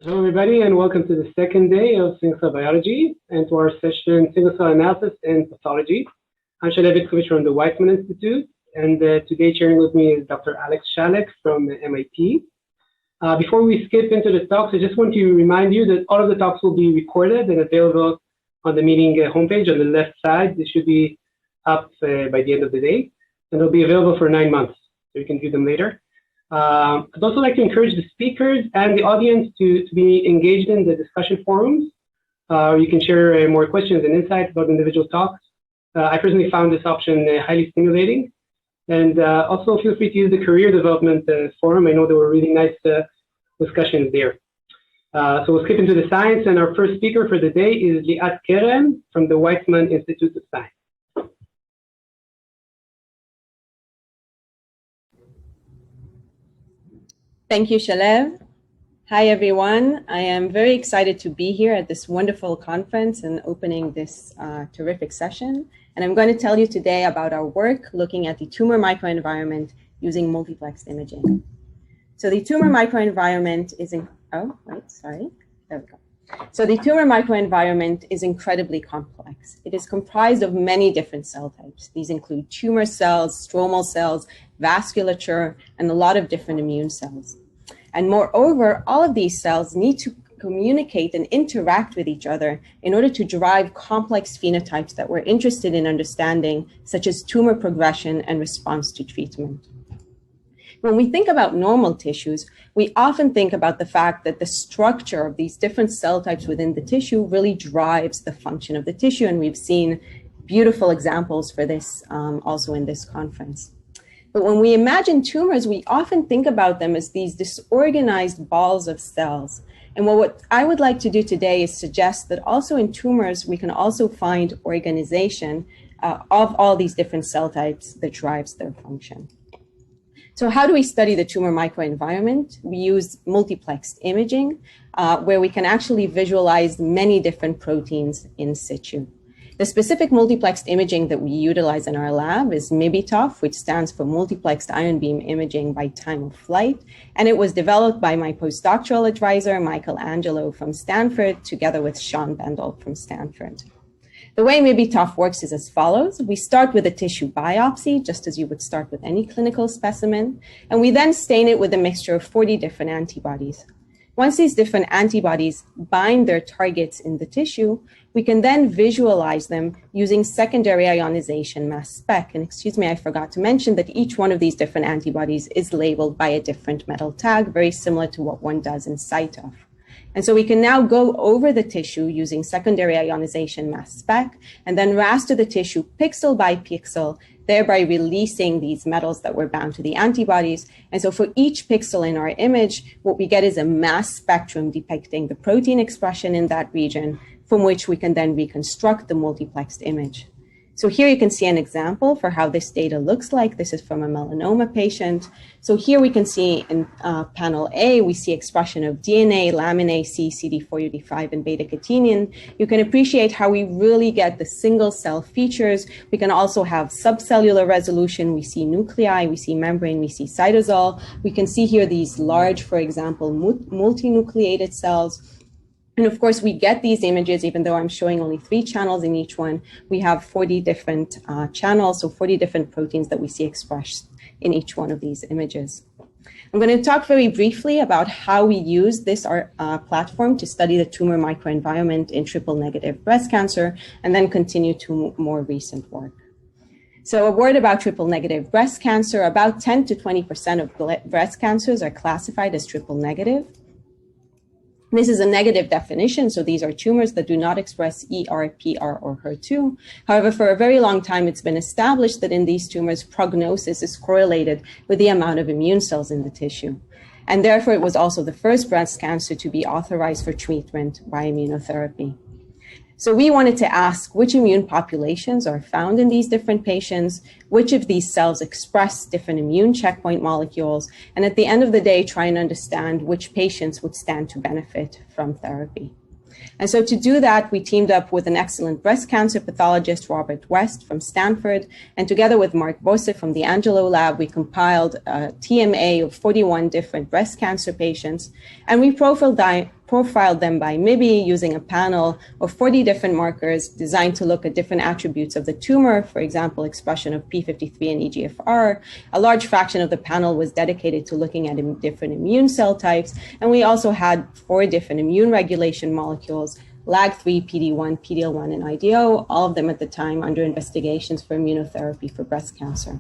Hello, everybody, and welcome to the second day of single-cell biology and to our session, single-cell analysis and pathology. I'm Shalev Itkovich from the Weizmann Institute, and today chairing with me is Dr. Alex Shalek from MIT. Before we skip into the talks, I just want to remind you that all of the talks will be recorded and available on the meeting homepage on the left side. This should be up by the end of the day, and they'll be available for 9 months, so you can view them later. I'd also like to encourage the speakers and the audience to be engaged in the discussion forums. You can share more questions and insights about individual talks. I personally found this option highly stimulating. And also feel free to use the career development forum. I know there were really nice discussions there. So we'll skip into the science, and our first speaker for the day is Liat Kerem from the Weizmann Institute of Science. Thank you, Shalev. Hi, everyone. I am very excited to be here at this wonderful conference and opening this terrific session. And I'm going to tell you today about our work looking at the tumor microenvironment using multiplexed imaging. So the tumor microenvironment is So the tumor microenvironment is incredibly complex. It is comprised of many different cell types. These include tumor cells, stromal cells, vasculature, and a lot of different immune cells. And moreover, all of these cells need to communicate and interact with each other in order to drive complex phenotypes that we're interested in understanding, such as tumor progression and response to treatment. When we think about normal tissues, we often think about the fact that the structure of these different cell types within the tissue really drives the function of the tissue, and we've seen beautiful examples for this also in this conference. But when we imagine tumors, we often think about them as these disorganized balls of cells. And what I would like to do today is suggest that also in tumors, we can also find organization of all these different cell types that drives their function. So how do we study the tumor microenvironment? We use multiplexed imaging, where we can actually visualize many different proteins in situ. The specific multiplexed imaging that we utilize in our lab is MIBITOF, which stands for Multiplexed Ion Beam Imaging by Time of Flight. And it was developed by my postdoctoral advisor, Michael Angelo from Stanford, together with Sean Bendel from Stanford. The way MIBITOF works is as follows. We start with a tissue biopsy, just as you would start with any clinical specimen, and we then stain it with a mixture of 40 different antibodies. Once these different antibodies bind their targets in the tissue, we can then visualize them using secondary ionization mass spec. And excuse me, I forgot to mention that each one of these different antibodies is labeled by a different metal tag, very similar to what one does in CyTOF. And so we can now go over the tissue using secondary ionization mass spec and then raster the tissue pixel by pixel, thereby releasing these metals that were bound to the antibodies. And so for each pixel in our image, what we get is a mass spectrum depicting the protein expression in that region, from which we can then reconstruct the multiplexed image. So here you can see an example for how this data looks like. This is from a melanoma patient. So here we can see in panel A, we see expression of DNA, lamin A, C, CD4, UD5, and beta-catenin. You can appreciate how we really get the single cell features. We can also have subcellular resolution. We see nuclei, we see membrane, we see cytosol. We can see here these large, for example, multinucleated cells. And of course, we get these images, even though I'm showing only 3 channels in each one, we have 40 different channels, so 40 different proteins that we see expressed in each one of these images. I'm going to talk very briefly about how we use this platform to study the tumor microenvironment in triple-negative breast cancer, and then continue to more recent work. So a word about triple-negative breast cancer. About 10 to 20% of breast cancers are classified as triple-negative. This is a negative definition, so these are tumors that do not express ER, PR, or HER2. However, for a very long time, it's been established that in these tumors, prognosis is correlated with the amount of immune cells in the tissue. And therefore, it was also the first breast cancer to be authorized for treatment by immunotherapy. So we wanted to ask which immune populations are found in these different patients, which of these cells express different immune checkpoint molecules, and at the end of the day, try and understand which patients would stand to benefit from therapy. And so to do that, we teamed up with an excellent breast cancer pathologist, Robert West from Stanford, and together with Mark Bosse from the Angelo Lab, we compiled a TMA of 41 different breast cancer patients, and we profiled profiled them by MIBI using a panel of 40 different markers designed to look at different attributes of the tumor, for example, expression of P53 and EGFR. A large fraction of the panel was dedicated to looking at different immune cell types, and we also had 4 different immune regulation molecules, LAG3, PD1, PD-L1, and IDO, all of them at the time under investigations for immunotherapy for breast cancer.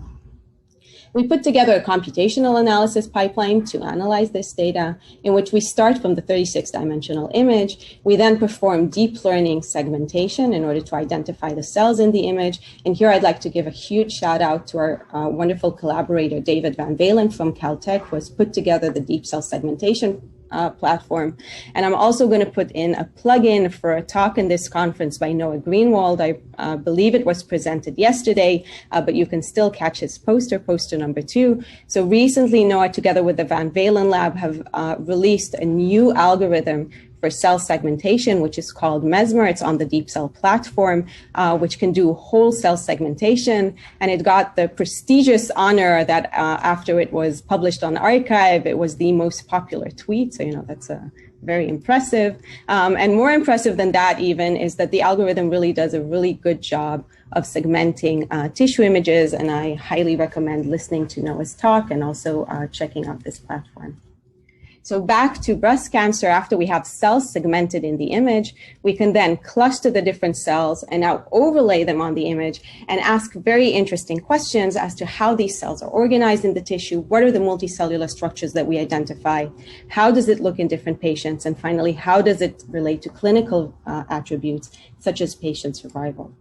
We put together a computational analysis pipeline to analyze this data, in which we start from the 36-dimensional image. We then perform deep learning segmentation in order to identify the cells in the image. And here I'd like to give a huge shout out to our wonderful collaborator, David Van Valen from Caltech, who has put together the deep cell segmentation platform. And I'm also going to put in a plug-in for a talk in this conference by Noah Greenwald. I believe it was presented yesterday, but you can still catch his poster number 2. So recently, Noah, together with the Van Valen Lab, have released a new algorithm for cell segmentation, which is called Mesmer. It's on the Deep Cell platform, which can do whole cell segmentation. And it got the prestigious honor that after it was published on arXiv, it was the most popular tweet. So, that's very impressive. And more impressive than that even is that the algorithm really does a really good job of segmenting tissue images. And I highly recommend listening to Noah's talk and also checking out this platform. So back to breast cancer, after we have cells segmented in the image, we can then cluster the different cells and now overlay them on the image and ask very interesting questions as to how these cells are organized in the tissue, what are the multicellular structures that we identify, how does it look in different patients, and finally, how does it relate to clinical attributes such as patient survival.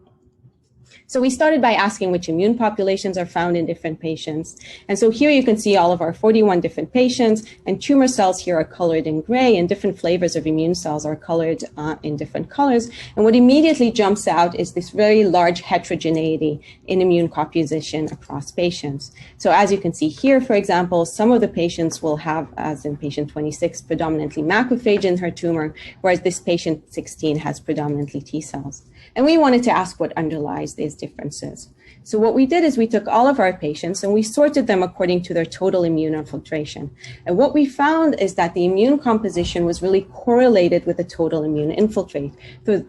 So we started by asking which immune populations are found in different patients. And so here you can see all of our 41 different patients, and tumor cells here are colored in gray, and different flavors of immune cells are colored in different colors. And what immediately jumps out is this very large heterogeneity in immune composition across patients. So as you can see here, for example, some of the patients will have, as in patient 26, predominantly macrophage in her tumor, whereas this patient 16 has predominantly T cells. And we wanted to ask what underlies these differences. So what we did is we took all of our patients and we sorted them according to their total immune infiltration. And what we found is that the immune composition was really correlated with the total immune infiltrate.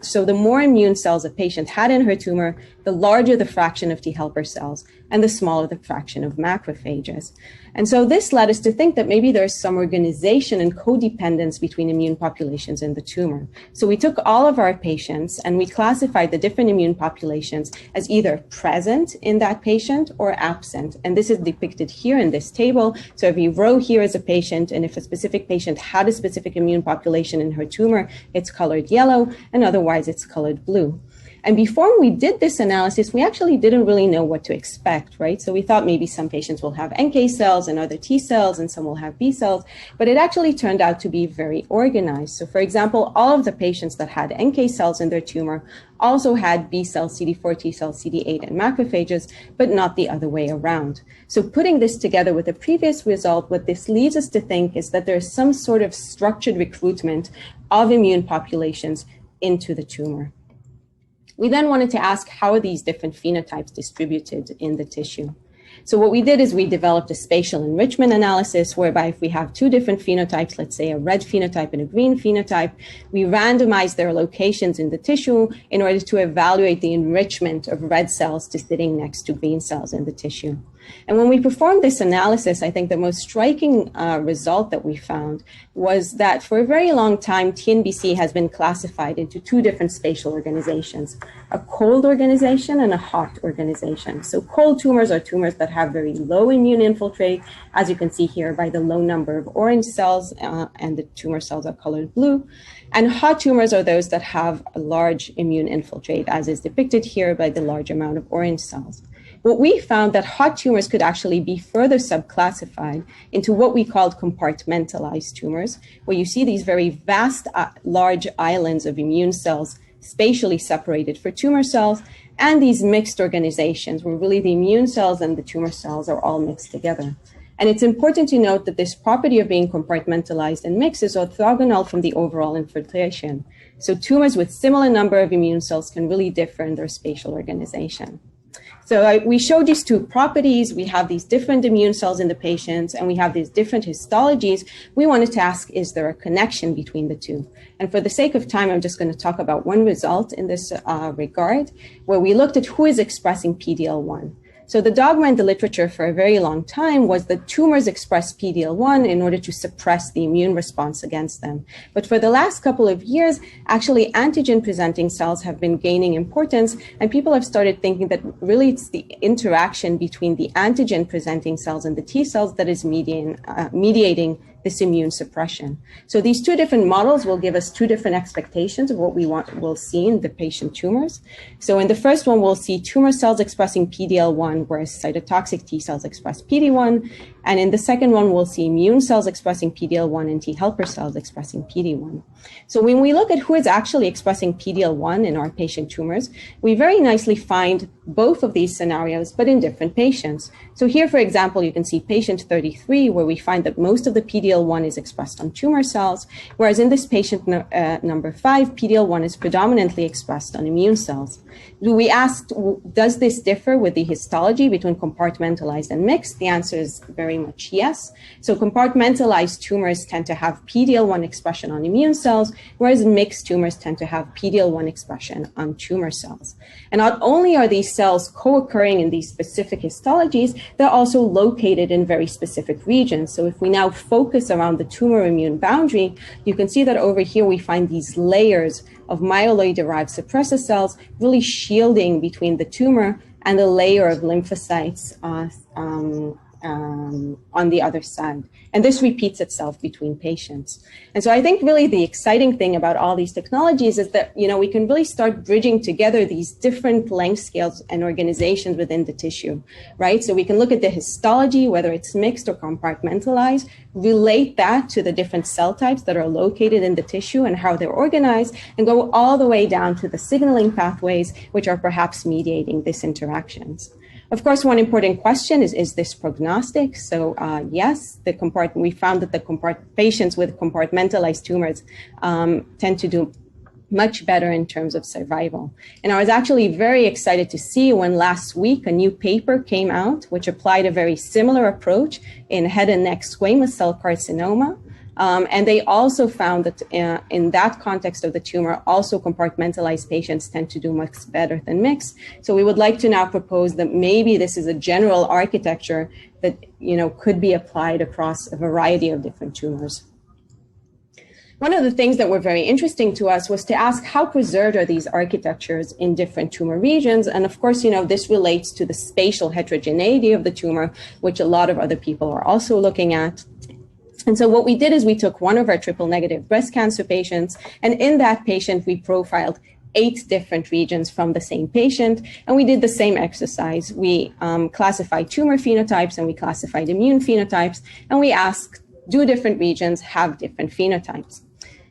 So the more immune cells a patient had in her tumor, the larger the fraction of T helper cells and the smaller the fraction of macrophages. And so this led us to think that maybe there's some organization and codependence between immune populations in the tumor. So we took all of our patients and we classified the different immune populations as either present in that patient or absent. And this is depicted here in this table. So every row here is a patient, and if a specific patient had a specific immune population in her tumor, it's colored yellow, and otherwise it's colored blue. And before we did this analysis, we actually didn't really know what to expect, right? So we thought maybe some patients will have NK cells and other T cells, and some will have B cells, but it actually turned out to be very organized. So for example, all of the patients that had NK cells in their tumor also had B cells, CD4 T cells, CD8, and macrophages, but not the other way around. So putting this together with the previous result, what this leads us to think is that there's some sort of structured recruitment of immune populations into the tumor. We then wanted to ask, how are these different phenotypes distributed in the tissue? So what we did is we developed a spatial enrichment analysis whereby if we have two different phenotypes, let's say a red phenotype and a green phenotype, we randomize their locations in the tissue in order to evaluate the enrichment of red cells to sitting next to green cells in the tissue. And when we performed this analysis, I think the most striking result that we found was that for a very long time, TNBC has been classified into two different spatial organizations, a cold organization and a hot organization. So cold tumors are tumors that have very low immune infiltrate, as you can see here by the low number of orange cells, and the tumor cells are colored blue. And hot tumors are those that have a large immune infiltrate, as is depicted here by the large amount of orange cells. What we found that hot tumors could actually be further subclassified into what we called compartmentalized tumors, where you see these very vast, large islands of immune cells spatially separated for tumor cells, and these mixed organizations where really the immune cells and the tumor cells are all mixed together. And it's important to note that this property of being compartmentalized and mixed is orthogonal from the overall infiltration. So tumors with similar number of immune cells can really differ in their spatial organization. So we showed these two properties. We have these different immune cells in the patients, and we have these different histologies. We wanted to ask, is there a connection between the two? And for the sake of time, I'm just going to talk about one result in this regard, where we looked at who is expressing PD-L1. So the dogma in the literature for a very long time was that tumors express PD-L1 in order to suppress the immune response against them. But for the last couple of years, actually antigen-presenting cells have been gaining importance, and people have started thinking that really it's the interaction between the antigen-presenting cells and the T cells that is mediating this immune suppression. So these two different models will give us two different expectations of what we'll see in the patient tumors. So in the first one, we'll see tumor cells expressing PD-L1, whereas cytotoxic T cells express PD-1. And in the second one, we'll see immune cells expressing PD-L1 and T helper cells expressing PD-1. So when we look at who is actually expressing PD-L1 in our patient tumors, we very nicely find both of these scenarios, but in different patients. So here, for example, you can see patient 33, where we find that most of the PD-L1 is expressed on tumor cells, whereas in this patient number 5, PD-L1 is predominantly expressed on immune cells. We asked, does this differ with the histology between compartmentalized and mixed? The answer is very much yes. So compartmentalized tumors tend to have PD-L1 expression on immune cells, whereas mixed tumors tend to have PD-L1 expression on tumor cells. And not only are these cells co-occurring in these specific histologies, they're also located in very specific regions. So if we now focus around the tumor immune boundary, you can see that over here we find these layers of myeloid-derived suppressor cells really shielding between the tumor and a layer of lymphocytes on the other side. And this repeats itself between patients. And so I think really the exciting thing about all these technologies is that, we can really start bridging together these different length scales and organizations within the tissue, right? So we can look at the histology, whether it's mixed or compartmentalized, relate that to the different cell types that are located in the tissue and how they're organized, and go all the way down to the signaling pathways, which are perhaps mediating these interactions. Of course, one important question is this prognostic? So yes, we found that the patients with compartmentalized tumors tend to do much better in terms of survival. And I was actually very excited to see when last week a new paper came out, which applied a very similar approach in head and neck squamous cell carcinoma. And they also found that in that context of the tumor, also compartmentalized patients tend to do much better than mixed. So we would like to now propose that maybe this is a general architecture that could be applied across a variety of different tumors. One of the things that were very interesting to us was to ask how preserved are these architectures in different tumor regions. And of course, this relates to the spatial heterogeneity of the tumor, which a lot of other people are also looking at. And so what we did is we took one of our triple-negative breast cancer patients, and in that patient, we profiled 8 different regions from the same patient, and we did the same exercise. We classified tumor phenotypes, and we classified immune phenotypes, and we asked, do different regions have different phenotypes?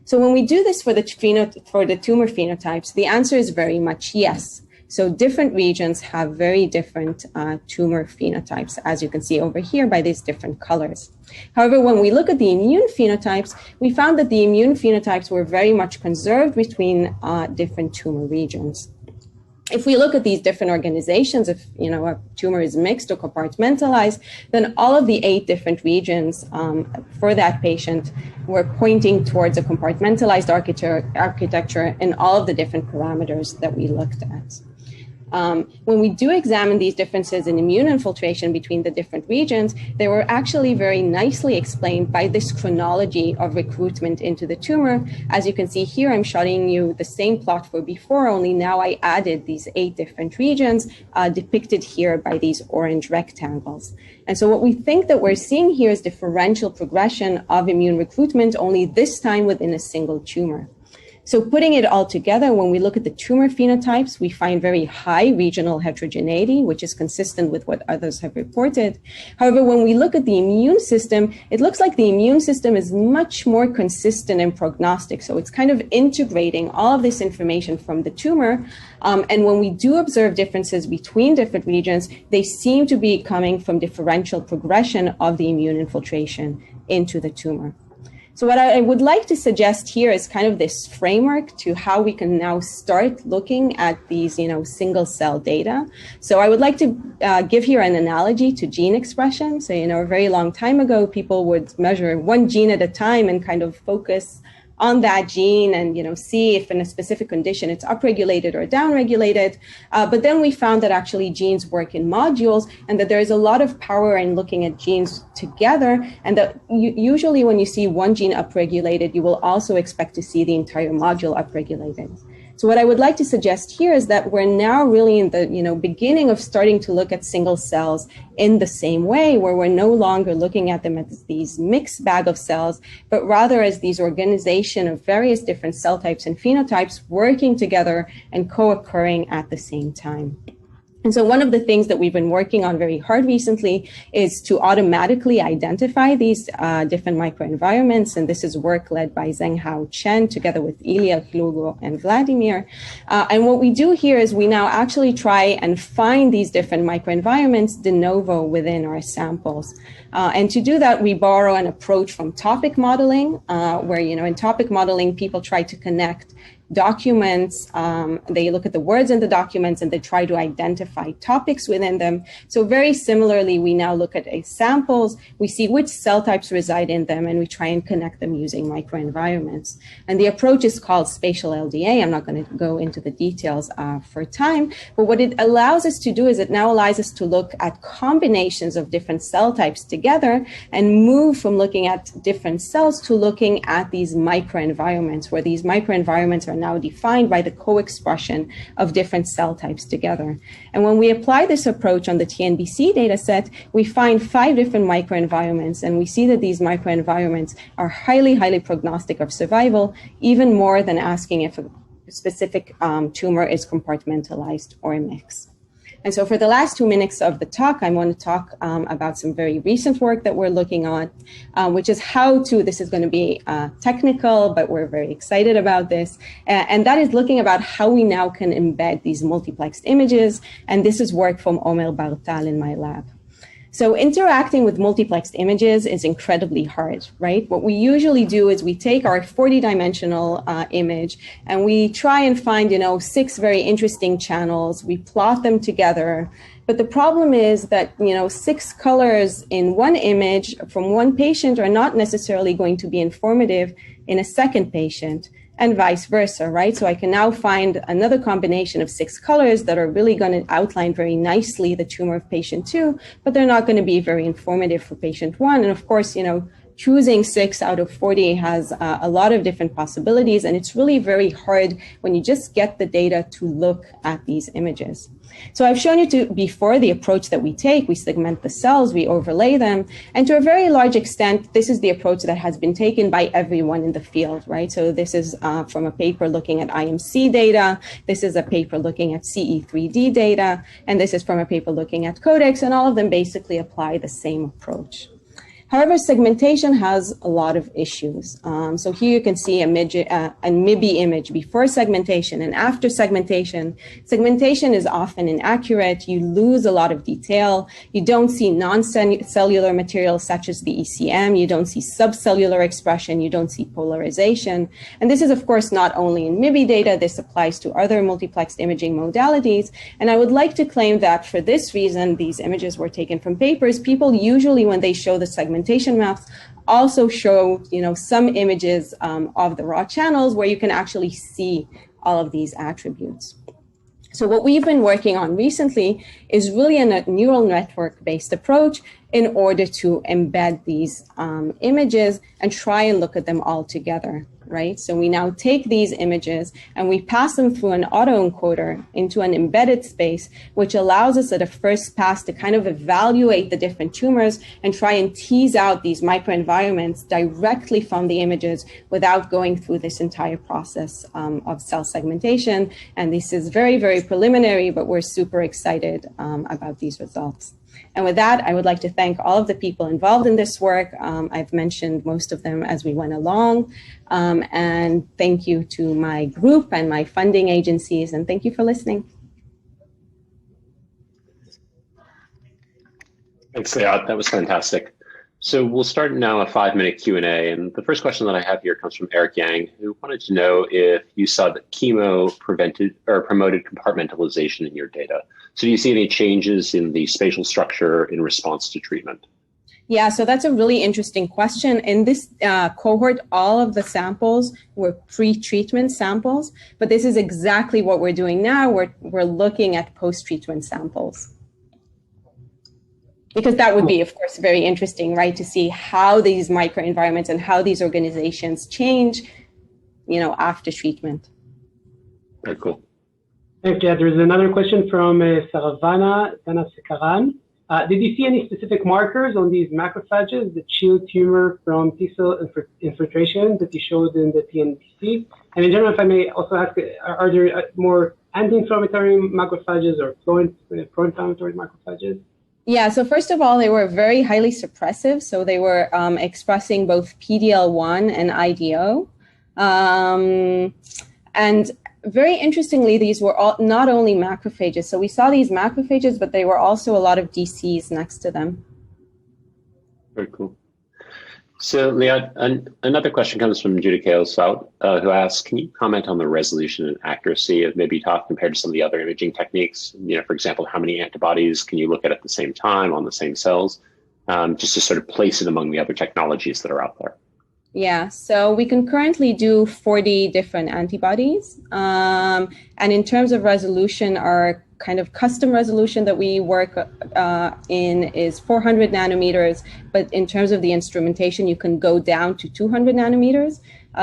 So when we do this for the tumor phenotypes, the answer is very much yes. So different regions have very different tumor phenotypes, as you can see over here by these different colors. However, when we look at the immune phenotypes, we found that the immune phenotypes were very much conserved between different tumor regions. If we look at these different organizations, if a tumor is mixed or compartmentalized, then all of the 8 different regions for that patient were pointing towards a compartmentalized architecture in all of the different parameters that we looked at. When we do examine these differences in immune infiltration between the different regions, they were actually very nicely explained by this chronology of recruitment into the tumor. As you can see here, I'm showing you the same plot for before, only now I added these 8 different regions depicted here by these orange rectangles. And so what we think that we're seeing here is differential progression of immune recruitment, only this time within a single tumor. So putting it all together, when we look at the tumor phenotypes, we find very high regional heterogeneity, which is consistent with what others have reported. However, when we look at the immune system, it looks like the immune system is much more consistent and prognostic. So it's kind of integrating all of this information from the tumor. And when we do observe differences between different regions, they seem to be coming from differential progression of the immune infiltration into the tumor. So what I would like to suggest here is kind of this framework to how we can now start looking at these, single cell data. So I would like to give here an analogy to gene expression. So, a very long time ago, people would measure one gene at a time and kind of focus on that gene and see if in a specific condition it's upregulated or downregulated. But then we found that actually genes work in modules and that there is a lot of power in looking at genes together, and that usually when you see one gene upregulated, you will also expect to see the entire module upregulated. So what I would like to suggest here is that we're now really in the beginning of starting to look at single cells in the same way, where we're no longer looking at them as these mixed bag of cells, but rather as these organization of various different cell types and phenotypes working together and co-occurring at the same time. And so one of the things that we've been working on very hard recently is to automatically identify these different microenvironments. And this is work led by Zhenghao Chen together with Ilya Klugo and Vladimir. And what we do here is we now actually try and find these different microenvironments de novo within our samples. And to do that, we borrow an approach from topic modeling, where, in topic modeling, people try to connect documents, they look at the words in the documents and they try to identify topics within them. So very similarly, we now look at samples, we see which cell types reside in them, and we try and connect them using microenvironments. And the approach is called spatial LDA. I'm not going to go into the details for time, but what it allows us to do is it now allows us to look at combinations of different cell types together and move from looking at different cells to looking at these microenvironments, where these microenvironments are now defined by the co-expression of different cell types together. And when we apply this approach on the TNBC data set, we find 5 different microenvironments, and we see that these microenvironments are highly, highly prognostic of survival, even more than asking if a specific tumor is compartmentalized or mixed. And so for the last 2 minutes of the talk, I want to talk about some very recent work that we're looking on, which is this is going to be technical, but we're very excited about this. And that is looking about how we now can embed these multiplexed images. And this is work from Omer Bartal in my lab. So interacting with multiplexed images is incredibly hard, right? What we usually do is we take our 40-dimensional image and we try and find, 6 very interesting channels. We plot them together. But the problem is that, 6 colors in one image from one patient are not necessarily going to be informative in a second patient, and vice versa, right? So I can now find another combination of 6 colors that are really going to outline very nicely the tumor of patient 2, but they're not going to be very informative for patient 1. And of course, choosing 6 out of 40 has a lot of different possibilities, and it's really very hard when you just get the data to look at these images. So I've shown you before the approach that we take. We segment the cells, we overlay them, and to a very large extent, this is the approach that has been taken by everyone in the field, right? So this is from a paper looking at IMC data, this is a paper looking at CE3D data, and this is from a paper looking at Codex, and all of them basically apply the same approach. However, segmentation has a lot of issues. So here you can see a MIBI image before segmentation and after segmentation. Segmentation is often inaccurate. You lose a lot of detail. You don't see non-cellular material such as the ECM. You don't see subcellular expression. You don't see polarization. And this is, of course, not only in MIBI data. This applies to other multiplexed imaging modalities. And I would like to claim that for this reason, these images were taken from papers. People usually, when they show the segmentation maps, also show some images of the raw channels where you can actually see all of these attributes. So what we've been working on recently is really a neural network-based approach in order to embed these images and try and look at them all together, right? So we now take these images and we pass them through an autoencoder into an embedded space, which allows us at a first pass to kind of evaluate the different tumors and try and tease out these microenvironments directly from the images without going through this entire process of cell segmentation. And this is very, very preliminary, but we're super excited about these results. And with that, I would like to thank all of the people involved in this work. I've mentioned most of them as we went along. And thank you to my group and my funding agencies. And thank you for listening. Thanks, Liat. That was fantastic. So we'll start now a 5-minute Q&A. And the first question that I have here comes from Eric Yang, who wanted to know if you saw that chemo prevented or promoted compartmentalization in your data. So do you see any changes in the spatial structure in response to treatment? Yeah, so that's a really interesting question. In this cohort, all of the samples were pre-treatment samples, but this is exactly what we're doing now. We're looking at post-treatment samples. Because that would be, of course, very interesting, right, to see how these microenvironments and how these organizations change, after treatment. Very cool. Thanks, Jad. There's another question from Saravana Dhanasekaran. Did you see any specific markers on these macrophages that shield tumor from T-cell infiltration that you showed in the TNBC? And in general, if I may also ask, are there more anti-inflammatory macrophages or pro-inflammatory macrophages? Yeah, so first of all, they were very highly suppressive. So they were expressing both PD-L1 and IDO. And very interestingly, these were not only macrophages. So we saw these macrophages, but they were also a lot of DCs next to them. Very cool. So, Liad, another question comes from Judikale Sout, who asks, can you comment on the resolution and accuracy of MIBI-TOF compared to some of the other imaging techniques? For example, how many antibodies can you look at the same time on the same cells, just to sort of place it among the other technologies that are out there? Yeah, so we can currently do 40 different antibodies. And in terms of resolution, our kind of custom resolution that we work in is 400 nanometers. But in terms of the instrumentation, you can go down to 200 nanometers.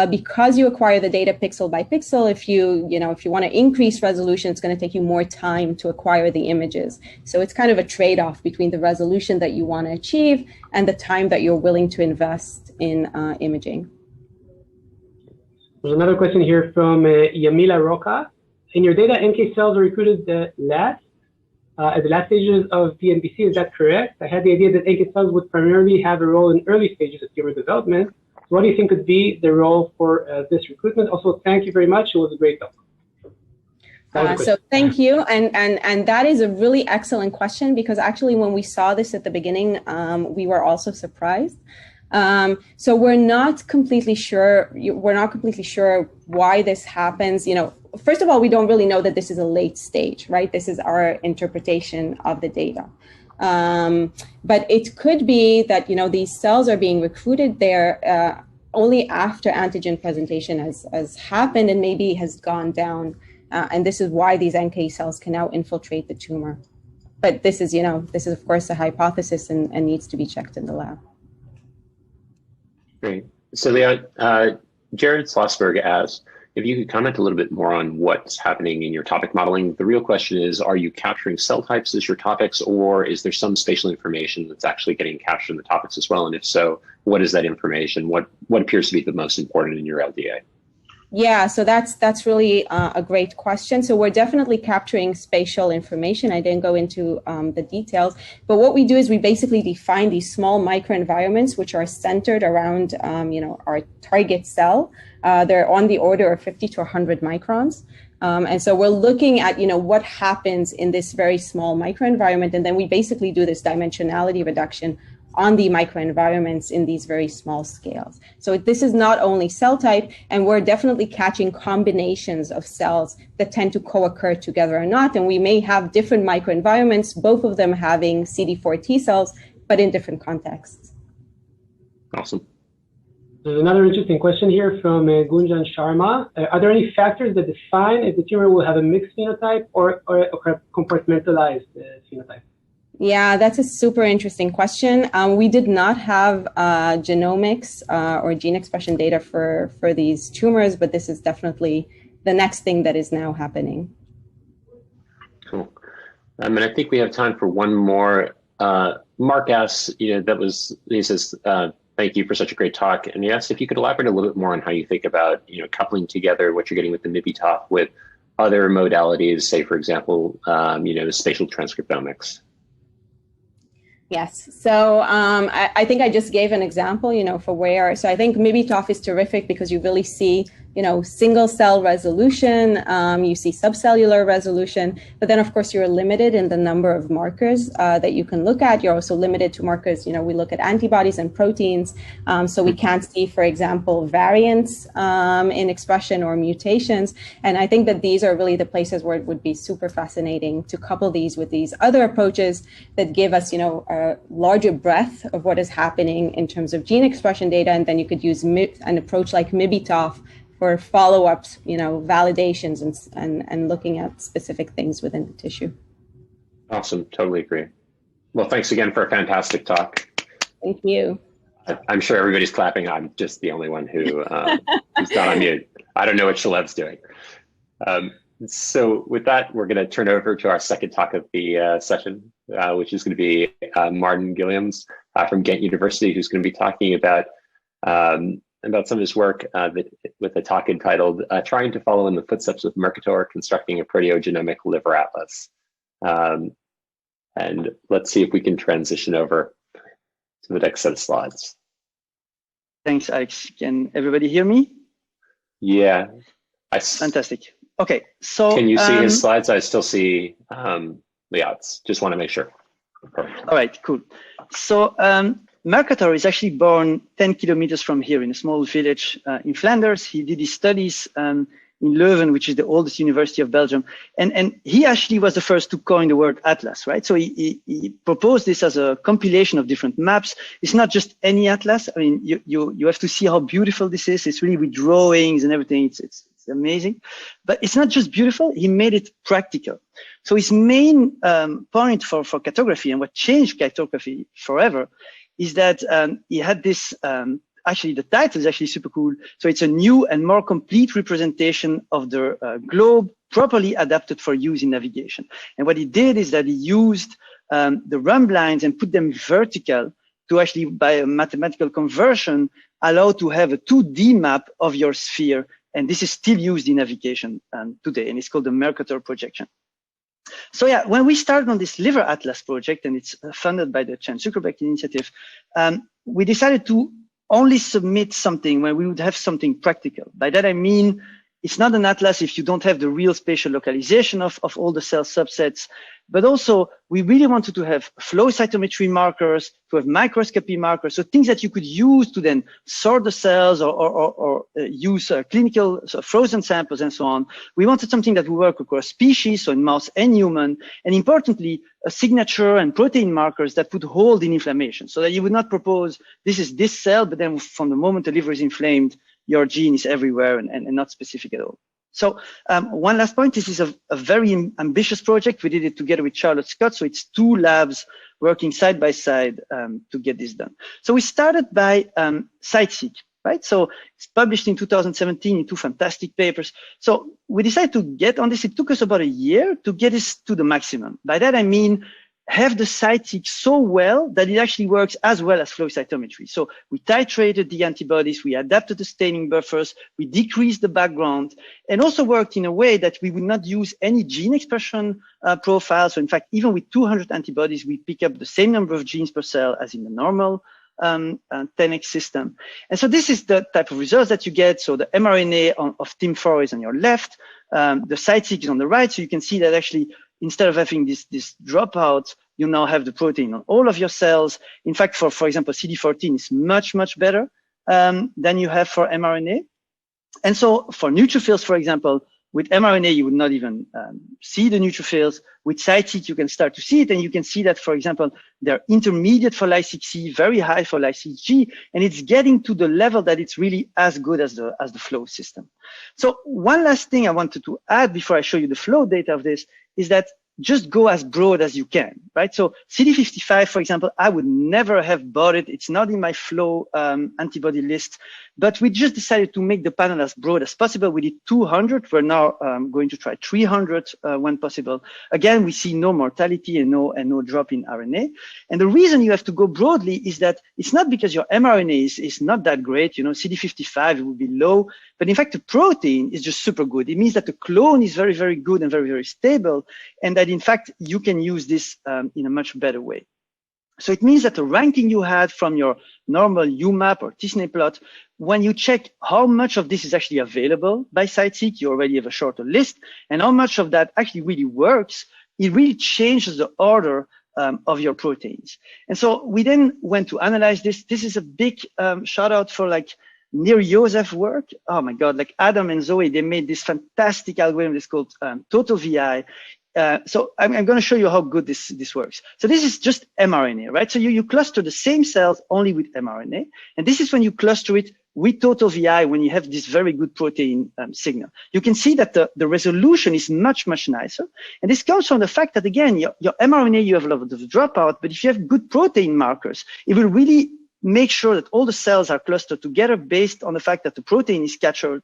Because you acquire the data pixel by pixel, if you want to increase resolution, it's going to take you more time to acquire the images. So it's kind of a trade-off between the resolution that you want to achieve and the time that you're willing to invest in imaging. There's another question here from Yamila Roca. In your data, NK cells are recruited at the last stages of PNBC. Is that correct? I had the idea that NK cells would primarily have a role in early stages of tumor development. What do you think could be the role for this recruitment? Also, thank you very much. It was a great talk. So thank you. And that is a really excellent question, because actually when we saw this at the beginning, we were also surprised. So we're not completely sure why this happens. First of all, we don't really know that this is a late stage, right? This is our interpretation of the data. But it could be that, these cells are being recruited there only after antigen presentation has happened and maybe has gone down. And this is why these NK cells can now infiltrate the tumor. But this is of course a hypothesis and needs to be checked in the lab. Great. So Jared Schlossberg asked if you could comment a little bit more on what's happening in your topic modeling. The real question is, are you capturing cell types as your topics, or is there some spatial information that's actually getting captured in the topics as well? And if so, what is that information? What appears to be the most important in your LDA? Yeah, so that's really a great question. So we're definitely capturing spatial information. I didn't go into the details, but what we do is we basically define these small microenvironments which are centered around our target cell. They're on the order of 50 to 100 microns. And so we're looking at, what happens in this very small microenvironment, and then we basically do this dimensionality reduction on the microenvironments in these very small scales. So this is not only cell type, and we're definitely catching combinations of cells that tend to co-occur together or not. And we may have different microenvironments, both of them having CD4 T cells, but in different contexts. Awesome. There's another interesting question here from Gunjan Sharma. Are there any factors that define if the tumor will have a mixed phenotype or a compartmentalized phenotype? Yeah, that's a super interesting question. We did not have genomics or gene expression data for these tumors, but this is definitely the next thing that is now happening. Cool. And I think we have time for one more. Mark asks, he says, thank you for such a great talk. And he asked if you could elaborate a little bit more on how you think about, coupling together what you're getting with the MIBI-TOF with other modalities, say, for example, spatial transcriptomics. Yes. So I think I just gave an example, for where. So I think MIBI-TOF is terrific because you really see single cell resolution, you see subcellular resolution, but then of course you're limited in the number of markers that you can look at. You're also limited to markers, we look at antibodies and proteins, so we can't see, for example, variants in expression or mutations. And I think that these are really the places where it would be super fascinating to couple these with these other approaches that give us, a larger breadth of what is happening in terms of gene expression data. And then you could use an approach like MIBITOF for follow-ups, validations and looking at specific things within the tissue. Awesome, totally agree. Well, thanks again for a fantastic talk. Thank you. I'm sure everybody's clapping. I'm just the only one who's not on mute. I don't know what Shalev's doing. So with that, we're going to turn over to our second talk of the session, which is going to be Martin Gilliams from Ghent University, who's going to be talking about some of his work with a talk entitled Trying to Follow in the Footsteps of Mercator, Constructing a Proteogenomic Liver Atlas. And let's see if we can transition over to the next set of slides. Thanks, Alex. Can everybody hear me? Yeah. Fantastic. Okay, so can you see his slides? I still see Liat's. Just want to make sure. Perfect. All right, cool. So Mercator is actually born 10 kilometers from here in a small village in Flanders. He did his studies in Leuven, which is the oldest university of Belgium. And he actually was the first to coin the word atlas, right? So he proposed this as a compilation of different maps. It's not just any atlas. I mean, you have to see how beautiful this is. It's really with drawings and everything. It's amazing. But it's not just beautiful. He made it practical. So his main point for cartography and what changed cartography forever is that he had this, actually the title is actually super cool. So it's a new and more complete representation of the globe properly adapted for use in navigation. And what he did is that he used the rhumb lines and put them vertical to actually, by a mathematical conversion, allow to have a 2D map of your sphere. And this is still used in navigation today, and it's called the Mercator projection. So yeah, when we started on this Liver Atlas project, and it's funded by the Chan Zuckerberg Initiative, we decided to only submit something when we would have something practical. By that I mean, it's not an atlas if you don't have the real spatial localization of all the cell subsets, but also we really wanted to have flow cytometry markers, to have microscopy markers, so things that you could use to then sort the cells or use clinical frozen samples and so on. We wanted something that would work across species, so in mouse and human, and importantly, a signature and protein markers that would hold in inflammation, so that you would not propose this is this cell, but then from the moment the liver is inflamed, your gene is everywhere and not specific at all. So one last point, this is a very ambitious project. We did it together with Charlotte Scott. So it's 2 labs working side by side to get this done. So we started by CiteSeq, right? So it's published in 2017 in 2 fantastic papers. So we decided to get on this. It took us about a year to get this to the maximum. By that, I mean, have the CiteSeq so well that it actually works as well as flow cytometry. So we titrated the antibodies, we adapted the staining buffers, we decreased the background, and also worked in a way that we would not use any gene expression profile. So in fact, even with 200 antibodies, we pick up the same number of genes per cell as in the normal 10x system. And so this is the type of results that you get. So the mRNA of TIM4 is on your left, the CiteSeq is on the right. So you can see that actually, instead of having this dropout, you now have the protein on all of your cells. In fact, for example, CD14 is much, much better than you have for mRNA. And so for neutrophils, for example, with mRNA, you would not even see the neutrophils. With CiteSeq, you can start to see it. And you can see that, for example, they're intermediate for Lysic-C, very high for Lysic-G, and it's getting to the level that it's really as good as the flow system. So one last thing I wanted to add before I show you the flow data of this is that just go as broad as you can, right? So CD55, for example, I would never have bought it. It's not in my flow antibody list, but we just decided to make the panel as broad as possible. We did 200. We're now going to try 300 when possible. Again, we see no mortality and no drop in RNA. And the reason you have to go broadly is that it's not because your mRNA is not that great. You know, CD55 it would be low, but in fact, the protein is just super good. It means that the clone is very, very good and very, very stable, and that in fact, you can use this in a much better way. So it means that the ranking you had from your normal UMAP or t-SNE plot, when you check how much of this is actually available by CiteSeek, you already have a shorter list, and how much of that actually really works, it really changes the order of your proteins. And so we then went to analyze this. This is a big shout out for like Nir Yosef work. Oh my God, like Adam and Zoe, they made this fantastic algorithm that's called Total VI. So I'm going to show you how good this works. So this is just mRNA, right? So you cluster the same cells only with mRNA. And this is when you cluster it with Total VI, when you have this very good protein signal. You can see that the resolution is much, much nicer. And this comes from the fact that, again, your mRNA, you have a lot of dropout, but if you have good protein markers, it will really make sure that all the cells are clustered together based on the fact that the protein is captured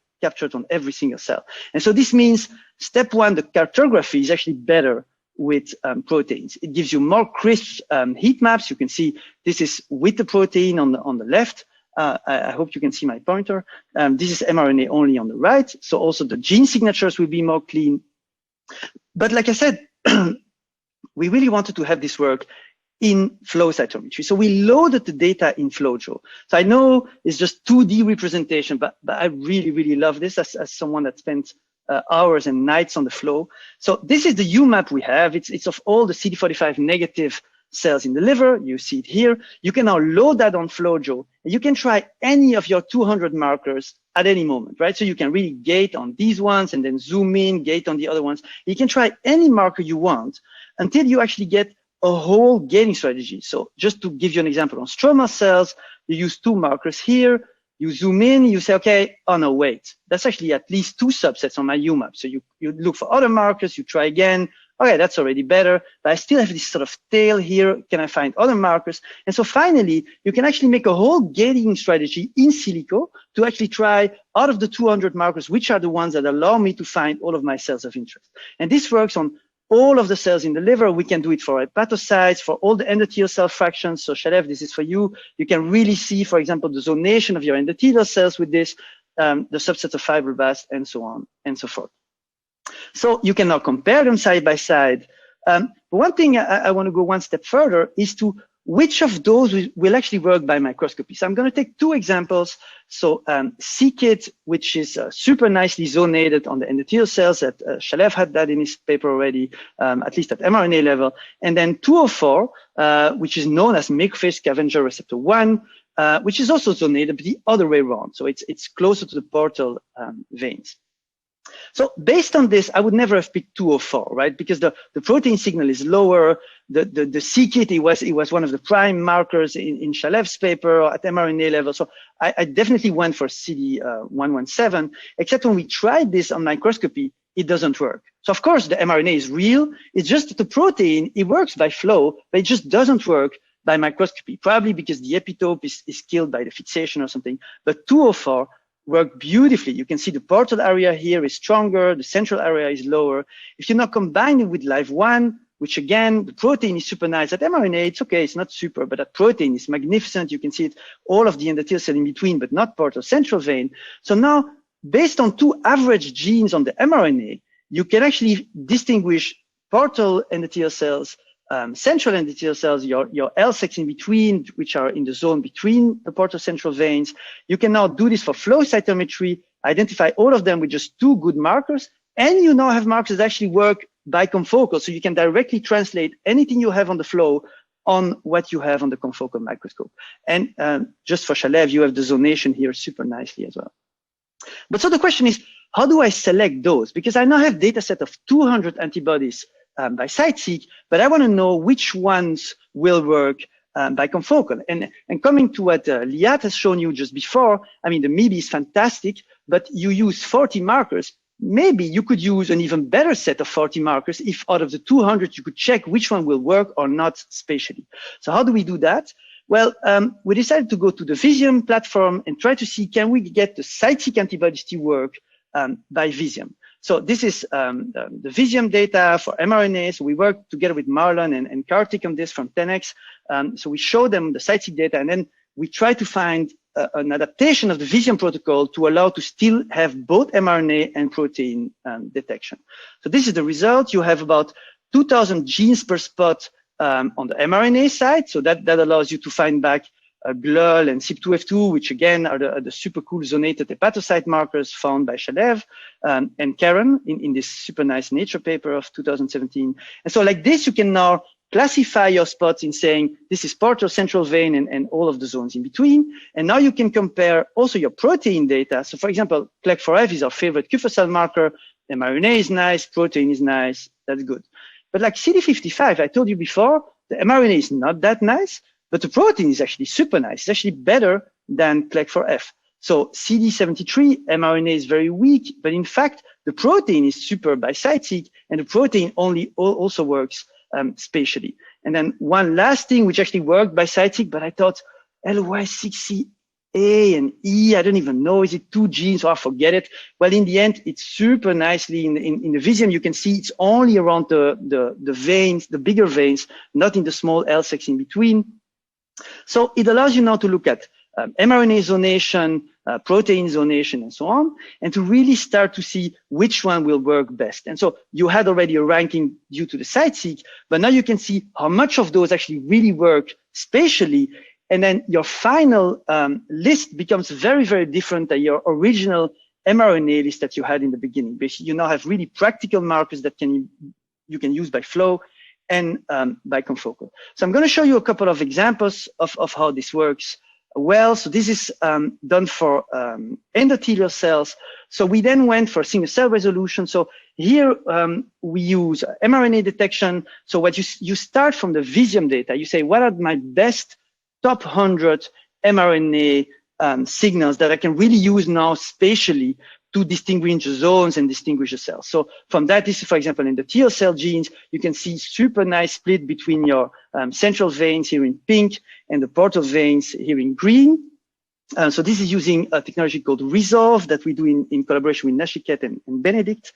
on every single cell. And so this means step one, the cartography is actually better with proteins. It gives you more crisp heat maps. You can see this is with the protein on the left. I hope you can see my pointer. This is mRNA only on the right. So also the gene signatures will be more clean. But like I said, we really wanted to have this work in flow cytometry. So we loaded the data in FlowJo. So I know it's just 2D representation, but I really, really love this as someone that spent hours and nights on the flow. So this is the UMAP we have. It's of all the CD45 negative cells in the liver. You see it here. You can now load that on FlowJo. And you can try any of your 200 markers at any moment, right? So you can really gate on these ones and then zoom in, gate on the other ones. You can try any marker you want until you actually get a whole gating strategy. So just to give you an example, on stromal cells, you use 2 markers here. You zoom in, you say, okay, oh no, wait, that's actually at least 2 subsets on my UMAP. So you look for other markers, you try again. Okay, that's already better, but I still have this sort of tail here. Can I find other markers? And so finally, you can actually make a whole gating strategy in silico to actually try out of the 200 markers, which are the ones that allow me to find all of my cells of interest. And this works on all of the cells in the liver. We can do it for hepatocytes, for all the endothelial cell fractions. So Shalev, this is for you. You can really see, for example, the zonation of your endothelial cells with this, the subsets of fibroblasts, and so on and so forth. So you can now compare them side by side. But one thing I want to go one step further is to which of those will actually work by microscopy. So I'm going to take 2 examples. So c-KIT, which is super nicely zonated on the endothelial cells, that Shalev had that in his paper already, at least at mRNA level. And then 204, which is known as MICFIS scavenger receptor 1, which is also zonated, but the other way around. So it's closer to the portal veins. So based on this, I would never have picked 204, right? Because the protein signal is lower. The c-KIT, it was one of the prime markers in Shalev's paper at mRNA level. So I definitely went for CD117, except when we tried this on microscopy, it doesn't work. So of course the mRNA is real. It's just that the protein, it works by flow, but it just doesn't work by microscopy, probably because the epitope is killed by the fixation or something. But 204 work beautifully. You can see the portal area here is stronger, the central area is lower. If you now combine it with Live1, which again, the protein is super nice. At mRNA, it's okay, it's not super, but that protein is magnificent. You can see it, all of the endothelial cell in between, but not portal central vein. So now, based on 2 average genes on the mRNA, you can actually distinguish portal endothelial cells, central endothelial cells, your L6 in between, which are in the zone between the portal central veins. You can now do this for flow cytometry, identify all of them with just 2 good markers, and you now have markers that actually work by confocal, so you can directly translate anything you have on the flow on what you have on the confocal microscope. And just for Shalev, you have the zonation here super nicely as well. But so the question is, how do I select those? Because I now have data set of 200 antibodies by CiteSeek, but I want to know which ones will work by confocal. And coming to what Liat has shown you just before, I mean, the MIB is fantastic, but you use 40 markers. Maybe you could use an even better set of 40 markers if out of the 200, you could check which one will work or not spatially. So how do we do that? Well, we decided to go to the Visium platform and try to see, can we get the CiteSeek antibodies to work by Visium? So this is the Visium data for mRNA. So we worked together with Marlon and Kartik on this from 10x. So we show them the CiteSeek data, and then we try to find an adaptation of the Visium protocol to allow to still have both mRNA and protein detection. So this is the result. You have about 2,000 genes per spot on the mRNA side. So that allows you to find back GLUL and CYP2F2, which again are the super cool zonated hepatocyte markers found by Shalev and Karen in this super nice Nature paper of 2017. And so like this, you can now classify your spots in saying this is portal, central vein, and all of the zones in between. And now you can compare also your protein data. So for example, CLEC4F is our favorite Kupffer cell marker. mRNA is nice, protein is nice, that's good. But like CD55, I told you before, the mRNA is not that nice, but the protein is actually super nice. It's actually better than CLEC4F. So CD73 mRNA is very weak, but in fact, the protein is super by site-seq, and the protein also works spatially. And then one last thing, which actually worked by site-seq, but I thought LY6A and E, I don't even know, is it 2 genes, or I forget it. Well, in the end, it's super nicely in the Visium. You can see it's only around the veins, the bigger veins, not in the small L-secs in between. So it allows you now to look at mRNA zonation, protein zonation, and so on, and to really start to see which one will work best. And so you had already a ranking due to the site-seq, but now you can see how much of those actually really work spatially. And then your final list becomes very, very different than your original mRNA list that you had in the beginning. Basically, you now have really practical markers that you can use by flow and by confocal. So I'm going to show you a couple of examples of how this works well. So this is done for endothelial cells. So we then went for single cell resolution. So here we use mRNA detection. So what you start from the Visium data, you say, what are my best top 100 mRNA signals that I can really use now spatially to distinguish the zones and distinguish the cells. So from that, this is, for example, in the T cell genes, you can see super nice split between your central veins here in pink and the portal veins here in green. So this is using a technology called Resolve that we do in collaboration with Nachiket and Benedict.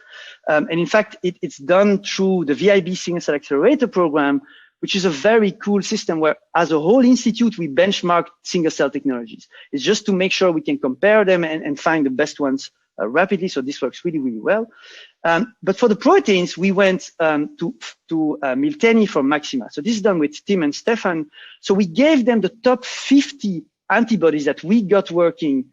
And in fact, it's done through the VIB Single Cell Accelerator program, which is a very cool system where, as a whole institute, we benchmark single cell technologies. It's just to make sure we can compare them and find the best ones rapidly. So this works really, really well. But for the proteins, we went to Miltenyi from Maxima. So this is done with Tim and Stefan. So we gave them the top 50 antibodies that we got working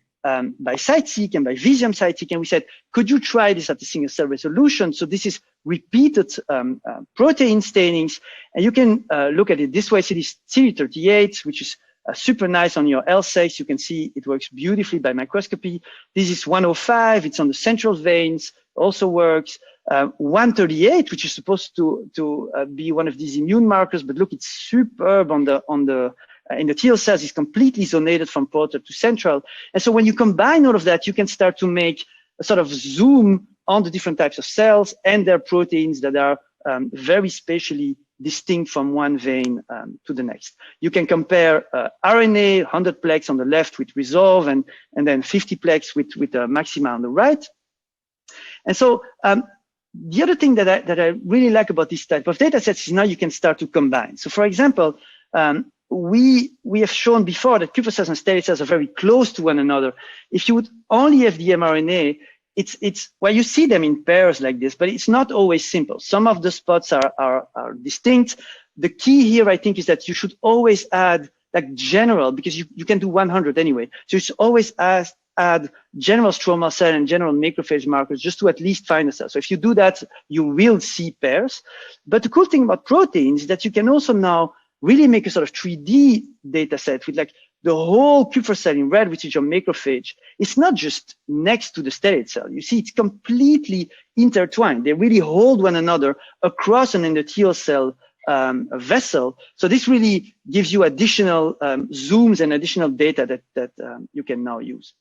by site-seq and by Visium site-seq, and we said, could you try this at the single cell resolution? So this is repeated protein stainings, and you can look at it this way. CD38, which is super nice on your L-secs. You can see it works beautifully by microscopy. This is 105. It's on the central veins, also works. 138, which is supposed to be one of these immune markers, but look, it's superb in the T cells. Is completely zonated from portal to central. And so when you combine all of that, you can start to make a sort of zoom on the different types of cells and their proteins that are very spatially distinct from one vein to the next. You can compare RNA, 100-plex on the left with Resolve, and then 50-plex with Maxima on the right. And so the other thing that I really like about this type of data sets is now you can start to combine. So for example, we have shown before that Kupffer cells and stellate cells are very close to one another. If you would only have the mRNA, it's well, you see them in pairs like this, but it's not always simple. Some of the spots are distinct. The key here, I think, is that you should always add like general, because you can do 100 anyway. So you should always add general stromal cell and general macrophage markers just to at least find a cell. So if you do that, you will see pairs. But the cool thing about proteins is that you can also now really make a sort of 3D data set with like the whole Kupffer cell in red, which is your macrophage. It's not just next to the stellate cell. You see, it's completely intertwined. They really hold one another across an endothelial cell vessel. So this really gives you additional zooms and additional data that you can now use.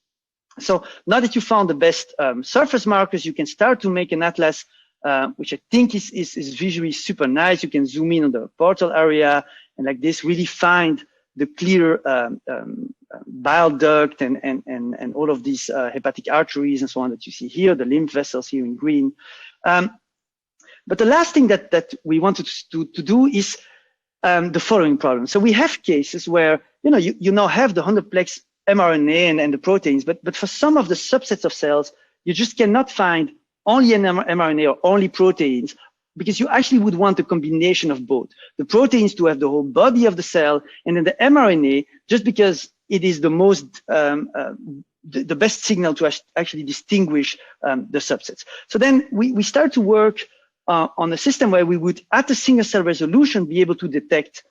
So now that you found the best surface markers, you can start to make an atlas, which I think is visually super nice. You can zoom in on the portal area and like this really find the clear bile duct and all of these hepatic arteries and so on that you see here, the lymph vessels here in green. But the last thing that we wanted to do is the following problem. So we have cases where, you now have the 100-plex mRNA and the proteins, but for some of the subsets of cells, you just cannot find only an mRNA or only proteins, because you actually would want a combination of both. The proteins to have the whole body of the cell, and then the mRNA, just because it is the most, the best signal to actually distinguish the subsets. So then we start to work on a system where we would, at a single cell resolution, be able to detect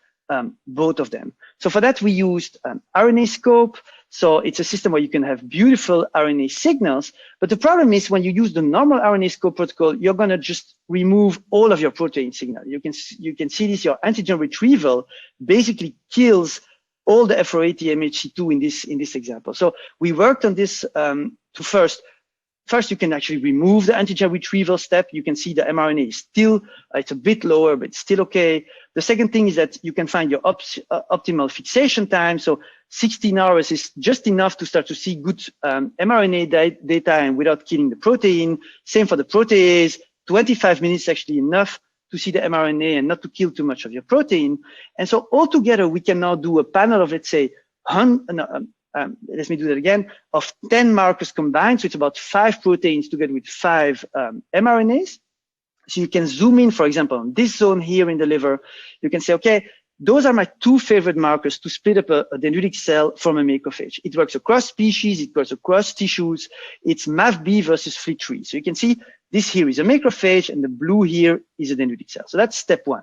both of them. So for that, we used RNA-scope. So it's a system where you can have beautiful RNA signals. But the problem is when you use the normal RNA-scope protocol, you're going to just remove all of your protein signal. You can see this, your antigen retrieval basically kills all the F480 MHC2 in this example. So we worked on this to First, you can actually remove the antigen retrieval step. You can see the mRNA is still, it's a bit lower, but it's still okay. The second thing is that you can find your optimal fixation time. So 16 hours is just enough to start to see good mRNA data and without killing the protein. Same for the protease. 25 minutes actually enough to see the mRNA and not to kill too much of your protein. And so altogether, we can now do a panel of, let's say, let me do that again, of 10 markers combined. So it's about 5 proteins together with 5 mRNAs. So you can zoom in, for example, on this zone here in the liver. You can say, okay, those are my 2 favorite markers to split up a dendritic cell from a macrophage. It works across species. It works across tissues. It's MAFB versus FLT3. So you can see this here is a macrophage and the blue here is a dendritic cell. So that's step 1.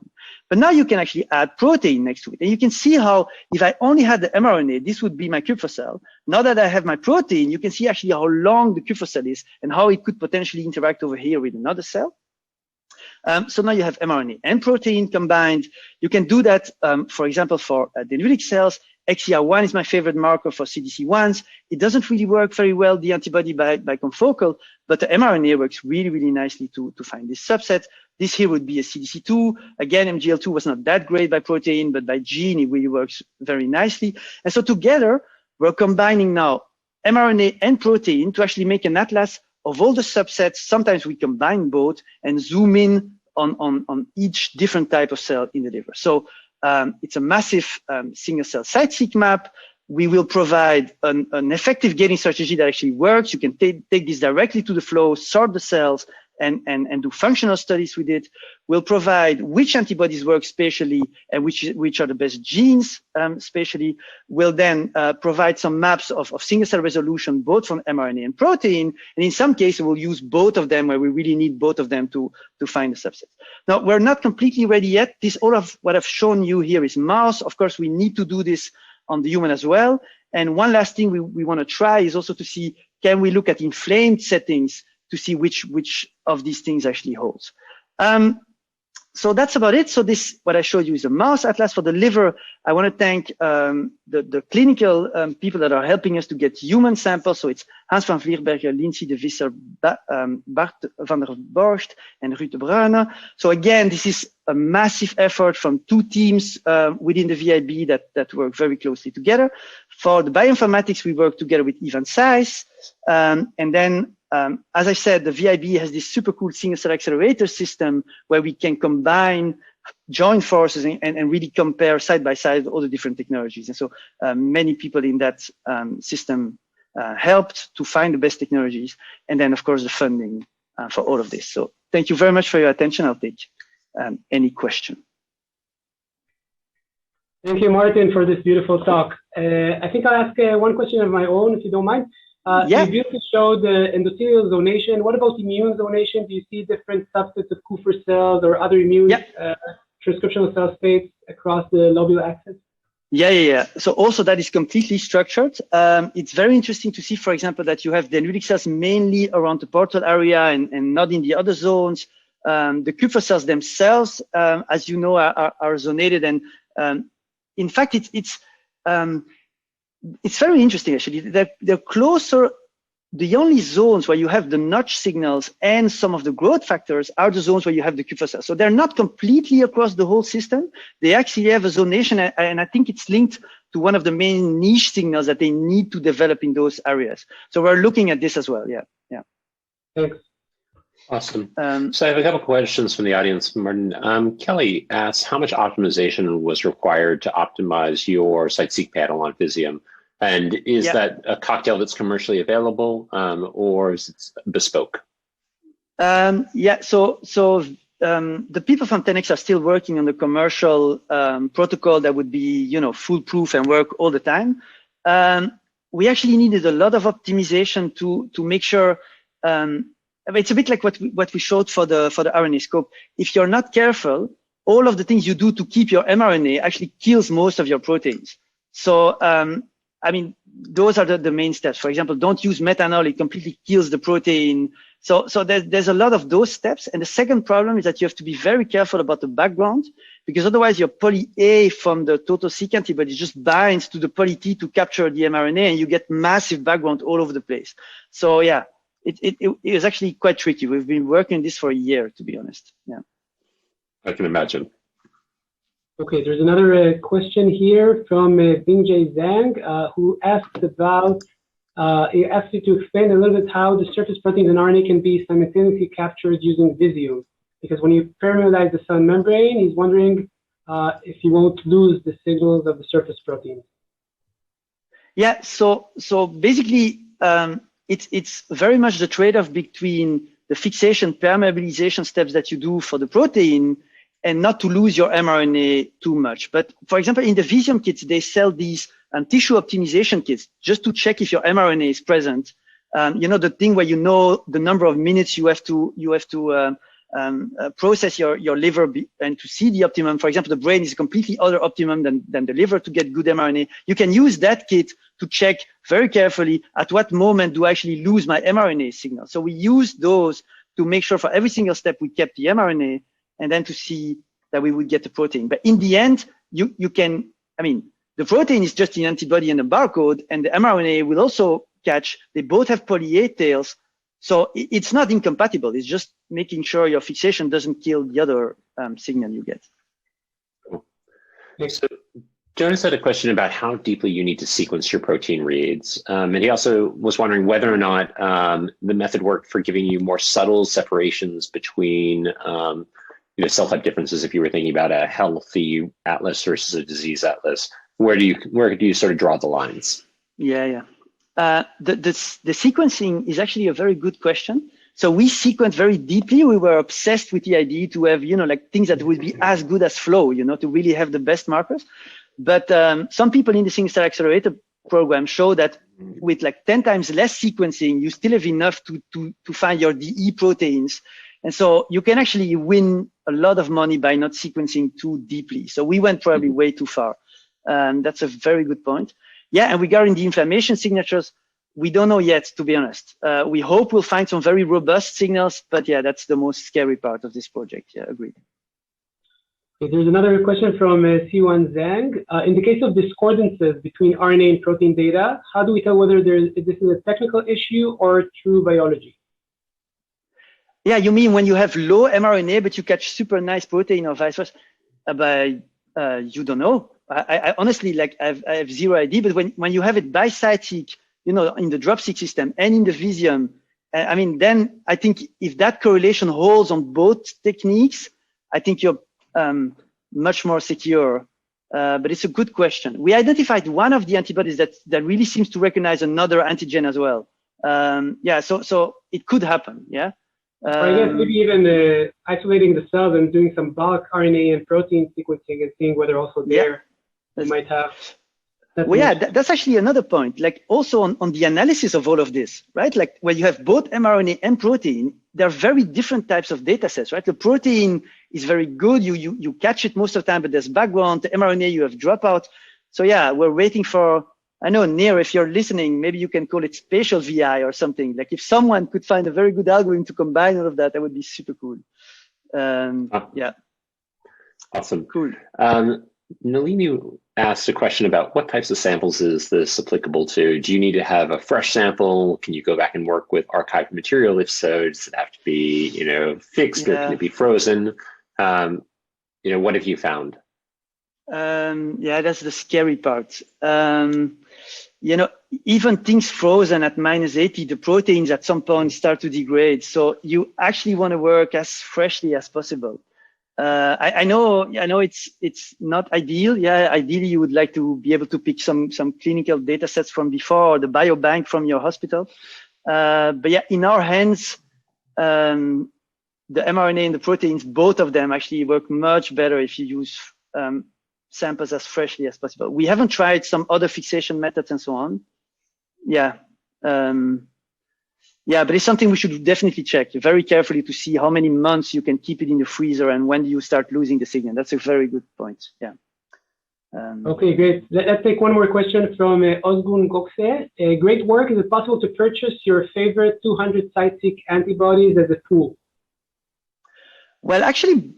But now you can actually add protein next to it. And you can see how if I only had the mRNA, this would be my Kupffer cell. Now that I have my protein, you can see actually how long the Kupffer cell is and how it could potentially interact over here with another cell. So now you have mRNA and protein combined. You can do that, for example, for dendritic cells. XCR1 is my favorite marker for CDC1s. It doesn't really work very well, the antibody by confocal, but the mRNA works really, really nicely to find this subset. This here would be a CDC2. Again, MGL2 was not that great by protein, but by gene, it really works very nicely. And so together, we're combining now mRNA and protein to actually make an atlas of all the subsets. Sometimes we combine both and zoom in on each different type of cell in the liver. So it's a massive single cell site-seq map. We will provide an effective gating strategy that actually works. You can take this directly to the flow, sort the cells, and do functional studies with it. We'll provide which antibodies work spatially and which are the best genes spatially. We'll then provide some maps of single cell resolution, both from mRNA and protein. And in some cases, we'll use both of them where we really need both of them to find the subsets. Now, we're not completely ready yet. All of what I've shown you here is mouse. Of course, we need to do this on the human as well. And one last thing we want to try is also to see, can we look at inflamed settings to see which of these things actually holds. So that's about it. So what I showed you is a mouse atlas. For the liver, I want to thank the clinical people that are helping us to get human samples. So it's Hans van Vlierberger, Lindsay de Visser, Bart van der Borst, and Ruud de Bruyne. So again, this is a massive effort from 2 teams within the VIB that work very closely together. For the bioinformatics, we work together with Ivan Sais. And then, as I said, the VIB has this super cool single cell accelerator system where we can combine, join forces and really compare side by side all the different technologies. And so many people in that system helped to find the best technologies. And then, of course, the funding for all of this. So thank you very much for your attention. I'll take any question. Thank you, Martin, for this beautiful talk. I think I'll ask one question of my own, if you don't mind. Yeah. You beautifully showed the endothelial zonation. What about immune zonation? Do you see different subsets of Kupffer cells or other immune transcriptional cell states across the lobular axis? Yeah. So also that is completely structured. It's very interesting to see, for example, that you have dendritic cells mainly around the portal area and not in the other zones. The Kupffer cells themselves, as you know, are zonated. And in fact, it's very interesting, actually. They're closer. The only zones where you have the notch signals and some of the growth factors are the zones where you have the Kupffer cells. So they're not completely across the whole system. They actually have a zonation, and I think it's linked to one of the main niche signals that they need to develop in those areas. So we're looking at this as well. Yeah. Thanks. Awesome. So I have a couple questions from the audience, Martin. Kelly asks, how much optimization was required to optimize your site-seq panel on Visium? And is that a cocktail that's commercially available or is it bespoke? So the people from 10x are still working on the commercial protocol that would be, foolproof and work all the time. We actually needed a lot of optimization to make sure. It's a bit like what we showed for the RNA scope. If you're not careful, all of the things you do to keep your mRNA actually kills most of your proteins. So, those are the main steps. For example, don't use methanol; it completely kills the protein. So there's a lot of those steps. And the second problem is that you have to be very careful about the background, because otherwise your poly A from the total seq antibody just binds to the poly T to capture the mRNA, and you get massive background all over the place. So yeah, it is actually quite tricky. We've been working on this for a year, to be honest. Yeah. I can imagine. Okay, there's another question here from Bingjay Zhang, who asked about. He asked you to explain a little bit how the surface proteins in RNA can be simultaneously captured using Visium. Because when you permeabilize the cell membrane, he's wondering if you won't lose the signals of the surface proteins. Yeah, so basically, it's very much the trade-off between the fixation permeabilization steps that you do for the protein and not to lose your mRNA too much. But for example, in the Visium kits, they sell these tissue optimization kits just to check if your mRNA is present. The thing where the number of minutes you have to process your liver and to see the optimum. For example, the brain is a completely other optimum than the liver to get good mRNA. You can use that kit to check very carefully at what moment do I actually lose my mRNA signal. So we use those to make sure for every single step we kept the mRNA, and then to see that we would get the protein. But in the end, you can, the protein is just an antibody and a barcode, and the mRNA will also catch. They both have poly A tails. So it's not incompatible. It's just making sure your fixation doesn't kill the other signal you get. Cool. So Jonas had a question about how deeply you need to sequence your protein reads. And he also was wondering whether or not the method worked for giving you more subtle separations between cell type differences. If you were thinking about a healthy atlas versus a disease atlas, where do you sort of draw the lines? Yeah. The sequencing is actually a very good question. So we sequenced very deeply. We were obsessed with the idea to have, things that would be as good as flow, to really have the best markers. But some people in the Single Cell Accelerator program show that with 10 times less sequencing, you still have enough to find your DE proteins. And so you can actually win a lot of money by not sequencing too deeply. So we went probably way too far. That's a very good point. Yeah, and regarding the inflammation signatures, we don't know yet, to be honest. We hope we'll find some very robust signals, but yeah, that's the most scary part of this project. Yeah, agreed. Okay, there's another question from C1 Zhang. In the case of discordances between RNA and protein data, how do we tell whether this is a technical issue or true biology? Yeah, you mean when you have low mRNA, but you catch super nice protein or vice versa? You don't know. I honestly, I have zero idea, but when you have it bicytic, in the dropseq system and in the Visium, then I think if that correlation holds on both techniques, I think you're much more secure. But it's a good question. We identified one of the antibodies that really seems to recognize another antigen as well. So it could happen. Yeah. I guess maybe even isolating the cells and doing some bulk RNA and protein sequencing and seeing whether also there you might have. That's actually another point. Also on the analysis of all of this, right? Where you have both mRNA and protein, there are very different types of data sets, right? The protein is very good. You catch it most of the time, but there's background. The mRNA, you have dropout. So yeah, we're waiting for. I know, Nir, if you're listening, maybe you can call it spatial VI or something. If someone could find a very good algorithm to combine all of that, that would be super cool. Yeah. Awesome. Cool. Nalini asked a question about what types of samples is this applicable to? Do you need to have a fresh sample? Can you go back and work with archived material? If so, does it have to be, fixed or can it be frozen? What have you found? That's the scary part. Even things frozen at -80, the proteins at some point start to degrade. So you actually want to work as freshly as possible. I know it's not ideal. Yeah, ideally you would like to be able to pick some clinical data sets from before, or the biobank from your hospital. But yeah, in our hands, the mRNA and the proteins, both of them actually work much better if you use samples as freshly as possible. We haven't tried some other fixation methods and so on. Yeah. Yeah, but it's something we should definitely check very carefully to see how many months you can keep it in the freezer and when do you start losing the signal. That's a very good point. Yeah. Okay, great. Let's take one more question from Ozgun Gokse. Great work. Is it possible to purchase your favorite 200 cytic antibodies as a pool? Well, actually,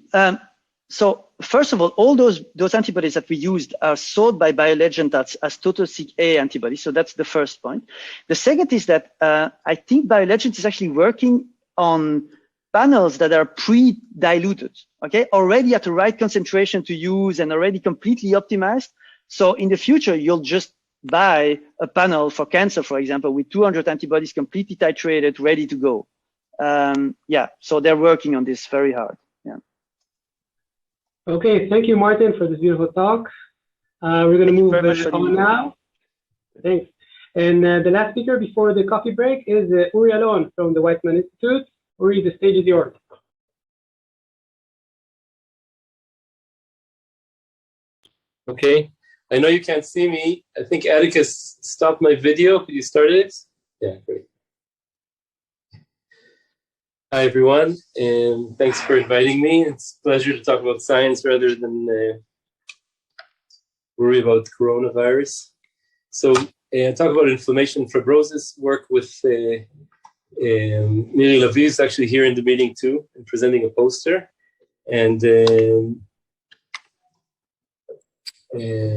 so first of all those antibodies that we used are sold by BioLegend as total-seq A antibodies. So that's the first point. The second is that I think BioLegend is actually working on panels that are pre-diluted, okay, already at the right concentration to use and already completely optimized. So in the future, you'll just buy a panel for cancer, for example, with 200 antibodies completely titrated, ready to go. Yeah, so they're working on this very hard. Yeah. Okay, thank you, Martin, for this beautiful talk. We're going to move on now. Thanks. And the last speaker before the coffee break is Uri Alon from the Weizmann Institute. Uri, the stage is yours. Okay, I know you can't see me. I think Atticus stopped my video. Could you start it? Yeah, great. Hi, everyone, and thanks for inviting me. It's a pleasure to talk about science rather than worry about coronavirus. So, talk about inflammation, fibrosis, work with Miri Laviv is actually here in the meeting too, and presenting a poster. And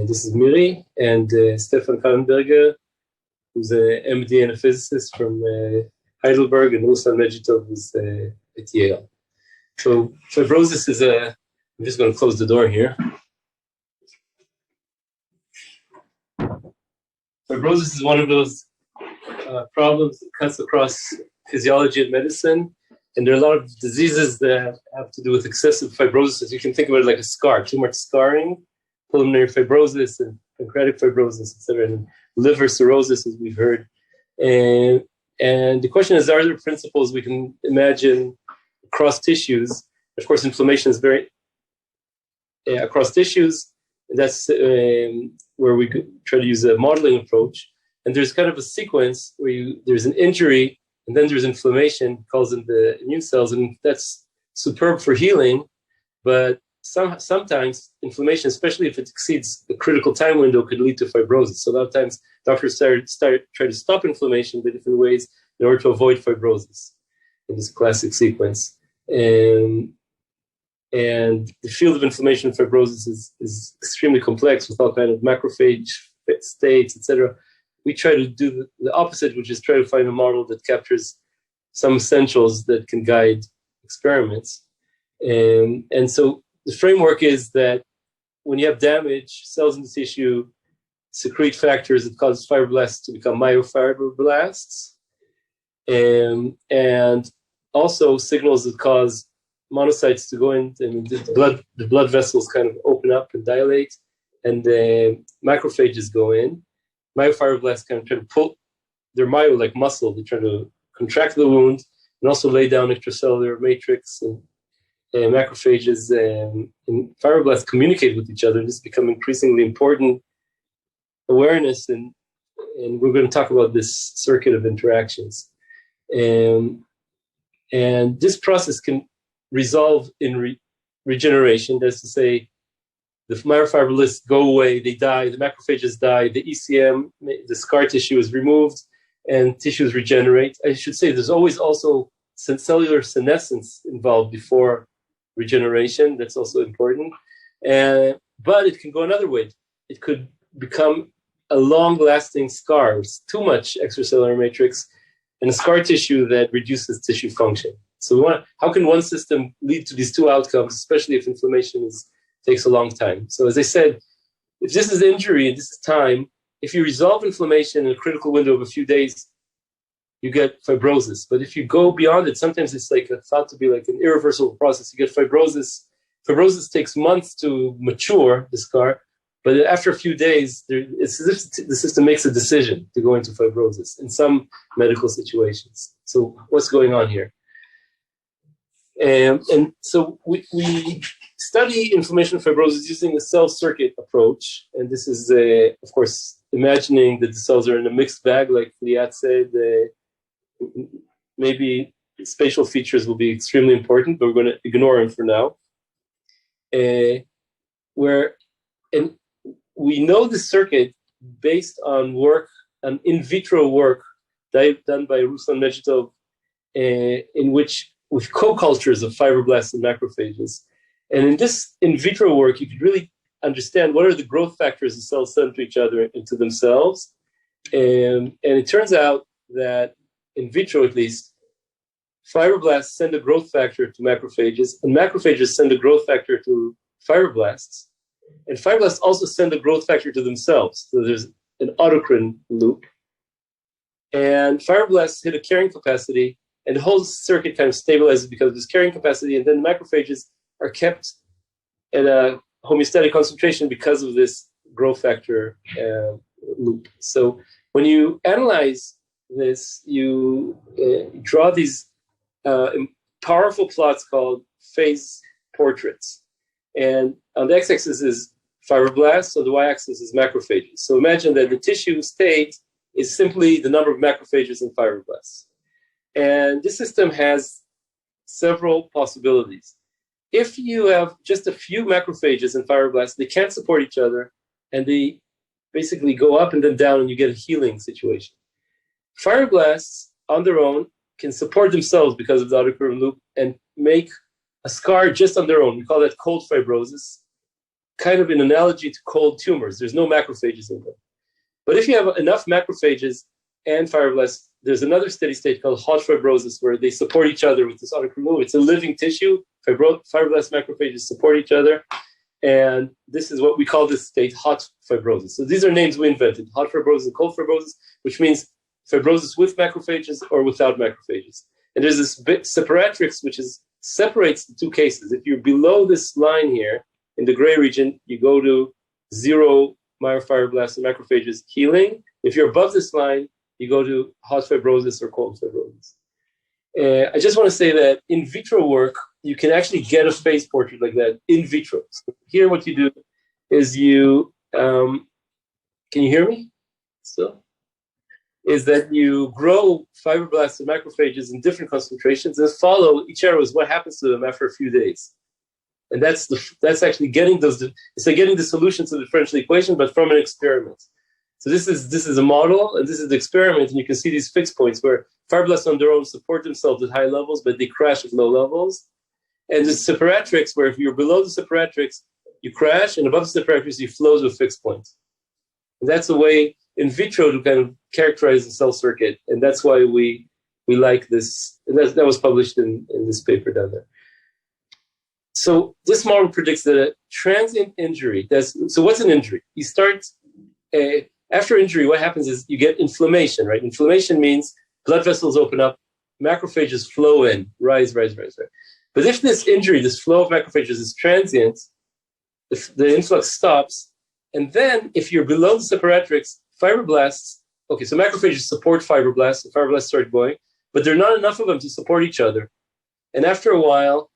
this is Miri, and Stefan Kallenberger, who's an MD and a physicist from Heidelberg, and Ruslan Medjitov, who's at Yale. So fibrosis is I'm just going to close the door here. Fibrosis is one of those problems that cuts across physiology and medicine. And there are a lot of diseases that have to do with excessive fibrosis. You can think of it like a scar, too much scarring, pulmonary fibrosis and pancreatic fibrosis, etc., and liver cirrhosis, as we've heard. And the question is, are there principles we can imagine across tissues? Of course, inflammation is very across tissues. And that's where we could try to use a modeling approach. And there's kind of a sequence where there's an injury, and then there's inflammation, calls in the immune cells, and that's superb for healing. But sometimes inflammation, especially if it exceeds the critical time window, could lead to fibrosis. So a lot of times doctors try to stop inflammation by different ways in order to avoid fibrosis in this classic sequence. And the field of inflammation and fibrosis is extremely complex with all kinds of macrophage states, etc. We try to do the opposite, which is try to find a model that captures some essentials that can guide experiments. And so the framework is that when you have damage, cells in the tissue secrete factors that cause fibroblasts to become myofibroblasts, and also signals that cause monocytes to go in, and the blood vessels kind of open up and dilate, and the macrophages go in. Myofibroblasts kind of try to pull their myo like muscle. They try to contract the wound and also lay down extracellular matrix. And macrophages and fibroblasts communicate with each other. This has become increasingly important awareness, and we're going to talk about this circuit of interactions. And this process can resolve in regeneration. That's to say, the myofibroblasts go away, they die, the macrophages die, the ECM, the scar tissue is removed, and tissues regenerate. I should say there's always also cellular senescence involved before regeneration. That's also important. But it can go another way. It could become a long-lasting scar, too much extracellular matrix, and a scar tissue that reduces tissue function. So how can one system lead to these two outcomes, especially if inflammation takes a long time? So as I said, if this is injury and this is time, if you resolve inflammation in a critical window of a few days, you get fibrosis. But if you go beyond it, sometimes it's like thought to be like an irreversible process. You get fibrosis. Fibrosis takes months to mature, the scar, but after a few days, it's as if the system makes a decision to go into fibrosis in some medical situations. So what's going on here? And so we study inflammation fibrosis using a cell circuit approach. And this is, of course, imagining that the cells are in a mixed bag, like Liat said. Maybe spatial features will be extremely important, but we're going to ignore them for now. And we know the circuit based on work, on in vitro work done by Ruslan Mejitov, in which with co-cultures of fibroblasts and macrophages. And in this in vitro work, you could really understand what are the growth factors the cells send to each other and to themselves. And it turns out that in vitro, at least, fibroblasts send a growth factor to macrophages, and macrophages send a growth factor to fibroblasts. And fibroblasts also send a growth factor to themselves. So there's an autocrine loop. And fibroblasts hit a carrying capacity, and the whole circuit kind of stabilizes because of this carrying capacity, and then the macrophages are kept at a homeostatic concentration because of this growth factor loop. So when you analyze this, you draw these powerful plots called phase portraits. And on the x-axis is fibroblasts, on the y-axis is macrophages. So imagine that the tissue state is simply the number of macrophages and fibroblasts. And this system has several possibilities. If you have just a few macrophages and fibroblasts, they can't support each other, and they basically go up and then down, and you get a healing situation. Fibroblasts on their own can support themselves because of the autocrine loop and make a scar just on their own. We call that cold fibrosis, kind of an analogy to cold tumors. There's no macrophages in them. But if you have enough macrophages and fibroblasts, there's another steady state called hot fibrosis where they support each other with this autocrine loop. It's a living tissue. Fibroblast macrophages support each other. And this is what we call this state, hot fibrosis. So these are names we invented, hot fibrosis and cold fibrosis, which means fibrosis with macrophages or without macrophages. And there's this bit separatrix, which separates the two cases. If you're below this line here, in the gray region, you go to 0 myofibroblasts and macrophages healing. If you're above this line, you go to hot fibrosis or cold fibrosis. I just want to say that in vitro work, you can actually get a phase portrait like that in vitro. So here what you do is you, can you hear me still? Is that you grow fibroblasts and macrophages in different concentrations and follow each arrow is what happens to them after a few days. And that's actually getting those, it's like getting the solution to the differential equation, but from an experiment. So this is a model, and this is the experiment, and you can see these fixed points where fibroblasts on their own support themselves at high levels, but they crash at low levels. And the separatrix, where if you're below the separatrix, you crash, and above the separatrix, you flow to a fixed point. And that's a way in vitro to kind of characterize the cell circuit, and that's why we like this. And that was published in this paper down there. So this model predicts that a transient injury, so what's an injury? You start, after injury, what happens is you get inflammation, right? Inflammation means blood vessels open up, macrophages flow in, rise. But if this injury, this flow of macrophages is transient, the influx stops, and then if you're below the separatrix, fibroblasts, okay, so macrophages support fibroblasts, the fibroblasts start going, but there are not enough of them to support each other. And after a while,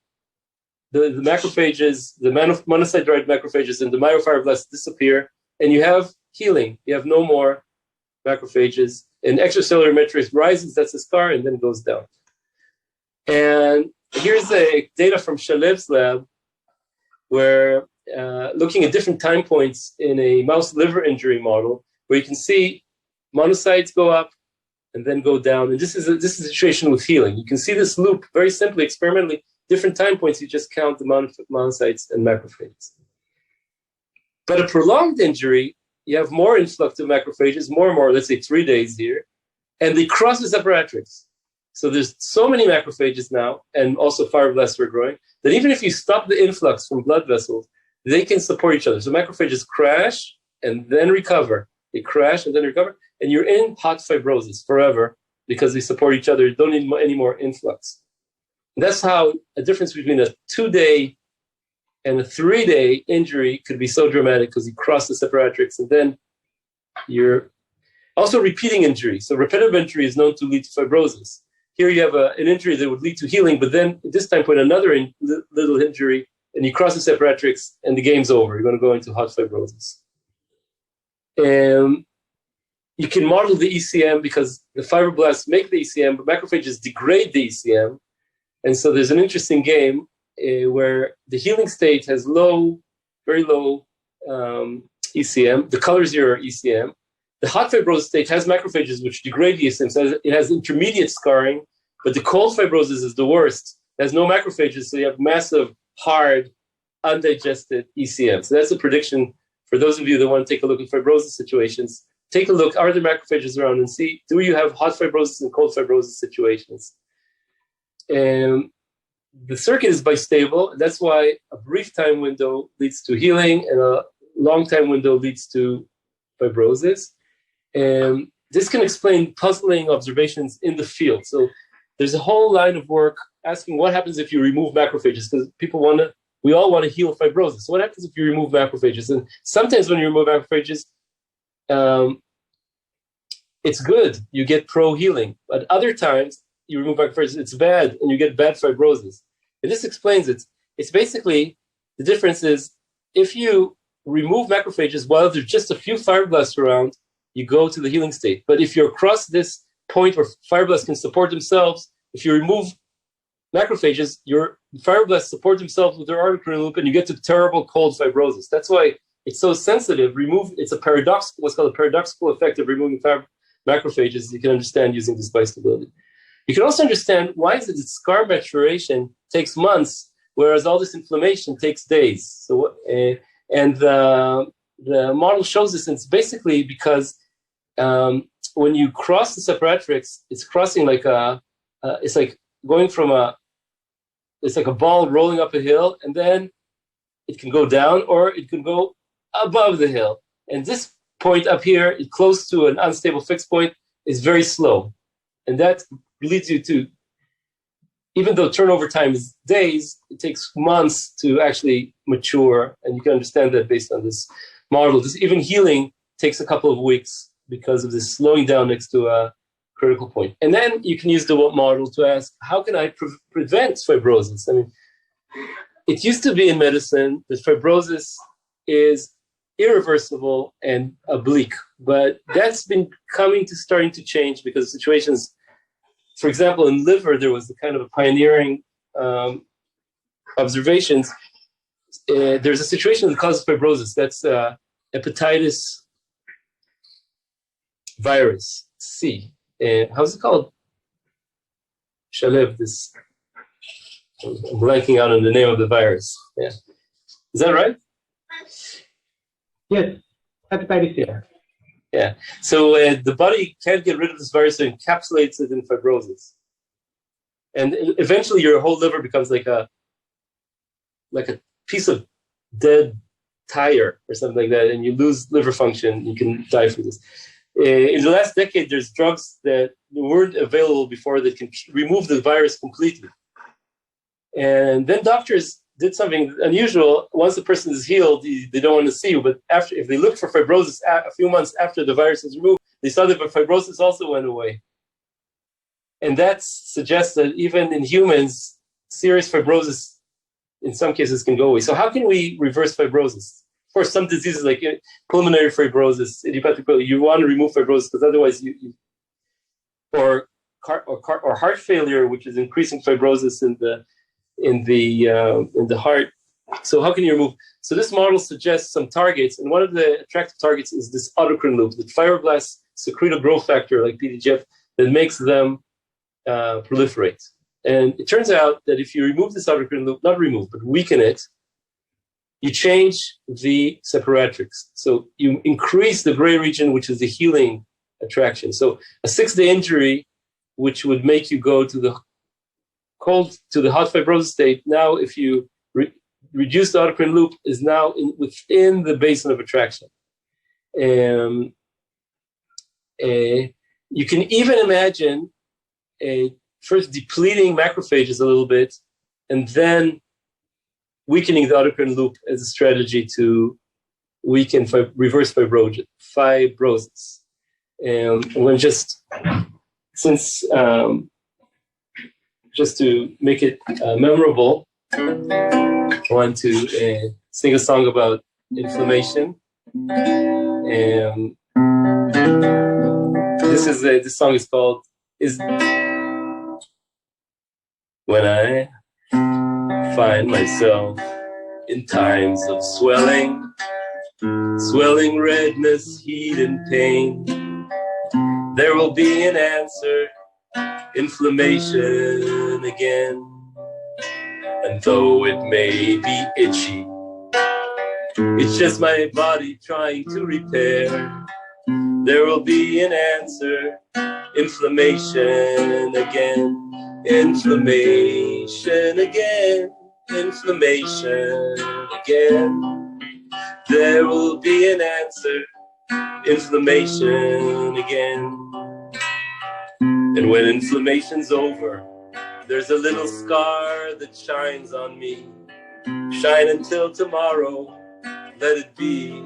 the macrophages, the monocyte-derived macrophages and the myofibroblasts disappear, and you have healing. You have no more macrophages, and extracellular matrix rises, that's a scar, and then goes down. And here's the data from Shalev's lab, where looking at different time points in a mouse liver injury model, where you can see monocytes go up and then go down. And this is a situation with healing. You can see this loop very simply, experimentally, different time points, you just count the monocytes and macrophages. But a prolonged injury, you have more influx of macrophages, more and more, let's say 3 days here, and they cross the separatrix. So there's so many macrophages now, and also fibroblasts are growing, that even if you stop the influx from blood vessels, they can support each other. So macrophages crash and then recover. They crash and then recover, and you're in hot fibrosis forever because they support each other. You don't need any more influx. And that's how a difference between a 2-day and a 3-day injury could be so dramatic, because you cross the separatrix and then you're also repeating injury. So repetitive injury is known to lead to fibrosis. here you have an injury that would lead to healing, but then at this time point, another little injury, and you cross the separatrix, and the game's over. You're going to go into hot fibrosis. You can model the ECM because the fibroblasts make the ECM, but macrophages degrade the ECM. And so there's an interesting game where the healing state has low, very low ECM. The colors here are ECM. The hot fibrosis state has macrophages which degrade the ECM. So it has intermediate scarring, but the cold fibrosis is the worst. It has no macrophages, so you have massive, hard, undigested ECM. So that's a prediction for those of you that want to take a look at fibrosis situations. Take a look, are there macrophages around, and see, do you have hot fibrosis and cold fibrosis situations? And the circuit is bistable. That's why a brief time window leads to healing and a long time window leads to fibrosis. And this can explain puzzling observations in the field. So there's a whole line of work asking what happens if you remove macrophages, because we all want to heal fibrosis. So what happens if you remove macrophages? And sometimes when you remove macrophages, it's good. You get pro-healing. But other times, you remove macrophages, it's bad, and you get bad fibrosis. And this explains it. It's basically, the difference is, if you remove macrophages while there's just a few fibroblasts around, you go to the healing state. But if you're across this point where fibroblasts can support themselves, if you remove macrophages, your fibroblasts support themselves with their artery loop, and you get to terrible cold fibrosis. That's why it's so sensitive. It's a paradoxical, what's called a paradoxical effect of removing macrophages. You can understand using this bistability. You can also understand why is it that scar maturation takes months, whereas all this inflammation takes days. So, and the model shows this, and it's basically because when you cross the separatrix, it's crossing like it's like going from it's like a ball rolling up a hill, and then it can go down or it can go above the hill. And this point up here, close to an unstable fixed point, is very slow. And that leads you to, even though turnover time is days, it takes months to actually mature. And you can understand that based on this model. Even healing takes a couple of weeks because of this slowing down next to a critical point. And then you can use the model to ask, how can I prevent fibrosis? I mean, it used to be in medicine that fibrosis is irreversible and oblique, but that's been starting to change because situations, for example, in liver, there was a kind of a pioneering observations. There's a situation that causes fibrosis. That's hepatitis virus C. How's it called? Shalev, this. I'm blanking out on the name of the virus. Yeah. Is that right? Yes, hepatitis C. Yeah. So the body can't get rid of this virus, so it encapsulates it in fibrosis. And eventually your whole liver becomes like a piece of dead tire or something like that, and you lose liver function. You can die from this. In the last decade, there's drugs that weren't available before that can remove the virus completely. And then doctors did something unusual. Once the person is healed, they don't want to see you. But if they looked for fibrosis a few months after the virus is removed, they saw that the fibrosis also went away. And that suggests that even in humans, serious fibrosis in some cases can go away. So how can we reverse fibrosis? For some diseases like pulmonary fibrosis, idiopathic, you want to remove fibrosis because otherwise or heart failure, which is increasing fibrosis in the heart. So how can you remove? So this model suggests some targets, and one of the attractive targets is this autocrine loop. The fibroblasts secrete a growth factor like PDGF that makes them proliferate. And it turns out that if you remove this autocrine loop, not remove, but weaken it, you change the separatrix. So you increase the gray region, which is the healing attraction. So a 6-day injury, which would make you go to the cold to the hot fibrosis state, now if you reduce the autocrine loop, is now within the basin of attraction. You can even imagine first depleting macrophages a little bit, and then weakening the autocrine loop as a strategy to weaken reverse fibrosis. And when since just to make it memorable, I want to sing a song about inflammation. And this song is called When I find myself in times of swelling, redness, heat, and pain, there will be an answer, inflammation again. And though it may be itchy, it's just my body trying to repair. There will be an answer, inflammation again, inflammation again, inflammation again. There will be an answer, inflammation again. And when inflammation's over, there's a little scar that shines on me. Shine until tomorrow, let it be.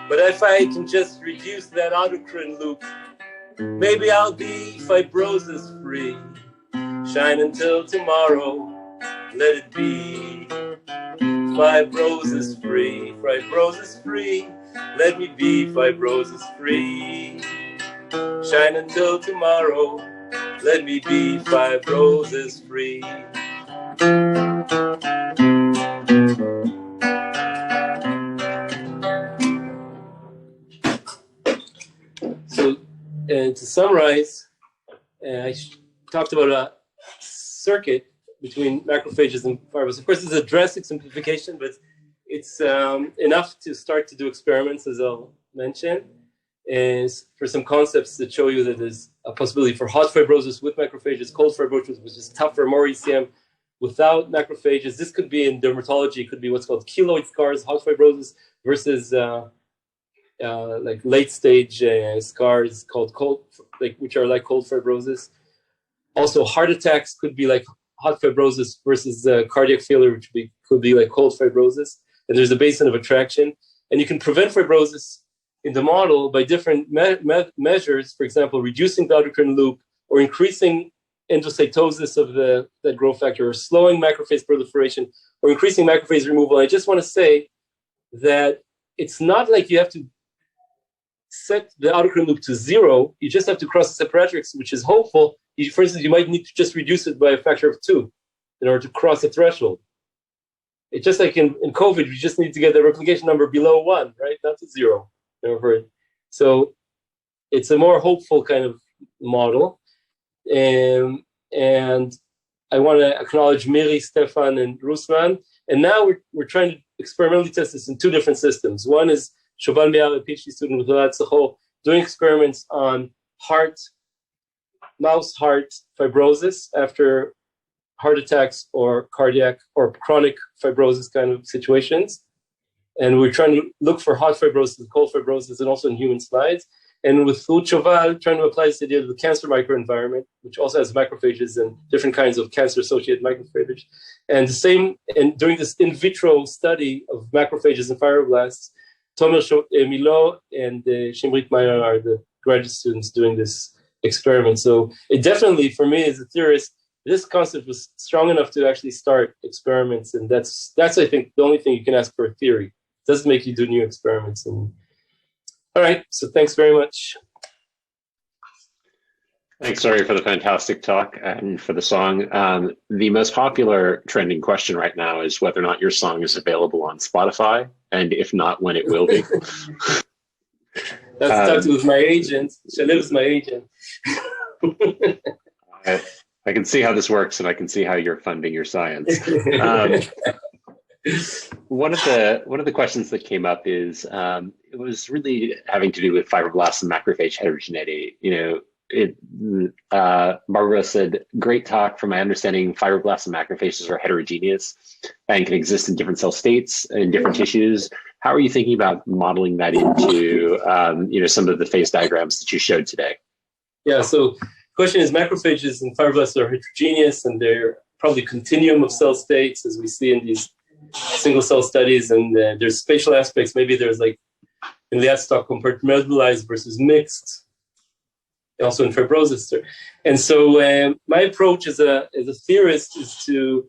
But if I can just reduce that autocrine loop, maybe I'll be fibrosis free. Shine until tomorrow, let it be. Fibrosis free, let me be fibrosis free. Shine until tomorrow, let me be fibrosis free. So, to summarize, I talked about a circuit between macrophages and fibroblasts. Of course, it's a drastic simplification, but it's enough to start to do experiments, as I'll mention, and for some concepts that show you that there's a possibility for hot fibrosis with macrophages, cold fibrosis, which is tougher, more ECM, without macrophages. This could be in dermatology, it could be what's called keloid scars, hot fibrosis, versus like late stage scars called cold, which are like cold fibrosis. Also, heart attacks could be like hot fibrosis versus cardiac failure, which could be like cold fibrosis. And there's a basin of attraction, and you can prevent fibrosis in the model by different measures. For example, reducing the autocrine loop, or increasing endocytosis of that growth factor, or slowing macrophage proliferation, or increasing macrophage removal. I just want to say that it's not like you have to set the autocrine loop to 0. You just have to cross the separatrix, which is hopeful. For instance, you might need to just reduce it by a factor of 2 in order to cross the threshold. It's just like in COVID, you just need to get the replication number below 1, right? Not to 0. So it's a more hopeful kind of model. And I want to acknowledge Miri, Stefan, and Ruslan. And now we're trying to experimentally test this in 2 different systems. One is Shoban Meir, a PhD student with Elad Sachol, doing experiments on mouse heart fibrosis after heart attacks or cardiac or chronic fibrosis kind of situations. And we're trying to look for hot fibrosis, cold fibrosis, and also in human slides. And with Ruth Choval, trying to apply this idea to the cancer microenvironment, which also has macrophages and different kinds of cancer-associated macrophages. And during this in vitro study of macrophages and fibroblasts, Tomer Milot and Shimrit Meyer are the graduate students doing this experiment. So it definitely, for me as a theorist, this concept was strong enough to actually start experiments. And that's I think, the only thing you can ask for a theory. It doesn't make you do new experiments. All right, so thanks very much. Thanks, Ari, for the fantastic talk and for the song. The most popular trending question right now is whether or not your song is available on Spotify, and if not, when it will be. That's talked with my agent. Shalil is my agent. I can see how this works, and I can see how you're funding your science. One of the questions that came up is it was really having to do with fibroblasts and macrophage heterogeneity. Barbara said, "Great talk. From my understanding, fibroblasts and macrophages are heterogeneous and can exist in different cell states and different tissues. How are you thinking about modeling that into some of the phase diagrams that you showed today?" Yeah. So the question is, macrophages and fibroblasts are heterogeneous, and they're probably continuum of cell states, as we see in these single cell studies. And there's spatial aspects. Maybe there's, like in the talk, compartmentalized versus mixed. also in fibrosis. And so my approach as a theorist is to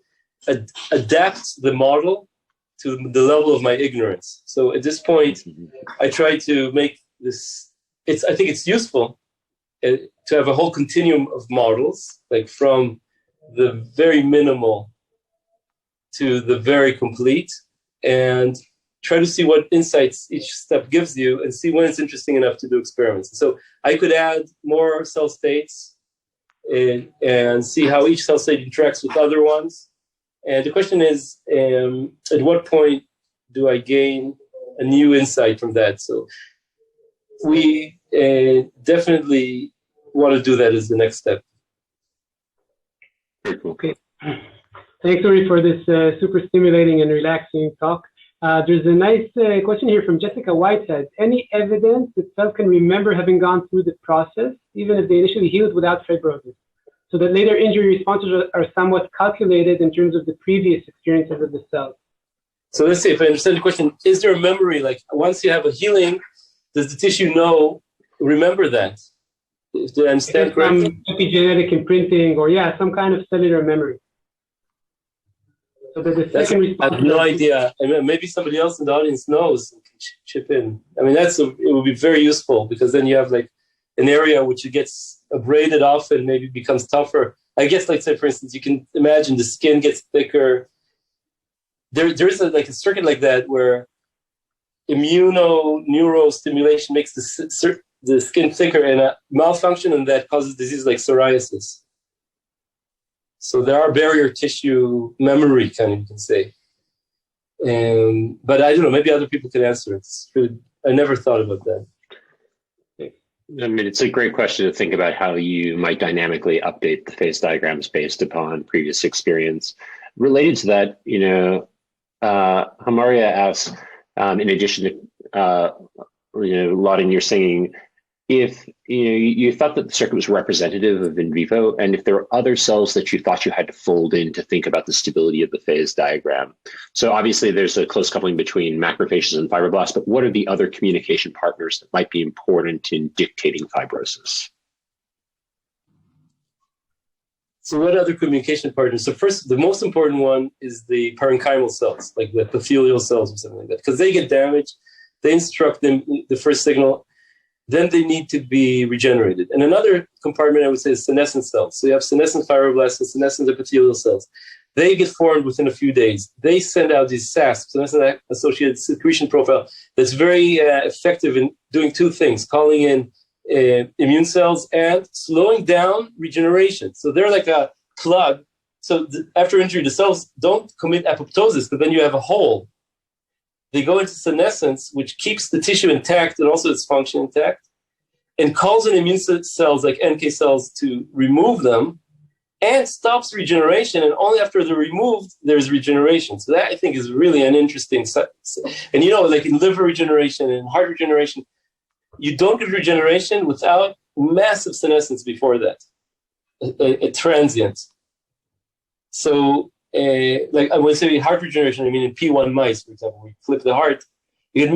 adapt the model to the level of my ignorance. So at this point, I try to make this, I think it's useful to have a whole continuum of models, like from the very minimal to the very complete, and try to see what insights each step gives you and see when it's interesting enough to do experiments. So I could add more cell states and see how each cell state interacts with other ones. And the question is, at what point do I gain a new insight from that? So we definitely want to do that as the next step. Okay. Thanks, Uri, for this super stimulating and relaxing talk. There's a nice question here from Jessica Whitehead. Any evidence that cells can remember having gone through the process, even if they initially healed without fibrosis, so that later injury responses are somewhat calculated in terms of the previous experiences of the cells? So let's see if I understand the question. Is there a memory, like once you have a healing, does the tissue remember that? Do I understand correctly? Some epigenetic imprinting or, yeah, some kind of cellular memory. So that the second response... I have no idea. I mean, maybe somebody else in the audience knows and can chip in. I mean, it would be very useful, because then you have like an area which gets abraded often, maybe becomes tougher. I guess, like, say, for instance, you can imagine the skin gets thicker. There is a circuit like that where immunoneurostimulation makes the skin thicker, and a malfunction, and that causes disease like psoriasis. So there are barrier tissue memory, kind of, you can say. But I don't know, maybe other people can answer it. I never thought about that. I mean, it's a great question to think about how you might dynamically update the phase diagrams based upon previous experience. Related to that, Hamaria asks, in addition to, Lawton, you're saying, if you thought that the circuit was representative of in vivo, and if there were other cells that you thought you had to fold in to think about the stability of the phase diagram. So obviously there's a close coupling between macrophages and fibroblasts, but what are the other communication partners that might be important in dictating fibrosis? So what other communication partners? So first, the most important one is the parenchymal cells, like the epithelial cells or something like that, because they get damaged, they instruct them the first signal, then they need to be regenerated. And another compartment, I would say, is senescent cells. So you have senescent fibroblasts and senescent epithelial cells. They get formed within a few days. They send out these SASP, senescent associated secretion profile, that's very effective in doing two things, calling in immune cells and slowing down regeneration. So they're like a plug. So after injury, the cells don't commit apoptosis, but then you have a hole. They go into senescence, which keeps the tissue intact and also its function intact, and calls in immune cells like NK cells to remove them, and stops regeneration. And only after they're removed, there's regeneration. So that, I think, is really an interesting. And like in liver regeneration and heart regeneration, you don't get regeneration without massive senescence before that, a transient. So, like I would say heart regeneration, I mean in P1 mice, for example, we flip the heart, you get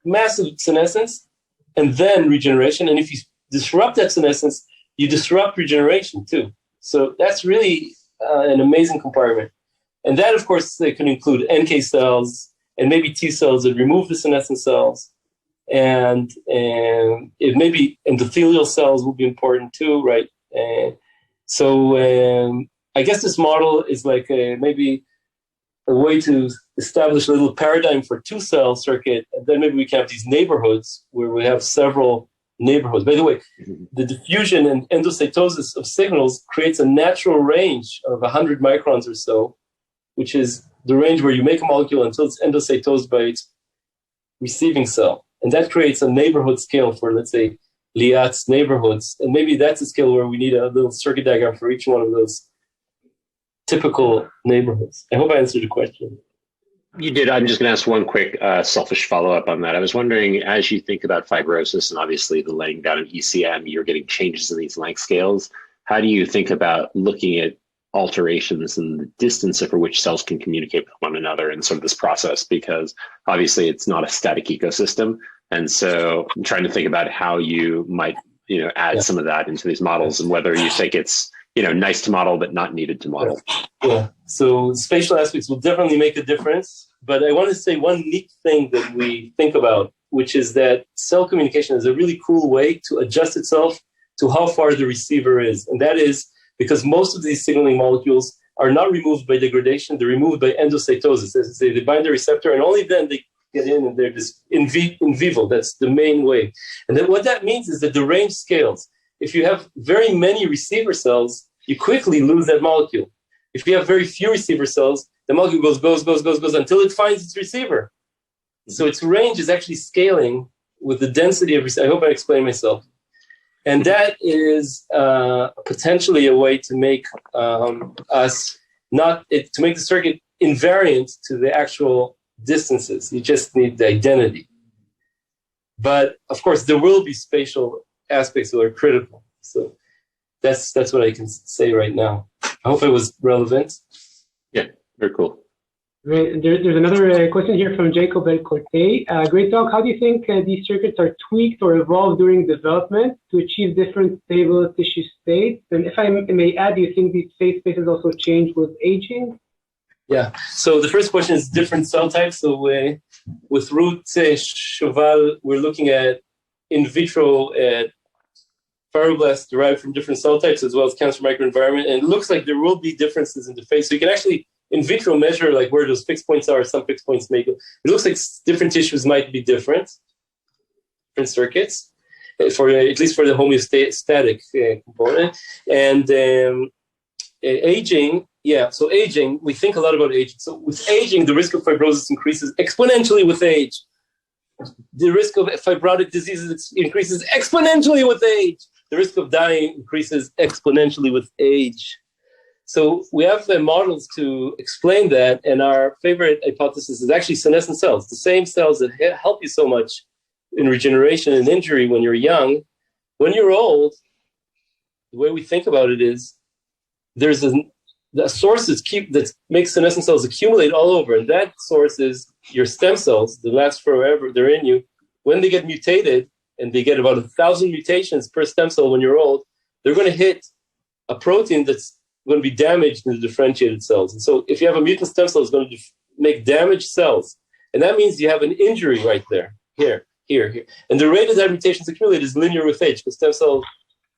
massive senescence and then regeneration. And if you disrupt that senescence, you disrupt regeneration too. So that's really an amazing compartment. And that, of course, they can include NK cells and maybe T cells that remove the senescent cells. And it maybe endothelial cells will be important too, right? So I guess this model is like maybe a way to establish a little paradigm for two-cell circuit, and then maybe we can have these neighborhoods where we have several neighborhoods. By the way, the diffusion and endocytosis of signals creates a natural range of 100 microns or so, which is the range where you make a molecule until it's endocytosed by its receiving cell. And that creates a neighborhood scale for, let's say, Liat's neighborhoods. And maybe that's a scale where we need a little circuit diagram for each one of those typical neighborhoods. I hope I answered the question. You did. I'm just going to ask one quick selfish follow-up on that. I was wondering, as you think about fibrosis and obviously the laying down of ECM, you're getting changes in these length scales. How do you think about looking at alterations in the distance for which cells can communicate with one another in sort of this process? Because obviously it's not a static ecosystem. And so I'm trying to think about how you might add some of that into these models, and whether you think it's, nice to model, but not needed to model. Yeah. So spatial aspects will definitely make a difference. But I want to say one neat thing that we think about, which is that cell communication is a really cool way to adjust itself to how far the receiver is. And that is because most of these signaling molecules are not removed by degradation, they're removed by endocytosis. As I say, they bind the receptor, and only then they get in, and they're just in vivo. That's the main way. And then what that means is that the range scales. If you have very many receiver cells, you quickly lose that molecule. If you have very few receiver cells, the molecule goes until it finds its receiver. So its range is actually scaling with the density of receiver. I hope I explained myself. And that is potentially a way to make to make the circuit invariant to the actual distances. You just need the identity. But of course, there will be spatial aspects that are critical. So that's what I can say right now. I hope it was relevant. Yeah, very cool. Great. There's another question here from Jacob El Corte. Great talk. How do you think these circuits are tweaked or evolved during development to achieve different stable tissue states? And if I may add, do you think these phase spaces also change with aging? Yeah. So the first question is different cell types. So with Ruth Cheval, we're looking at in vitro fibroblasts derived from different cell types as well as cancer microenvironment. And it looks like there will be differences in the phase. So you can actually in vitro measure like where those fixed points are. Some fixed points make it. It looks like different tissues might be different circuits, for at least for the homeostatic component. And aging, yeah. So aging, we think a lot about aging. So with aging, the risk of fibrosis increases exponentially with age. The risk of fibrotic diseases increases exponentially with age. The risk of dying increases exponentially with age. So we have models to explain that, and our favorite hypothesis is actually senescent cells, the same cells that help you so much in regeneration and injury when you're young. When you're old, the way we think about it is there's the source that makes senescent cells accumulate all over, and that source is your stem cells that last forever. They're in you. When they get mutated, and they get about 1,000 mutations per stem cell when you're old, they're going to hit a protein that's going to be damaged in the differentiated cells. And so if you have a mutant stem cell, it's going to make damaged cells. And that means you have an injury right there, here. And the rate of that mutations accumulate is linear with age, because stem cell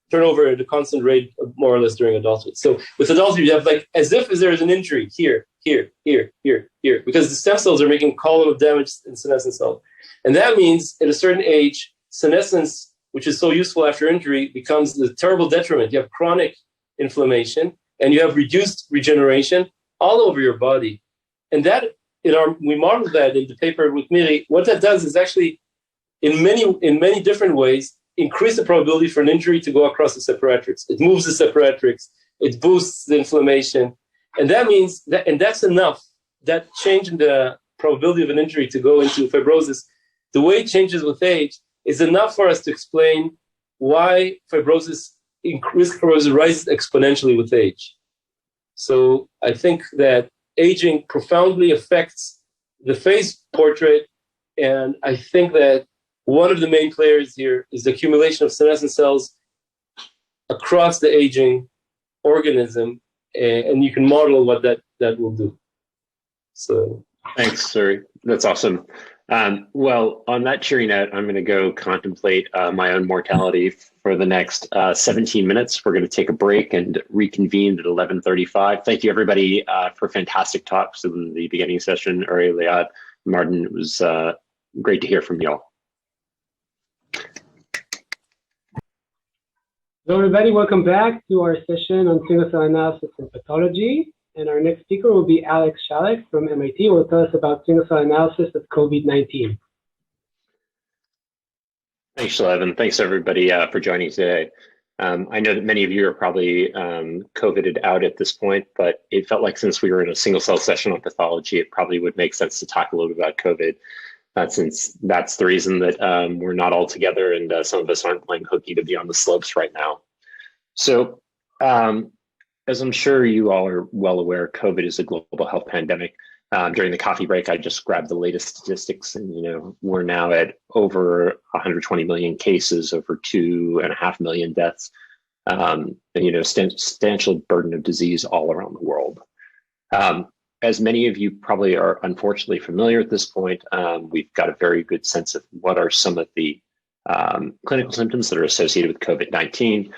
turnover at a constant rate more or less during adulthood. So with adulthood, you have like as if there's an injury here, because the stem cells are making a column of damage in senescent cells. And that means at a certain age, senescence, which is so useful after injury, becomes the terrible detriment. You have chronic inflammation, and you have reduced regeneration all over your body. And that, we modeled that in the paper with Miri. What that does is actually, in many different ways, increase the probability for an injury to go across the separatrix. It moves the separatrix. It boosts the inflammation. And that means that, and that's enough, that change in the probability of an injury to go into fibrosis, the way it changes with age, is enough for us to explain why risk of fibrosis rises exponentially with age. So I think that aging profoundly affects the phase portrait, and I think that one of the main players here is the accumulation of senescent cells across the aging organism, and you can model what that will do. So thanks, Suri. That's awesome. Well, on that cheery note, I'm going to go contemplate my own mortality for the next 17 minutes. We're going to take a break and reconvene at 11:35. Thank you, everybody, for fantastic talks in the beginning session. Uri, Liad, Martin, it was great to hear from you all. Hello, everybody. Welcome back to our session on single-cell analysis and pathology. And our next speaker will be Alex Shalek from MIT, who will tell us about single-cell analysis of COVID-19. Thanks, Shalev, and thanks, everybody, for joining today. I know that many of you are probably COVIDed out at this point, but it felt like since we were in a single-cell session on pathology, it probably would make sense to talk a little bit about COVID, since that's the reason that we're not all together and some of us aren't playing hooky to be on the slopes right now. So, as I'm sure you all are well aware, COVID is a global health pandemic During the coffee break, I just grabbed the latest statistics, and we're now at over 120 million cases, over 2.5 million deaths, and substantial burden of disease all around the world. As many of you probably are unfortunately familiar at this point, we've got a very good sense of what are some of the clinical symptoms that are associated with COVID-19.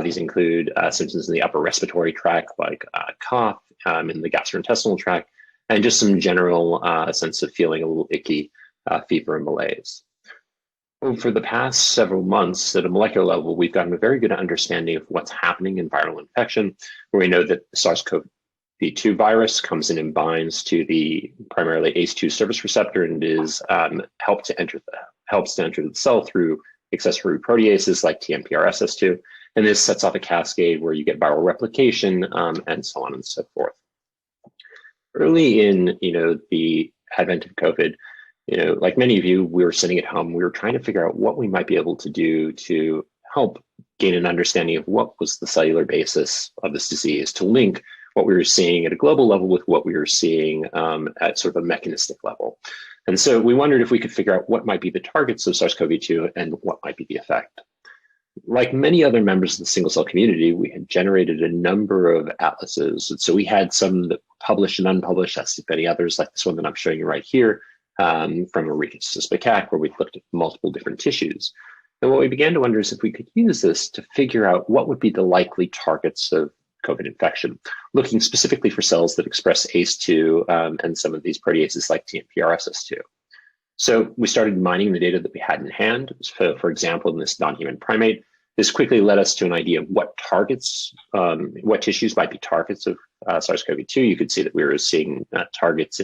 These include symptoms in the upper respiratory tract, like cough, in the gastrointestinal tract, and just some general sense of feeling a little icky, fever and malaise. Over the past several months, at a molecular level, we've gotten a very good understanding of what's happening in viral infection, where we know that the SARS-CoV-2 virus comes in and binds to the primarily ACE2 surface receptor and is helps to enter the cell through accessory proteases like TMPRSS2, and this sets off a cascade where you get viral replication and so on and so forth. Early in the advent of COVID, like many of you, we were sitting at home. We were trying to figure out what we might be able to do to help gain an understanding of what was the cellular basis of this disease, to link what we were seeing at a global level with what we were seeing at sort of a mechanistic level. And so we wondered if we could figure out what might be the targets of SARS-CoV-2 and what might be the effect. Like many other members of the single cell community, we had generated a number of atlases. And so we had some that were published and unpublished, as many others, like this one that I'm showing you right here, from Ulrike Suspikac, where we looked at multiple different tissues. And what we began to wonder is if we could use this to figure out what would be the likely targets of COVID infection, looking specifically for cells that express ACE2 and some of these proteases like TMPRSS2. So we started mining the data that we had in hand. So, for example, in this non-human primate, this quickly led us to an idea of what targets, what tissues might be targets of SARS-CoV-2. You could see that we were seeing targets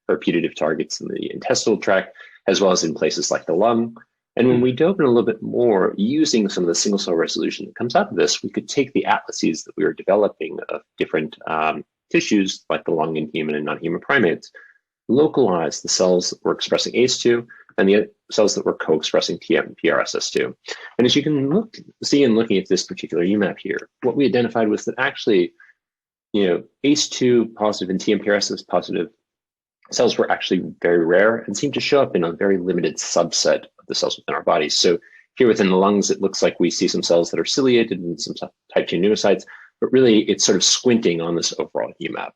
or putative targets in the intestinal tract, as well as in places like the lung. And when we dove in a little bit more, using some of the single cell resolution that comes out of this, we could take the atlases that we were developing of different tissues, like the lung in human and non-human primates, localize the cells that were expressing ACE2 and the cells that were co-expressing TMPRSS2. And as you can see in looking at this particular UMAP here, what we identified was that actually, ACE2 positive and TMPRSS positive cells were actually very rare and seemed to show up in a very limited subset of the cells within our bodies. So here within the lungs, it looks like we see some cells that are ciliated and some type 2 pneumocytes, but really it's sort of squinting on this overall UMAP.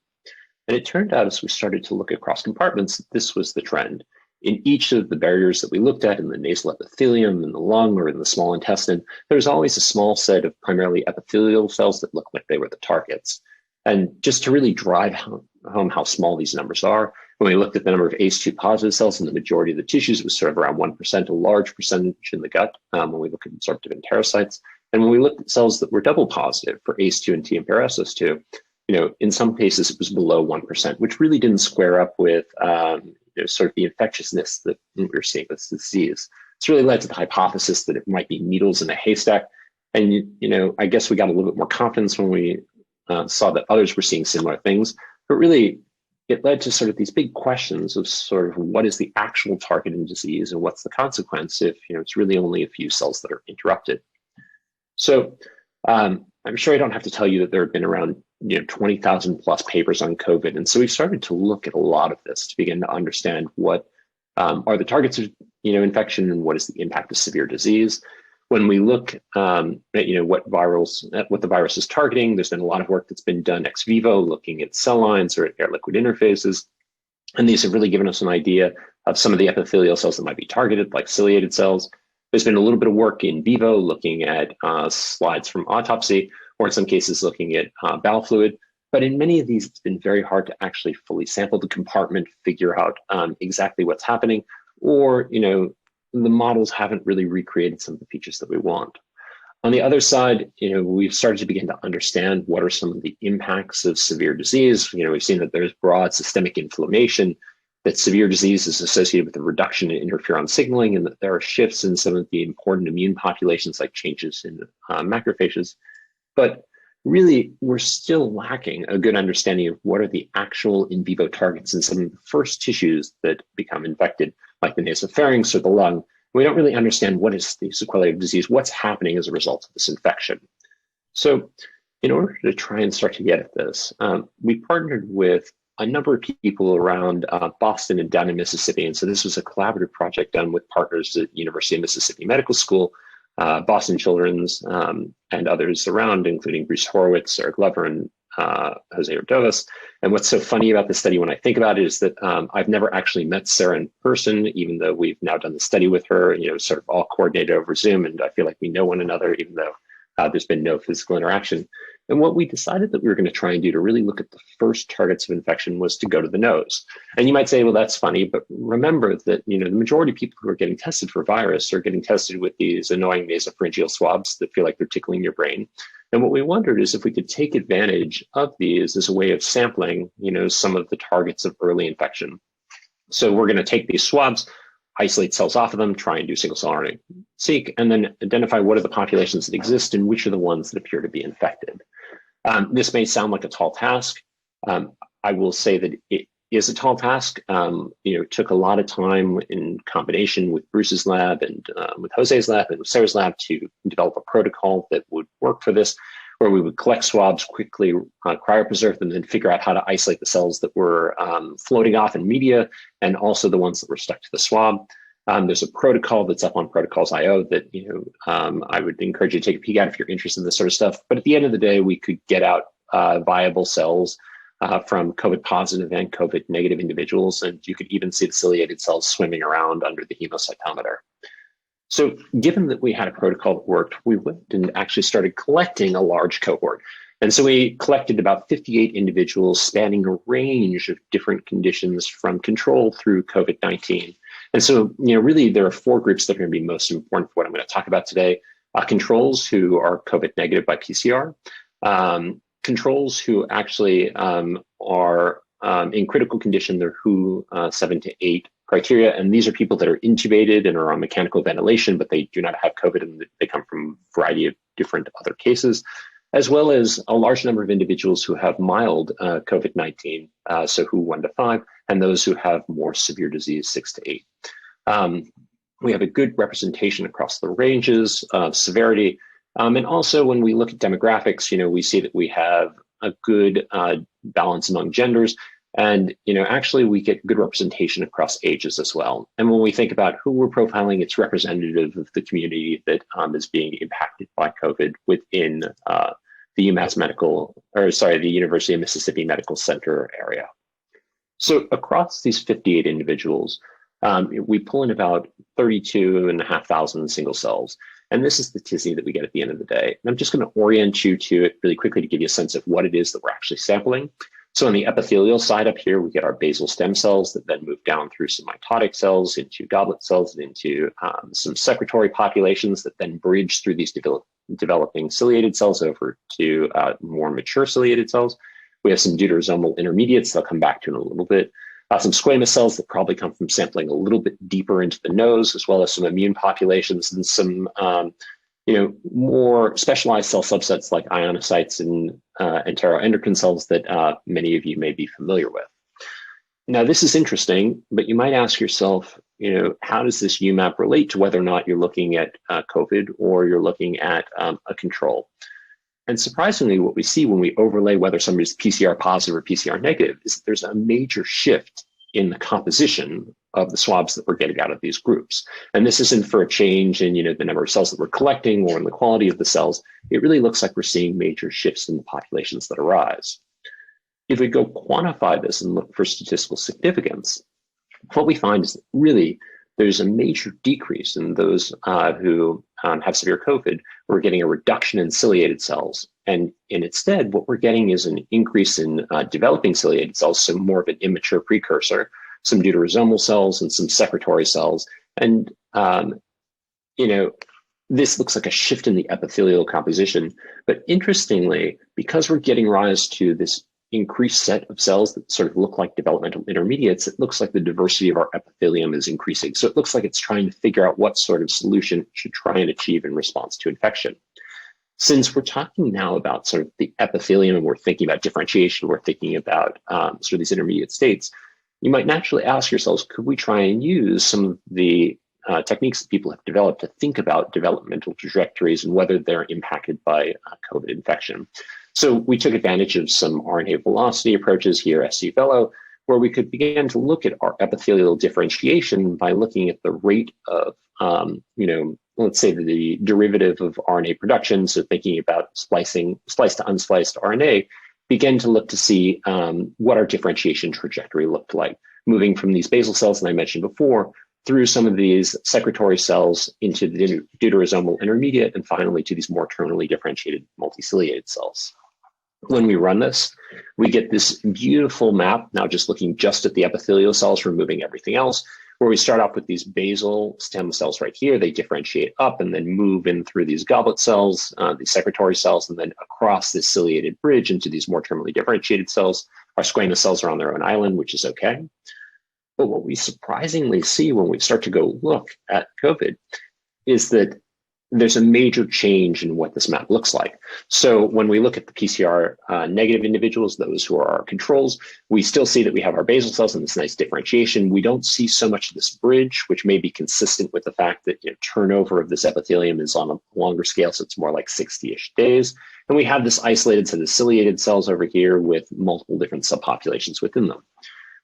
And it turned out as we started to look across compartments, this was the trend. In each of the barriers that we looked at, in the nasal epithelium, in the lung, or in the small intestine, there was always a small set of primarily epithelial cells that looked like they were the targets. And just to really drive home how small these numbers are, when we looked at the number of ACE2 positive cells in the majority of the tissues, it was sort of around 1%, a large percentage in the gut when we look at absorptive enterocytes. And when we looked at cells that were double positive for ACE2 and TMPRSS2, in some cases it was below 1%, which really didn't square up with sort of the infectiousness that we were seeing with this disease. It's really led to the hypothesis that it might be needles in a haystack. And, I guess we got a little bit more confidence when we saw that others were seeing similar things, but really it led to sort of these big questions of sort of what is the actual target in disease and what's the consequence if, it's really only a few cells that are interrupted. So I'm sure I don't have to tell you that there have been around 20,000 plus papers on COVID. And so we've started to look at a lot of this to begin to understand what are the targets of infection and what is the impact of severe disease. When we look at what the virus is targeting, there's been a lot of work that's been done ex vivo, looking at cell lines or at air-liquid interfaces. And these have really given us an idea of some of the epithelial cells that might be targeted, like ciliated cells. There's been a little bit of work in vivo looking at slides from autopsy, or in some cases looking at bowel fluid. But in many of these, it's been very hard to actually fully sample the compartment, figure out exactly what's happening, or, the models haven't really recreated some of the features that we want. On the other side, we've started to begin to understand what are some of the impacts of severe disease. We've seen that there's broad systemic inflammation, that severe disease is associated with a reduction in interferon signaling, and that there are shifts in some of the important immune populations, like changes in macrophages. But really, we're still lacking a good understanding of what are the actual in vivo targets in some of the first tissues that become infected, like the nasopharynx or the lung. We don't really understand what is the sequelae of disease, what's happening as a result of this infection. So in order to try and start to get at this, we partnered with a number of people around Boston and down in Mississippi. And so this was a collaborative project done with partners at University of Mississippi Medical School, Boston Children's, and others around, including Bruce Horowitz, Eric Glover, and Jose Ordovas. And what's so funny about this study when I think about it is that I've never actually met Sarah in person, even though we've now done the study with her, sort of all coordinated over Zoom. And I feel like we know one another, even though there's been no physical interaction. And what we decided that we were going to try and do to really look at the first targets of infection was to go to the nose. And you might say, well, that's funny, but remember that, the majority of people who are getting tested for virus are getting tested with these annoying nasopharyngeal swabs that feel like they're tickling your brain. And what we wondered is if we could take advantage of these as a way of sampling, some of the targets of early infection. So we're going to take these swabs, isolate cells off of them, try and do single cell RNA-seq, and then identify what are the populations that exist and which are the ones that appear to be infected. This may sound like a tall task. I will say that it is a tall task. It took a lot of time in combination with Bruce's lab and with Jose's lab and with Sarah's lab to develop a protocol that would work for this, where we would collect swabs, quickly cryopreserve them, and then figure out how to isolate the cells that were floating off in media and also the ones that were stuck to the swab. There's a protocol that's up on Protocols.io that I would encourage you to take a peek at if you're interested in this sort of stuff. But at the end of the day, we could get out viable cells from COVID positive and COVID negative individuals, and you could even see the ciliated cells swimming around under the hemocytometer. So given that we had a protocol that worked, we went and actually started collecting a large cohort. And so we collected about 58 individuals spanning a range of different conditions from control through COVID-19. And so, really there are four groups that are going to be most important for what I'm going to talk about today. Controls who are COVID negative by PCR, controls who actually are in critical condition, they're WHO 7 to 8 criteria. And these are people that are intubated and are on mechanical ventilation, but they do not have COVID and they come from a variety of different other cases, as well as a large number of individuals who have mild COVID-19, so WHO 1 to 5, and those who have more severe disease 6 to 8. We have a good representation across the ranges of severity. And also when we look at demographics, we see that we have a good balance among genders. And, actually we get good representation across ages as well. And when we think about who we're profiling, it's representative of the community that is being impacted by COVID within the University of Mississippi Medical Center area. So across these 58 individuals, we pull in about 32,500 single cells. And this is the TISNI that we get at the end of the day. And I'm just going to orient you to it really quickly to give you a sense of what it is that we're actually sampling. So on the epithelial side up here, we get our basal stem cells that then move down through some mitotic cells into goblet cells and into some secretory populations that then bridge through these developing ciliated cells over to more mature ciliated cells. We have some deuterosomal intermediates that I'll come back to in a little bit. Some squamous cells that probably come from sampling a little bit deeper into the nose, as well as some immune populations and some more specialized cell subsets like ionocytes and enteroendocrine cells that many of you may be familiar with. Now, this is interesting, but you might ask yourself, how does this UMAP relate to whether or not you're looking at COVID or you're looking at a control? And surprisingly, what we see when we overlay whether somebody's PCR positive or PCR negative is that there's a major shift in the composition of the swabs that we're getting out of these groups. And this isn't for a change in, the number of cells that we're collecting or in the quality of the cells. It really looks like we're seeing major shifts in the populations that arise. If we go quantify this and look for statistical significance, what we find is that really there's a major decrease in those who have severe COVID. We're getting a reduction in ciliated cells. And instead, what we're getting is an increase in developing ciliated cells, so more of an immature precursor, some deuterosomal cells and some secretory cells. And, this looks like a shift in the epithelial composition. But interestingly, because we're getting rise to this increased set of cells that sort of look like developmental intermediates, it looks like the diversity of our epithelium is increasing. So it looks like it's trying to figure out what sort of solution it should try and achieve in response to infection. Since we're talking now about sort of the epithelium and we're thinking about differentiation, we're thinking about sort of these intermediate states, you might naturally ask yourselves, could we try and use some of the techniques that people have developed to think about developmental trajectories and whether they're impacted by COVID infection? So we took advantage of some RNA velocity approaches here at SC Fellow, where we could begin to look at our epithelial differentiation by looking at the rate of, let's say the derivative of RNA production. So thinking about spliced to unspliced RNA, begin to look to see what our differentiation trajectory looked like, moving from these basal cells that I mentioned before through some of these secretory cells into the deuterosomal intermediate, and finally to these more terminally differentiated multiciliated cells. When we run this, we get this beautiful map, now just looking just at the epithelial cells, removing everything else, where we start off with these basal stem cells right here. They differentiate up and then move in through these goblet cells, these secretory cells, and then across this ciliated bridge into these more terminally differentiated cells. Our squamous cells are on their own island, which is okay. But what we surprisingly see when we start to go look at COVID is that there's a major change in what this map looks like. So when we look at the PCR negative individuals, those who are our controls, we still see that we have our basal cells and this nice differentiation. We don't see so much of this bridge, which may be consistent with the fact that turnover of this epithelium is on a longer scale, so it's more like 60-ish days. And we have this isolated set of ciliated cells over here with multiple different subpopulations within them.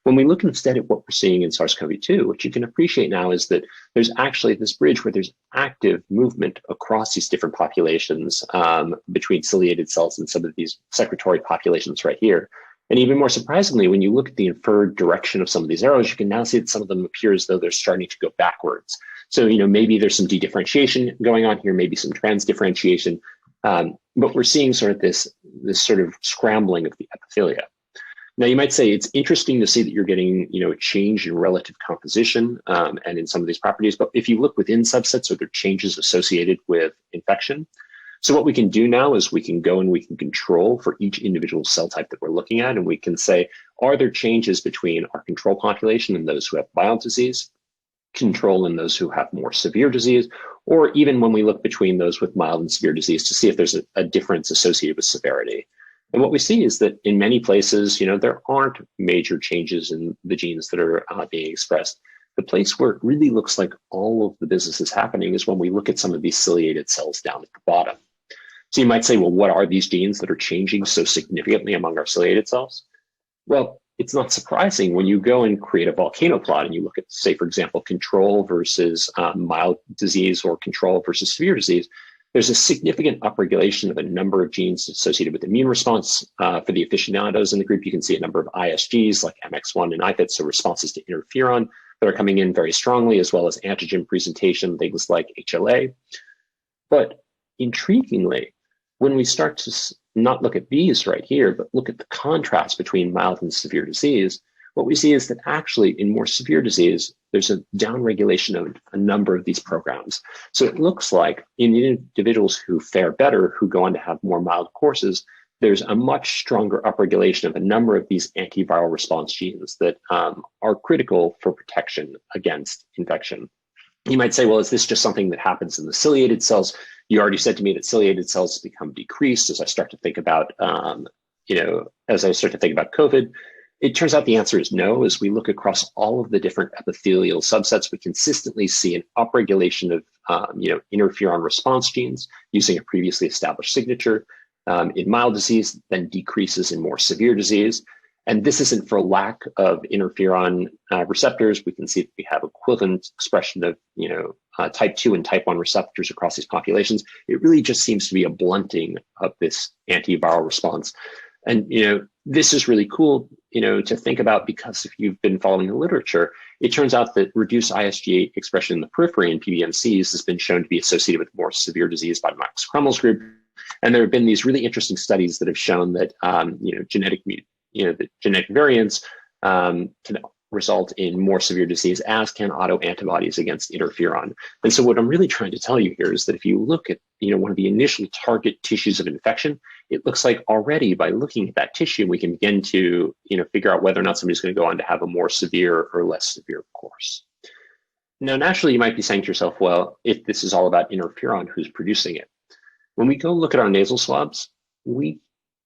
When we look instead at what we're seeing in SARS-CoV-2, what you can appreciate now is that there's actually this bridge where there's active movement across these different populations between ciliated cells and some of these secretory populations right here. And even more surprisingly, when you look at the inferred direction of some of these arrows, you can now see that some of them appear as though they're starting to go backwards. So, maybe there's some dedifferentiation going on here, maybe some transdifferentiation, but we're seeing sort of this sort of scrambling of the epithelia. Now, you might say it's interesting to see that you're getting, a change in relative composition and in some of these properties. But if you look within subsets, are there changes associated with infection? So what we can do now is we can go and we can control for each individual cell type that we're looking at. And we can say, are there changes between our control population and those who have mild disease, control in those who have more severe disease, or even when we look between those with mild and severe disease to see if there's a difference associated with severity. And what we see is that in many places, there aren't major changes in the genes that are being expressed. The place where it really looks like all of the business is happening is when we look at some of these ciliated cells down at the bottom. So you might say, well, what are these genes that are changing so significantly among our ciliated cells? Well, it's not surprising when you go and create a volcano plot and you look at, say, for example, control versus mild disease or control versus severe disease. There's a significant upregulation of a number of genes associated with immune response. For the aficionados in the group, you can see a number of ISGs like MX1 and IFIT, so responses to interferon that are coming in very strongly, as well as antigen presentation, things like HLA. But intriguingly, when we start to not look at these right here, but look at the contrast between mild and severe disease, what we see is that actually in more severe disease, there's a downregulation of a number of these programs. So it looks like in individuals who fare better, who go on to have more mild courses, there's a much stronger upregulation of a number of these antiviral response genes that are critical for protection against infection. You might say, well, is this just something that happens in the ciliated cells? You already said to me that ciliated cells become decreased as I start to think about, COVID. It turns out the answer is no. As we look across all of the different epithelial subsets, we consistently see an upregulation of, interferon response genes using a previously established signature in mild disease, then decreases in more severe disease. And this isn't for lack of interferon receptors. We can see that we have equivalent expression of, type 2 and type 1 receptors across these populations. It really just seems to be a blunting of this antiviral response. And, this is really cool, to think about, because if you've been following the literature, it turns out that reduced ISG expression in the periphery in PBMCs has been shown to be associated with more severe disease by Max Krummel's group. And there have been these really interesting studies that have shown that, the genetic variants can result in more severe disease, as can autoantibodies against interferon. And so what I'm really trying to tell you here is that if you look at, one of the initial target tissues of infection, it looks like already by looking at that tissue, we can begin to, figure out whether or not somebody's going to go on to have a more severe or less severe course. Now, naturally, you might be saying to yourself, well, if this is all about interferon, who's producing it? When we go look at our nasal swabs, we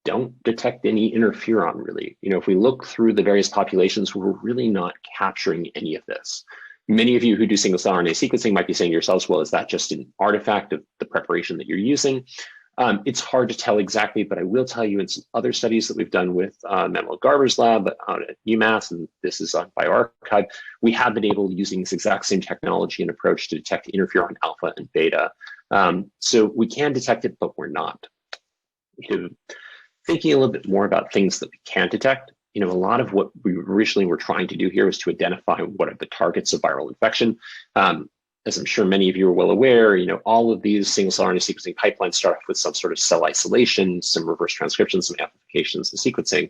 don't detect any interferon, really. If we look through the various populations, we're really not capturing any of this. Many of you who do single-cell RNA sequencing might be saying to yourselves, well, is that just an artifact of the preparation that you're using? It's hard to tell exactly, but I will tell you in some other studies that we've done with Manuel Garber's lab out at UMass, and this is on bioRxiv, we have been able, using this exact same technology and approach, to detect interferon alpha and beta. So we can detect it, but we're not. Thinking a little bit more about things that we can detect, a lot of what we originally were trying to do here was to identify what are the targets of viral infection. As I'm sure many of you are well aware, all of these single-cell RNA sequencing pipelines start off with some sort of cell isolation, some reverse transcription, some amplifications, and sequencing.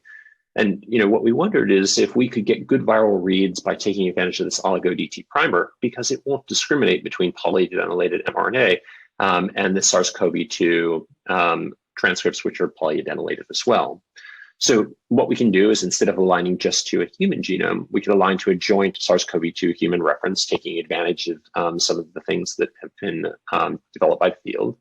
And what we wondered is if we could get good viral reads by taking advantage of this oligo-DT primer, because it won't discriminate between polyadenylated mRNA and the SARS-CoV-2 transcripts, which are polyadenylated as well. So what we can do is, instead of aligning just to a human genome, we can align to a joint SARS-CoV-2 human reference, taking advantage of some of the things that have been developed by the field.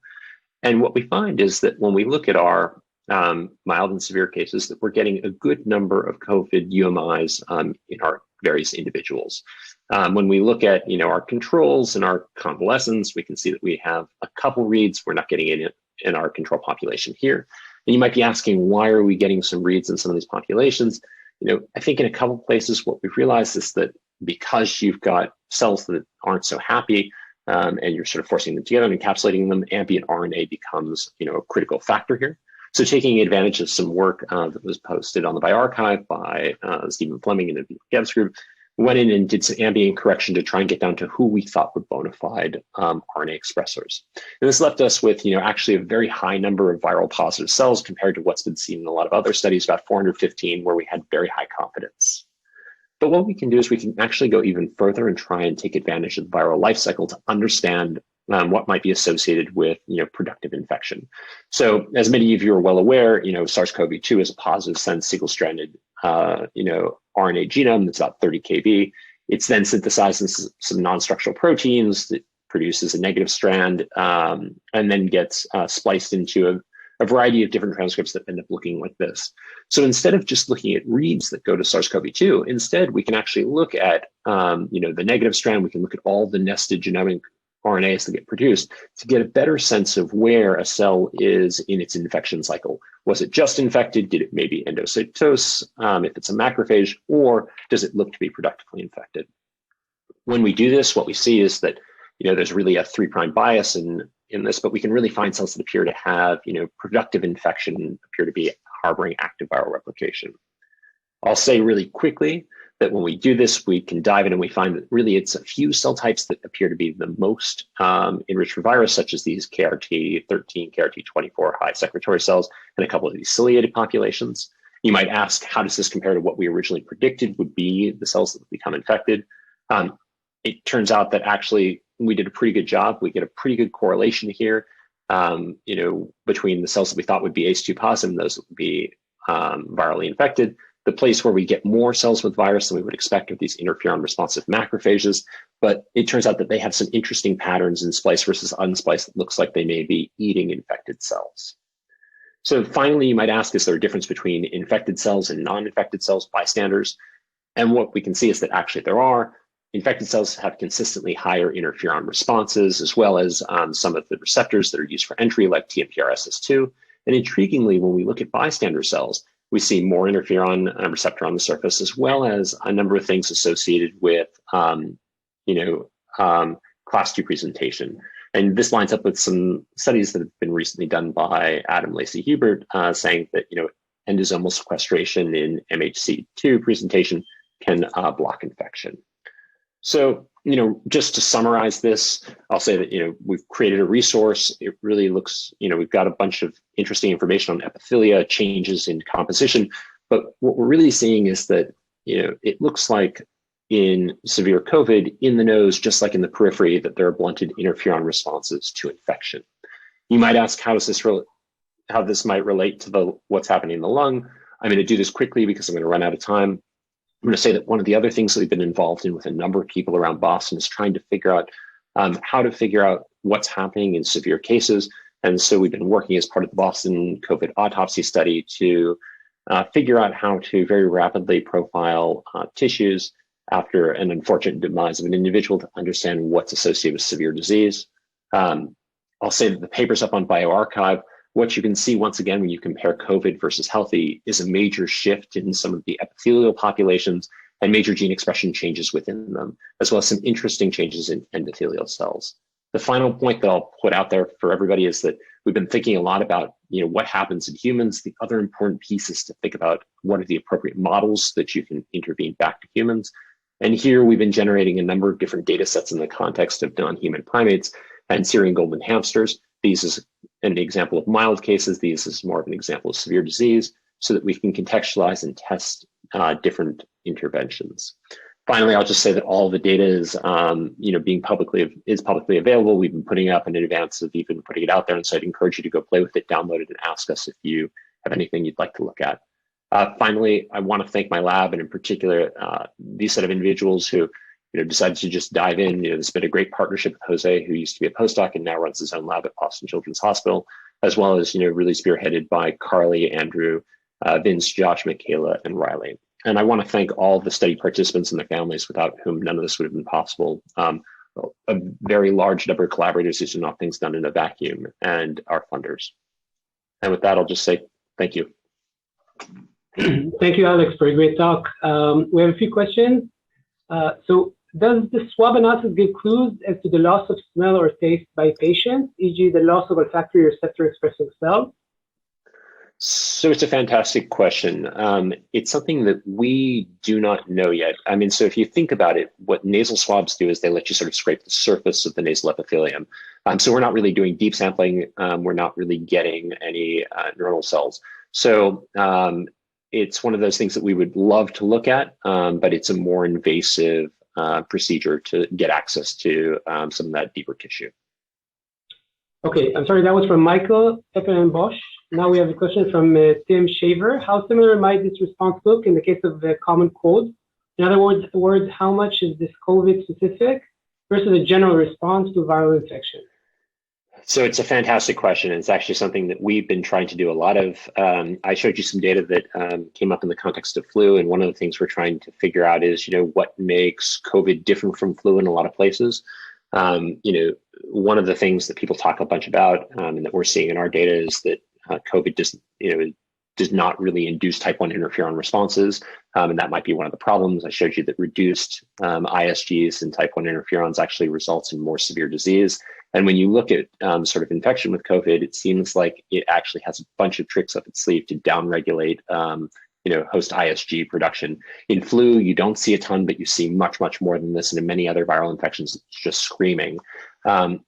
And what we find is that when we look at our mild and severe cases, that we're getting a good number of COVID UMIs in our various individuals. When we look at our controls and our convalescents, we can see that we have a couple reads. We're not getting it in our control population here. And you might be asking, why are we getting some reads in some of these populations? I think in a couple places, what we've realized is that because you've got cells that aren't so happy, and you're sort of forcing them together and encapsulating them, ambient RNA becomes, a critical factor here. So taking advantage of some work that was posted on the bioRxiv by Stephen Fleming and the Geb's group, went in and did some ambient correction to try and get down to who we thought were bona fide RNA expressors. And this left us with, actually a very high number of viral positive cells compared to what's been seen in a lot of other studies, about 415, where we had very high confidence. But what we can do is we can actually go even further and try and take advantage of the viral life cycle to understand what might be associated with, productive infection. So as many of you are well aware, SARS-CoV-2 is a positive sense single-stranded, RNA genome that's about 30 kb. It's then synthesized in some non-structural proteins that produces a negative strand, and then gets spliced into a variety of different transcripts that end up looking like this. So instead of just looking at reads that go to SARS-CoV-2, instead we can actually look at the negative strand. We can look at all the nested genomic RNAs that get produced to get a better sense of where a cell is in its infection cycle. Was it just infected? Did it maybe endocytose, if it's a macrophage, or does it look to be productively infected? When we do this, what we see is that there's really a 3' bias in this, but we can really find cells that appear to have productive infection, appear to be harboring active viral replication. I'll say really quickly that when we do this, we can dive in and we find that really it's a few cell types that appear to be the most enriched for virus, such as these KRT13, KRT24 high secretory cells, and a couple of these ciliated populations. You might ask, how does this compare to what we originally predicted would be the cells that become infected? It turns out that actually we did a pretty good job. We get a pretty good correlation here, between the cells that we thought would be ACE2 positive and those that would be virally infected. The place where we get more cells with virus than we would expect are these interferon responsive macrophages, but it turns out that they have some interesting patterns in splice versus unspliced that looks like they may be eating infected cells. So finally, you might ask, is there a difference between infected cells and non-infected cells, bystanders? And what we can see is that actually there are. Infected cells have consistently higher interferon responses, as well as some of the receptors that are used for entry, like TMPRSS2. And intriguingly, when we look at bystander cells, we see more interferon receptor on the surface, as well as a number of things associated with, class 2 presentation. And this lines up with some studies that have been recently done by Adam Lacey-Hubert, saying that, endosomal sequestration in MHC2 presentation can block infection. So, just to summarize this, I'll say that, we've created a resource. It really looks, we've got a bunch of interesting information on epithelia, changes in composition. But what we're really seeing is that, it looks like in severe COVID in the nose, just like in the periphery, that there are blunted interferon responses to infection. You might ask, how this might relate to what's happening in the lung. I'm going to do this quickly because I'm going to run out of time. I'm going to say that one of the other things that we've been involved in with a number of people around Boston is trying to figure out how to figure out what's happening in severe cases. And so we've been working as part of the Boston COVID autopsy study to figure out how to very rapidly profile tissues after an unfortunate demise of an individual to understand what's associated with severe disease. I'll say that the paper's up on bioRxiv. what you can see once again when you compare COVID versus healthy is a major shift in some of the epithelial populations and major gene expression changes within them, as well as some interesting changes in endothelial cells. The final point that I'll put out there for everybody is that we've been thinking a lot about, what happens in humans. The other important piece is to think about what are the appropriate models that you can intervene back to humans. And here we've been generating a number of different data sets in the context of non-human primates and Syrian golden hamsters. These is an example of mild cases. These is more of an example of severe disease, so that we can contextualize and test different interventions. Finally, I'll just say that all the data is, being publicly available. We've been putting it up in advance of even putting it out there, and so I'd encourage you to go play with it, download it, and ask us if you have anything you'd like to look at. Finally, I want to thank my lab, and in particular, these set of individuals who, decided to just dive in. There's been a great partnership with Jose, who used to be a postdoc and now runs his own lab at Boston Children's Hospital, as well as, really spearheaded by Carly, Andrew, Vince, Josh, Michaela, and Riley. And I want to thank all the study participants and their families, without whom none of this would have been possible. A very large number of collaborators. These are not things done in a vacuum, and our funders. And with that, I'll just say thank you. Thank you, Alex, for a great talk. We have a few questions. So does the swab analysis give clues as to the loss of smell or taste by patients, e.g. the loss of olfactory receptor expressing cells? So it's a fantastic question. It's something that we do not know yet. So if you think about it, what nasal swabs do is they let you sort of scrape the surface of the nasal epithelium. So we're not really doing deep sampling. We're not really getting any neuronal cells. So it's one of those things that we would love to look at, but it's a more invasive procedure to get access to some of that deeper tissue. Okay, I'm sorry, that was from Michael Bosch. Now we have a question from Tim Shaver. How similar might this response look in the case of the common cold? In other words, how much is this COVID specific versus a general response to viral infection? So it's a fantastic question. It's actually something that we've been trying to do a lot of. I showed you some data that came up in the context of flu, and one of the things we're trying to figure out is, what makes COVID different from flu in a lot of places. One of the things that people talk a bunch about, and that we're seeing in our data, is that COVID does not really induce type 1 interferon responses, and that might be one of the problems. I showed you that reduced ISGs and type 1 interferons actually results in more severe disease. And when you look at sort of infection with COVID, it seems like it actually has a bunch of tricks up its sleeve to downregulate host ISG production. In flu, you don't see a ton, but you see much, much more than this. And in many other viral infections, it's just screaming.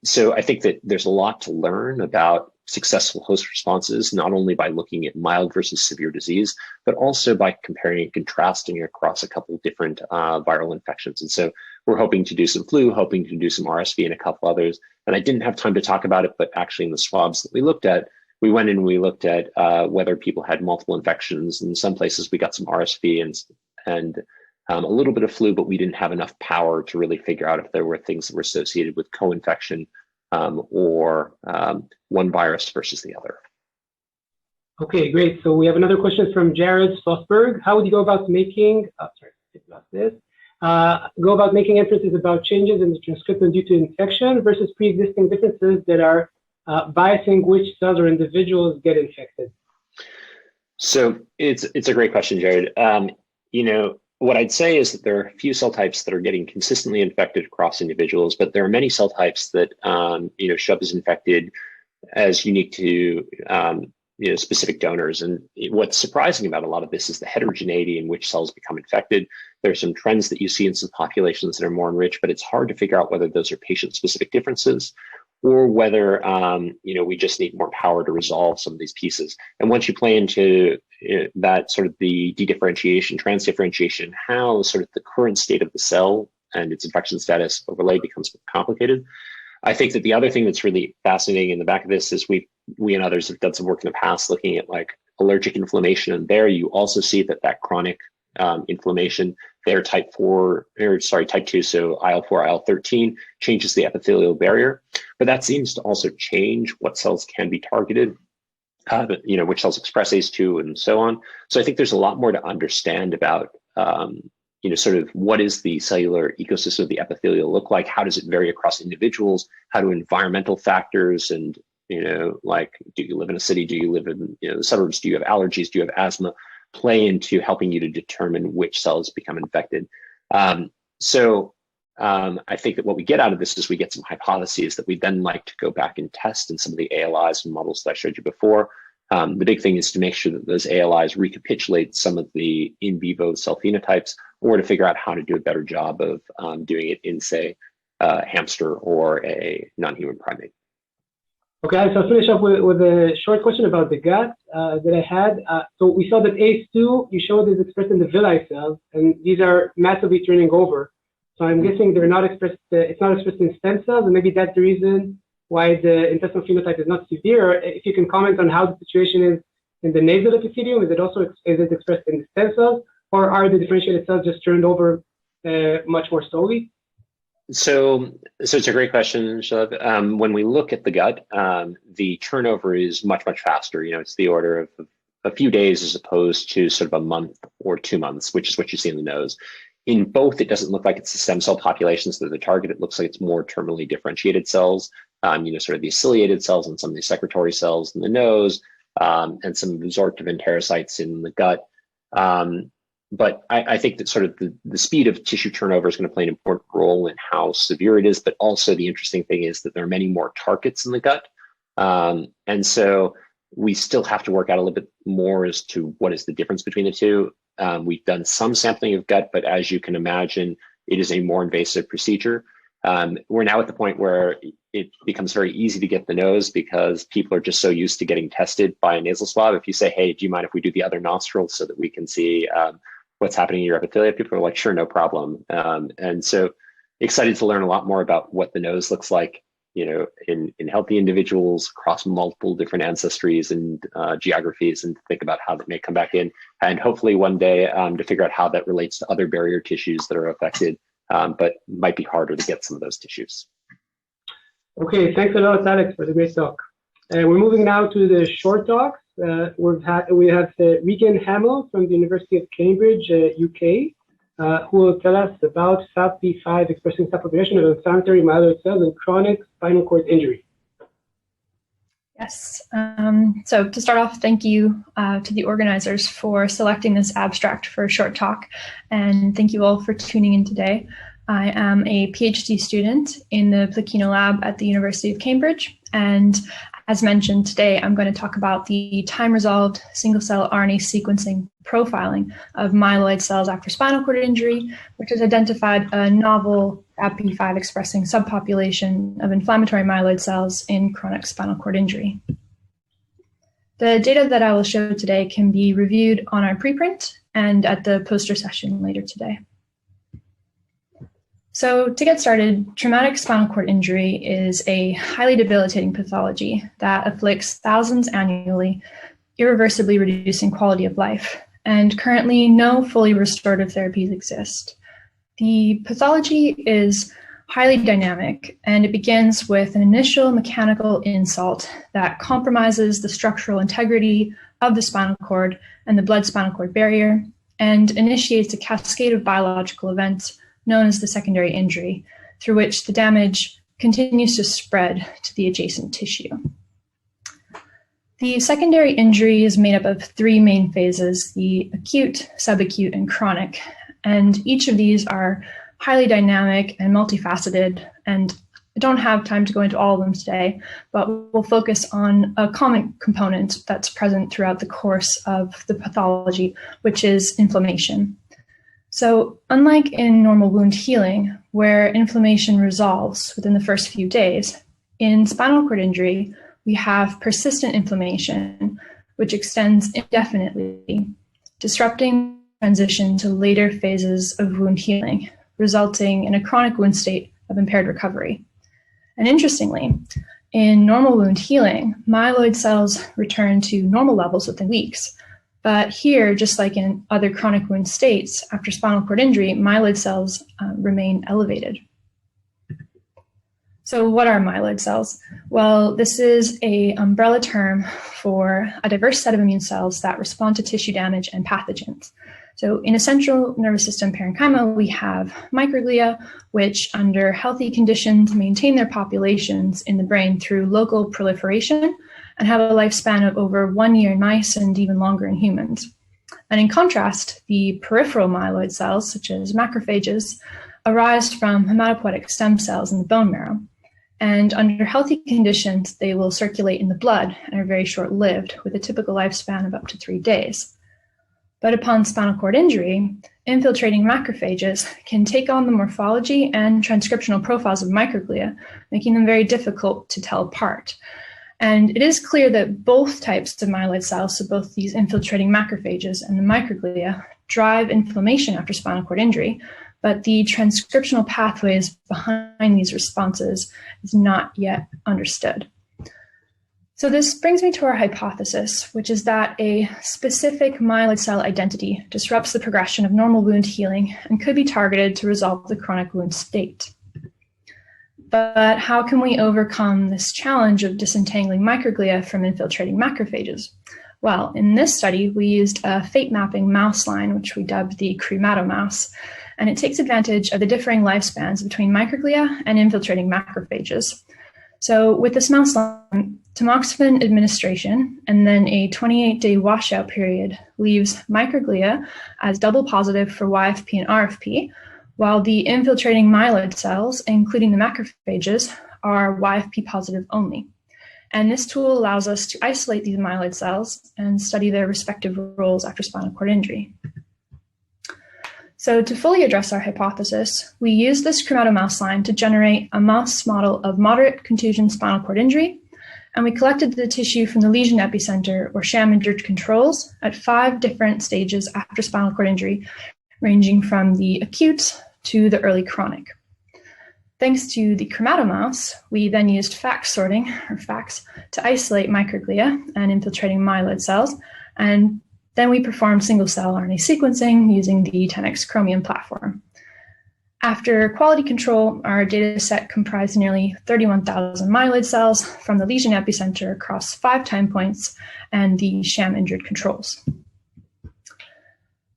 So I think that there's a lot to learn about successful host responses, not only by looking at mild versus severe disease, but also by comparing and contrasting across a couple of different viral infections. And so we're hoping to do some flu, hoping to do some RSV and a couple others. And I didn't have time to talk about it, but actually in the swabs that we looked at, we went in and we looked at whether people had multiple infections. In some places, we got some RSV and a little bit of flu, but we didn't have enough power to really figure out if there were things that were associated with co-infection or one virus versus the other. Okay, great. So we have another question from Jared Schlossberg. How would you go about making, making inferences about changes in the transcriptome due to infection versus pre-existing differences that are biasing which cells or individuals get infected? So it's a great question, Jared. What I'd say is that there are a few cell types that are getting consistently infected across individuals, but there are many cell types that show up as infected as unique to specific donors. And what's surprising about a lot of this is the heterogeneity in which cells become infected. There are some trends that you see in some populations that are more enriched, but it's hard to figure out whether those are patient-specific differences or whether we just need more power to resolve some of these pieces. And once you play into that sort of the dedifferentiation, transdifferentiation, how sort of the current state of the cell and its infection status overlay becomes complicated. I think that the other thing that's really fascinating in the back of this is we and others have done some work in the past looking at like allergic inflammation, and there you also see that chronic inflammation there, type 2, so IL-4, IL-13 changes the epithelial barrier, but that seems to also change what cells can be targeted, which cells express ACE2 and so on. So I think there's a lot more to understand about, sort of what is the cellular ecosystem of the epithelial look like? How does it vary across individuals? How do environmental factors and like, do you live in a city? Do you live in the suburbs? Do you have allergies? Do you have asthma? Play into helping you to determine which cells become infected. I think that what we get out of this is we get some hypotheses that we then like to go back and test in some of the ALIs and models that I showed you before. The big thing is to make sure that those ALIs recapitulate some of the in vivo cell phenotypes, or to figure out how to do a better job of doing it in, say, a hamster or a non-human primate. Okay, so I'll finish up with a short question about the gut that I had. So we saw that ACE2, you showed, is expressed in the villi cells, and these are massively turning over. So I'm guessing they're not expressed, it's not expressed in stem cells, and maybe that's the reason why the intestinal phenotype is not severe. If you can comment on how the situation is in the nasal epithelium, is it expressed in the stem cells, or are the differentiated cells just turned over much more slowly? So it's a great question, Shalab. When we look at the gut, the turnover is much, much faster. It's the order of a few days as opposed to sort of a month or 2 months, which is what you see in the nose. In both, it doesn't look like it's the stem cell populations that are the target. It looks like it's more terminally differentiated cells, sort of the ciliated cells and some of the secretory cells in the nose, and some absorptive enterocytes in the gut. But I think that sort of the speed of tissue turnover is going to play an important role in how severe it is. But also the interesting thing is that there are many more targets in the gut. And so we still have to work out a little bit more as to what is the difference between the two. We've done some sampling of gut, but as you can imagine, it is a more invasive procedure. We're now at the point where it becomes very easy to get the nose because people are just so used to getting tested by a nasal swab. If you say, hey, do you mind if we do the other nostril so that we can see what's happening in your epithelia? People are like, sure, no problem. And so excited to learn a lot more about what the nose looks like, in healthy individuals across multiple different ancestries and geographies, and to think about how that may come back in. And hopefully one day to figure out how that relates to other barrier tissues that are affected, but might be harder to get some of those tissues. Okay, thanks a lot, Alex, for the great talk. We're moving now to the short talks. We have Regan Hamill from the University of Cambridge, UK, who will tell us about FAP-B5 expressing subpopulation of inflammatory myeloid cells and chronic spinal cord injury. Yes. So to start off, thank you to the organizers for selecting this abstract for a short talk, and thank you all for tuning in today. I am a PhD student in the Plakino lab at the University of Cambridge, and as mentioned today, I'm going to talk about the time-resolved single-cell RNA sequencing profiling of myeloid cells after spinal cord injury, which has identified a novel FAP-B5 expressing subpopulation of inflammatory myeloid cells in chronic spinal cord injury. The data that I will show today can be reviewed on our preprint and at the poster session later today. So to get started, traumatic spinal cord injury is a highly debilitating pathology that afflicts thousands annually, irreversibly reducing quality of life, and currently no fully restorative therapies exist. The pathology is highly dynamic, and it begins with an initial mechanical insult that compromises the structural integrity of the spinal cord and the blood-spinal cord barrier, and initiates a cascade of biological events known as the secondary injury, through which the damage continues to spread to the adjacent tissue. The secondary injury is made up of three main phases: the acute, subacute, and chronic. And each of these are highly dynamic and multifaceted, and I don't have time to go into all of them today, but we'll focus on a common component that's present throughout the course of the pathology, which is inflammation. So unlike in normal wound healing, where inflammation resolves within the first few days, in spinal cord injury, we have persistent inflammation, which extends indefinitely, disrupting transition to later phases of wound healing, resulting in a chronic wound state of impaired recovery. And interestingly, in normal wound healing, myeloid cells return to normal levels within weeks. But here, just like in other chronic wound states, after spinal cord injury, myeloid cells remain elevated. So what are myeloid cells? Well, this is an umbrella term for a diverse set of immune cells that respond to tissue damage and pathogens. So in a central nervous system parenchyma, we have microglia, which under healthy conditions maintain their populations in the brain through local proliferation and have a lifespan of over 1 year in mice and even longer in humans. And in contrast, the peripheral myeloid cells, such as macrophages, arise from hematopoietic stem cells in the bone marrow. And under healthy conditions, they will circulate in the blood and are very short-lived, with a typical lifespan of up to 3 days. But upon spinal cord injury, infiltrating macrophages can take on the morphology and transcriptional profiles of microglia, making them very difficult to tell apart. And it is clear that both types of myeloid cells, so both these infiltrating macrophages and the microglia, drive inflammation after spinal cord injury, but the transcriptional pathways behind these responses is not yet understood. So this brings me to our hypothesis, which is that a specific myeloid cell identity disrupts the progression of normal wound healing and could be targeted to resolve the chronic wound state. But how can we overcome this challenge of disentangling microglia from infiltrating macrophages? Well, in this study, we used a fate mapping mouse line, which we dubbed the cremato-mouse, and it takes advantage of the differing lifespans between microglia and infiltrating macrophages. So with this mouse line, tamoxifen administration and then a 28-day washout period leaves microglia as double positive for YFP and RFP, while the infiltrating myeloid cells, including the macrophages, are YFP positive only. And this tool allows us to isolate these myeloid cells and study their respective roles after spinal cord injury. So to fully address our hypothesis, we used this cremato-mouse line to generate a mouse model of moderate contusion spinal cord injury, and we collected the tissue from the lesion epicenter or sham injured controls at 5 different stages after spinal cord injury, ranging from the acute to the early chronic. Thanks to the cremato-mouse, we then used FACS sorting, or FACS, to isolate microglia and infiltrating myeloid cells, and then we performed single-cell RNA sequencing using the 10x Chromium platform. After quality control, our data set comprised nearly 31,000 myeloid cells from the lesion epicenter across 5 time points and the sham-injured controls.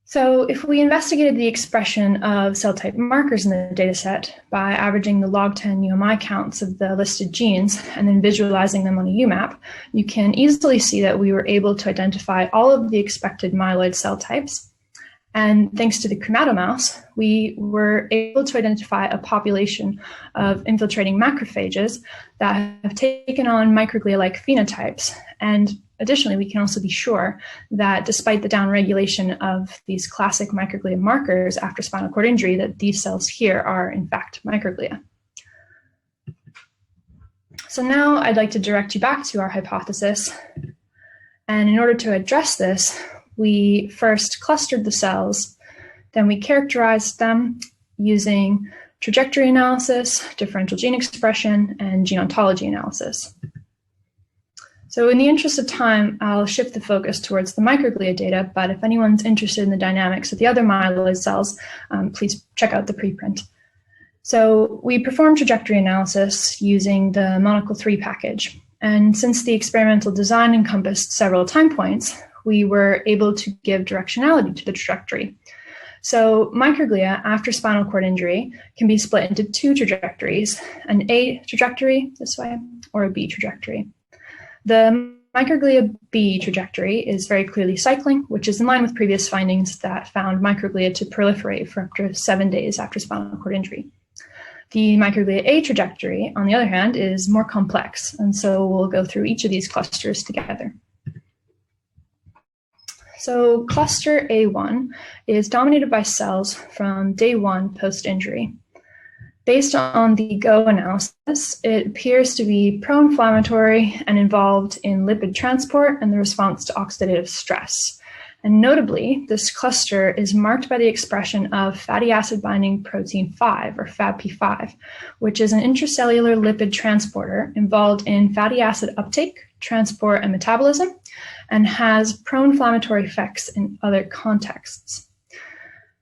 So if we investigated the expression of cell type markers in the dataset by averaging the log10 UMI counts of the listed genes and then visualizing them on a UMAP, you can easily see that we were able to identify all of the expected myeloid cell types. And thanks to the cremato-mouse, we were able to identify a population of infiltrating macrophages that have taken on microglia-like phenotypes. And additionally, we can also be sure that despite the downregulation of these classic microglia markers after spinal cord injury, that these cells here are in fact microglia. So now I'd like to direct you back to our hypothesis. And in order to address this, we first clustered the cells, then we characterized them using trajectory analysis, differential gene expression, and gene ontology analysis. So in the interest of time, I'll shift the focus towards the microglia data, but if anyone's interested in the dynamics of the other myeloid cells, please check out the preprint. So we performed trajectory analysis using the Monocle 3 package. And since the experimental design encompassed several time points, we were able to give directionality to the trajectory. So microglia after spinal cord injury can be split into 2 trajectories, an A trajectory this way or a B trajectory. The microglia B trajectory is very clearly cycling, which is in line with previous findings that found microglia to proliferate for up to 7 days after spinal cord injury. The microglia A trajectory, on the other hand, is more complex, and so we'll go through each of these clusters together. So cluster A1 is dominated by cells from day 1 post-injury. Based on the GO analysis, it appears to be pro-inflammatory and involved in lipid transport and the response to oxidative stress. And notably, this cluster is marked by the expression of fatty acid binding protein 5, or FABP5, which is an intracellular lipid transporter involved in fatty acid uptake, transport, and metabolism, and has pro-inflammatory effects in other contexts.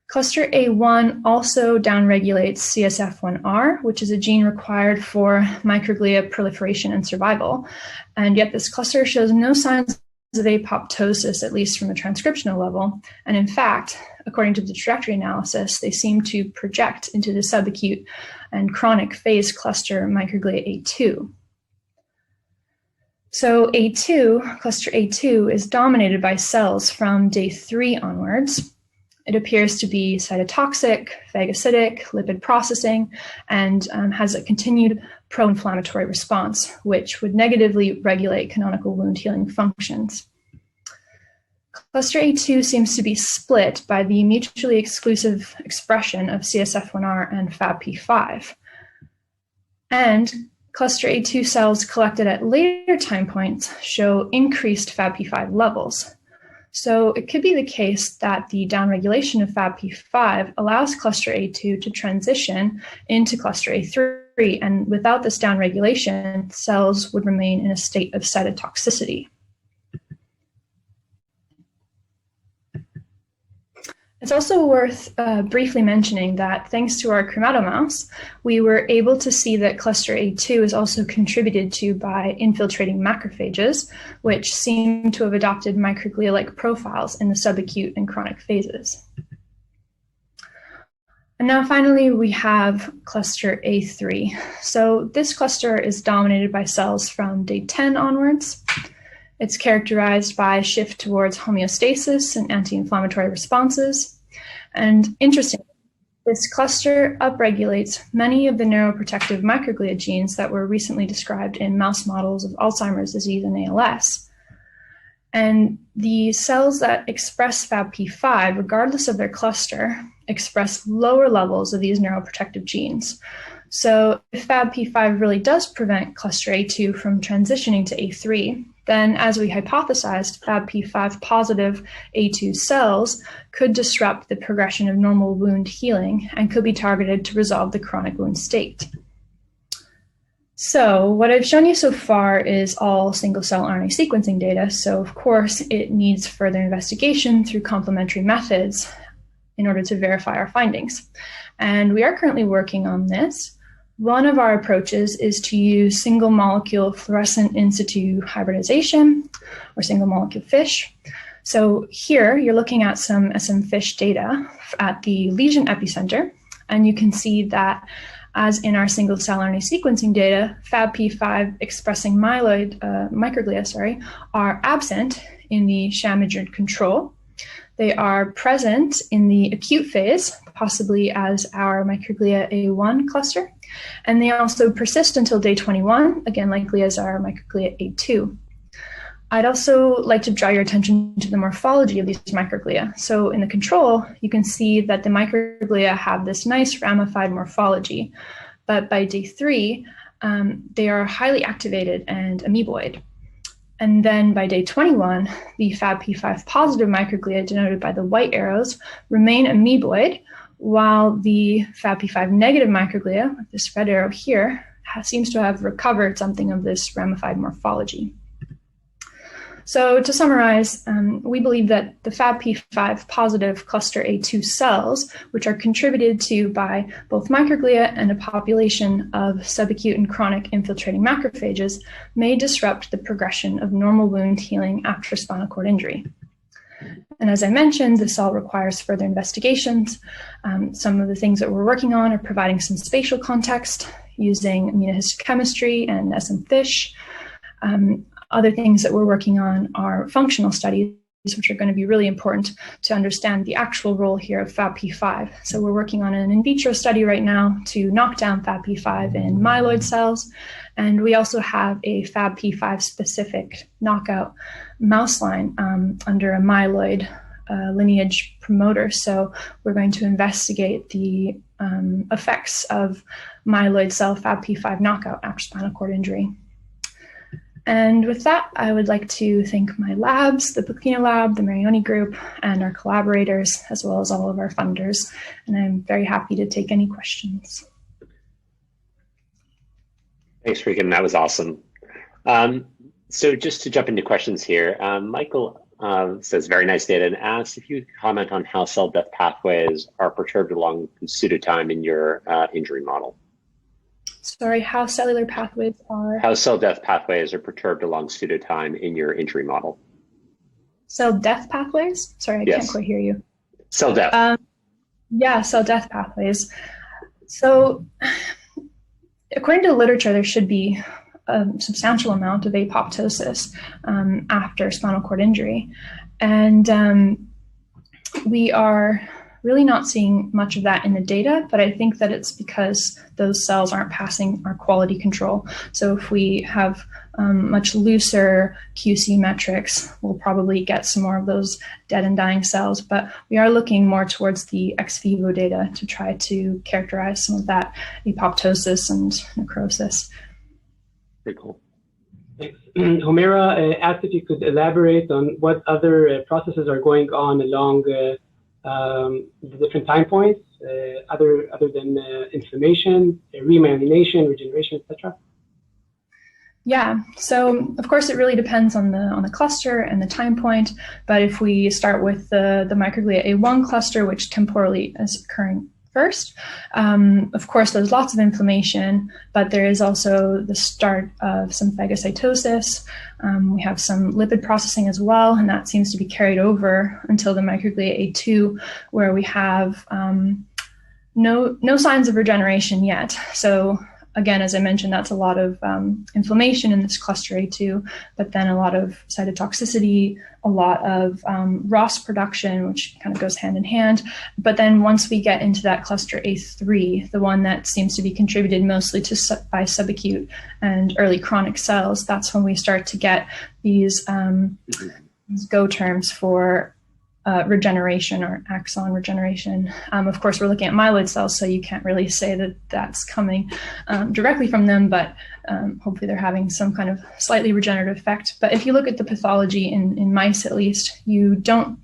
Cluster A1 also downregulates CSF1R, which is a gene required for microglia proliferation and survival, and yet this cluster shows no signs of apoptosis, at least from a transcriptional level. And in fact, according to the trajectory analysis, they seem to project into the subacute and chronic phase cluster microglia A2. So A2, cluster A2, is dominated by cells from day 3 onwards. It appears to be cytotoxic, phagocytic, lipid processing, and has a continued pro-inflammatory response, which would negatively regulate canonical wound healing functions. Cluster A2 seems to be split by the mutually exclusive expression of CSF1R and FABP5. And cluster A2 cells collected at later time points show increased FABP5 levels. So it could be the case that the downregulation of FABP5 allows cluster A2 to transition into cluster A3, and without this downregulation, cells would remain in a state of cytotoxicity. It's also worth briefly mentioning that thanks to our chromatomouse, we were able to see that cluster A2 is also contributed to by infiltrating macrophages, which seem to have adopted microglia-like profiles in the subacute and chronic phases. And now finally, we have cluster A3. So this cluster is dominated by cells from day 10 onwards. It's characterized by a shift towards homeostasis and anti-inflammatory responses. And interestingly, this cluster upregulates many of the neuroprotective microglia genes that were recently described in mouse models of Alzheimer's disease and ALS. And the cells that express FABP5, regardless of their cluster, express lower levels of these neuroprotective genes. So if FABP5 really does prevent cluster A2 from transitioning to A3, then as we hypothesized, FABP5 positive A2 cells could disrupt the progression of normal wound healing and could be targeted to resolve the chronic wound state. So what I've shown you so far is all single-cell RNA sequencing data. So of course, it needs further investigation through complementary methods in order to verify our findings. And we are currently working on this. One of our approaches is to use single molecule fluorescent in situ hybridization, or single molecule FISH. So here you're looking at some SM FISH data at the lesion epicenter, and you can see that as in our single cell RNA sequencing data, FABP5 expressing myeloid microglia are absent in the sham-injured control. They are present in the acute phase, possibly as our microglia A1 cluster, and they also persist until day 21, again likely as our microglia A2. I'd also like to draw your attention to the morphology of these microglia. So in the control, you can see that the microglia have this nice ramified morphology, but by day 3, they are highly activated and amoeboid. And then by day 21, the FABP5 positive microglia denoted by the white arrows remain amoeboid, while the FABP5 negative microglia, with this red arrow here, seems to have recovered something of this ramified morphology. So to summarize, we believe that the FABP5 positive cluster A2 cells, which are contributed to by both microglia and a population of subacute and chronic infiltrating macrophages, may disrupt the progression of normal wound healing after spinal cord injury. And as I mentioned, this all requires further investigations. Some of the things that we're working on are providing some spatial context using immunohistochemistry and SM FISH. Other things that we're working on are functional studies, which are going to be really important to understand the actual role here of FABP5. So we're working on an in vitro study right now to knock down FABP5 in myeloid cells. And we also have a FABP5 specific knockout mouse line under a myeloid lineage promoter. So we're going to investigate the effects of myeloid cell FABP5 knockout after spinal cord injury. And with that, I would like to thank my labs, the Bucchino Lab, the Marioni Group, and our collaborators, as well as all of our funders. And I'm very happy to take any questions. Thanks, Regan. That was awesome. So just to jump into questions here, Michael says very nice data and asks if you could comment on how cell death pathways are perturbed along pseudotime in your injury model. Sorry, how cellular pathways are? How cell death pathways are perturbed along pseudotime in your injury model. Cell death pathways? Sorry, I can't quite hear you. Cell death. Yeah, cell death pathways. So according to the literature, there should be a substantial amount of apoptosis after spinal cord injury. And we are really not seeing much of that in the data, but I think that it's because those cells aren't passing our quality control. So if we have much looser QC metrics, we'll probably get some more of those dead and dying cells, but we are looking more towards the ex vivo data to try to characterize some of that apoptosis and necrosis. Very cool. Homera asked if you could elaborate on what other processes are going on along the different time points, other than inflammation, remyelination, regeneration, etc. Yeah, so of course it really depends on the cluster and the time point. But if we start with the microglia A1 cluster, which temporally is occurring first, of course there's lots of inflammation, but there is also the start of some phagocytosis. We have some lipid processing as well, and that seems to be carried over until the microglia A2, where we have no signs of regeneration yet. So again, as I mentioned, that's a lot of inflammation in this cluster A2, but then a lot of cytotoxicity, a lot of ROS production, which kind of goes hand in hand. But then once we get into that cluster A3, the one that seems to be contributed mostly by subacute and early chronic cells, that's when we start to get these go terms for regeneration or axon regeneration. Of course, we're looking at myeloid cells, so you can't really say that that's coming directly from them, but hopefully they're having some kind of slightly regenerative effect. But if you look at the pathology in mice, at least, you don't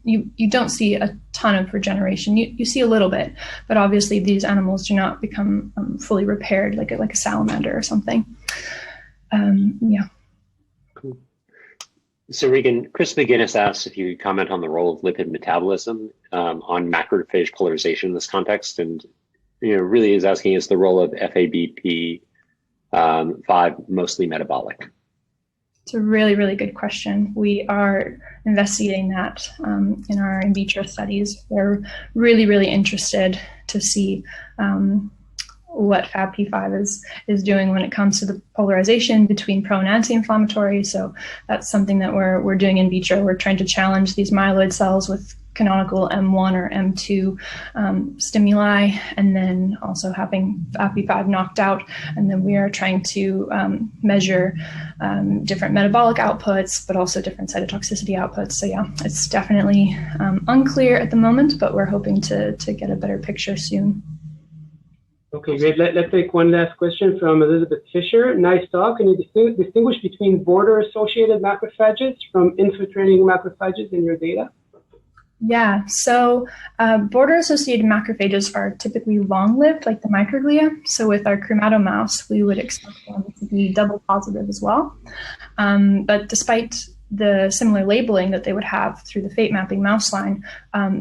see a ton of regeneration. You see a little bit, but obviously these animals do not become fully repaired like a salamander or something. Yeah. So Regan, Chris McGinnis asks if you could comment on the role of lipid metabolism on macrophage polarization in this context, and really is asking, is the role of FABP5 mostly metabolic? It's a really, really good question. We are investigating that in our in vitro studies. We're really, really interested to see what FABP5 is doing when it comes to the polarization between pro and anti-inflammatory. So that's something that we're doing in vitro. We're trying to challenge these myeloid cells with canonical M1 or M2 stimuli, and then also having FABP5 knocked out. And then we are trying to measure different metabolic outputs, but also different cytotoxicity outputs. So yeah, it's definitely unclear at the moment, but we're hoping to get a better picture soon. Okay, great. Let's take one last question from Elizabeth Fisher. Nice talk. Can you distinguish between border-associated macrophages from infiltrating macrophages in your data? Yeah, so border-associated macrophages are typically long-lived, like the microglia. So with our chromato mouse, we would expect them to be double positive as well. But despite the similar labeling that they would have through the fate mapping mouse line,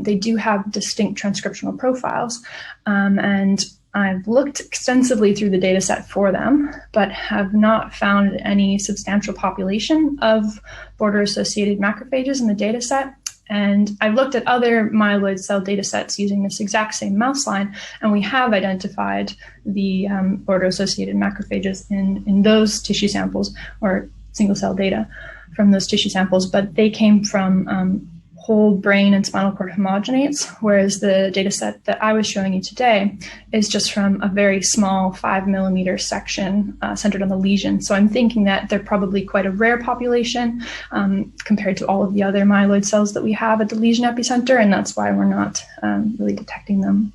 they do have distinct transcriptional profiles. And I've looked extensively through the data set for them, but have not found any substantial population of border-associated macrophages in the data set. And I've looked at other myeloid cell data sets using this exact same mouse line, and we have identified the border-associated macrophages in those tissue samples, or single cell data from those tissue samples, but they came from whole brain and spinal cord homogenates, whereas the data set that I was showing you today is just from a very small 5 millimeter section centered on the lesion. So I'm thinking that they're probably quite a rare population compared to all of the other myeloid cells that we have at the lesion epicenter, and that's why we're not really detecting them.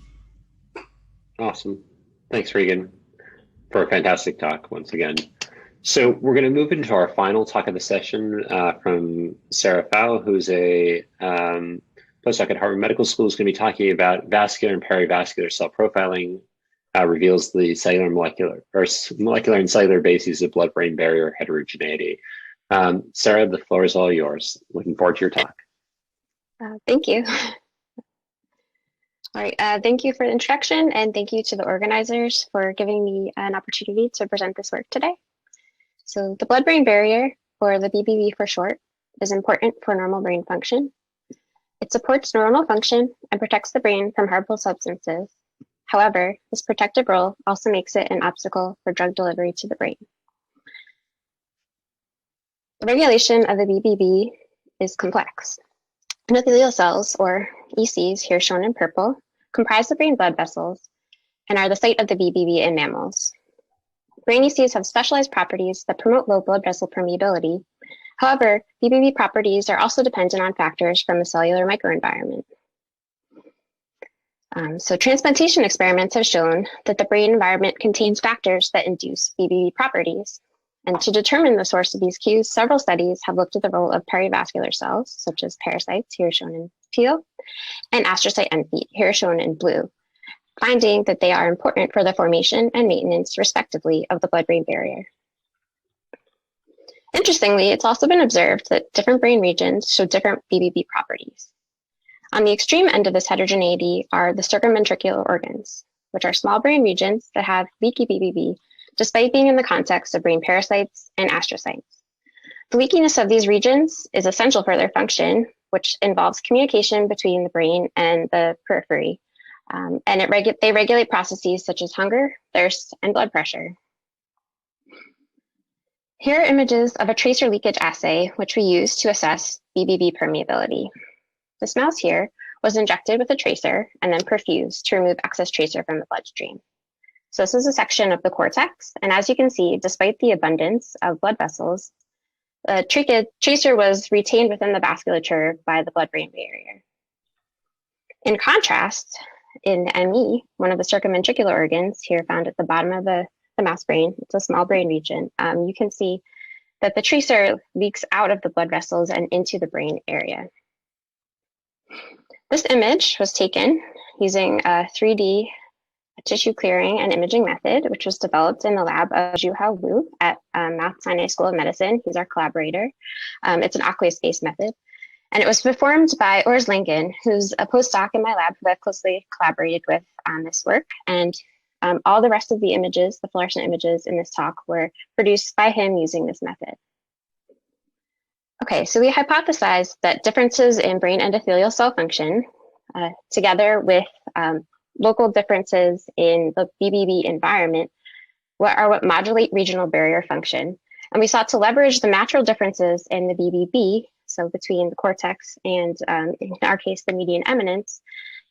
Awesome. Thanks, Regan, for a fantastic talk once again. So we're going to move into our final talk of the session from Sarah Pfau, who's a postdoc at Harvard Medical School, is going to be talking about vascular and perivascular cell profiling, reveals the molecular and cellular bases of blood-brain barrier heterogeneity. Sarah, the floor is all yours. Looking forward to your talk. Thank you. All right, thank you for the introduction, and thank you to the organizers for giving me an opportunity to present this work today. So the blood-brain barrier, or the BBB for short, is important for normal brain function. It supports neuronal function and protects the brain from harmful substances. However, this protective role also makes it an obstacle for drug delivery to the brain. The regulation of the BBB is complex. Endothelial cells, or ECs, here shown in purple, comprise the brain blood vessels and are the site of the BBB in mammals. Brain ECs have specialized properties that promote low blood vessel permeability. However, BBB properties are also dependent on factors from the cellular microenvironment. So transplantation experiments have shown that the brain environment contains factors that induce BBB properties. And to determine the source of these cues, several studies have looked at the role of perivascular cells, such as pericytes, here shown in teal, and astrocyte endfeet, here shown in blue, finding that they are important for the formation and maintenance, respectively, of the blood-brain barrier. Interestingly, it's also been observed that different brain regions show different BBB properties. On the extreme end of this heterogeneity are the circumventricular organs, which are small brain regions that have leaky BBB, despite being in the context of brain pericytes and astrocytes. The leakiness of these regions is essential for their function, which involves communication between the brain and the periphery, and they regulate processes such as hunger, thirst, and blood pressure. Here are images of a tracer leakage assay, which we use to assess BBB permeability. This mouse here was injected with a tracer and then perfused to remove excess tracer from the bloodstream. So this is a section of the cortex, and as you can see, despite the abundance of blood vessels, the tracer was retained within the vasculature by the blood-brain barrier. In contrast, in ME, one of the circumventricular organs here found at the bottom of the mouse brain, it's a small brain region, you can see that the tracer leaks out of the blood vessels and into the brain area. This image was taken using a 3D tissue clearing and imaging method, which was developed in the lab of Zhuhao Wu at Mount Sinai School of Medicine. He's our collaborator. It's an aqueous-based method. And it was performed by Urs Lingen, who's a postdoc in my lab who I've closely collaborated with on this work. And all the rest of the images, the fluorescent images in this talk, were produced by him using this method. Okay, so we hypothesized that differences in brain endothelial cell function, together with local differences in the BBB environment, are what modulate regional barrier function. And we sought to leverage the natural differences in the BBB, so between the cortex and, in our case, the median eminence,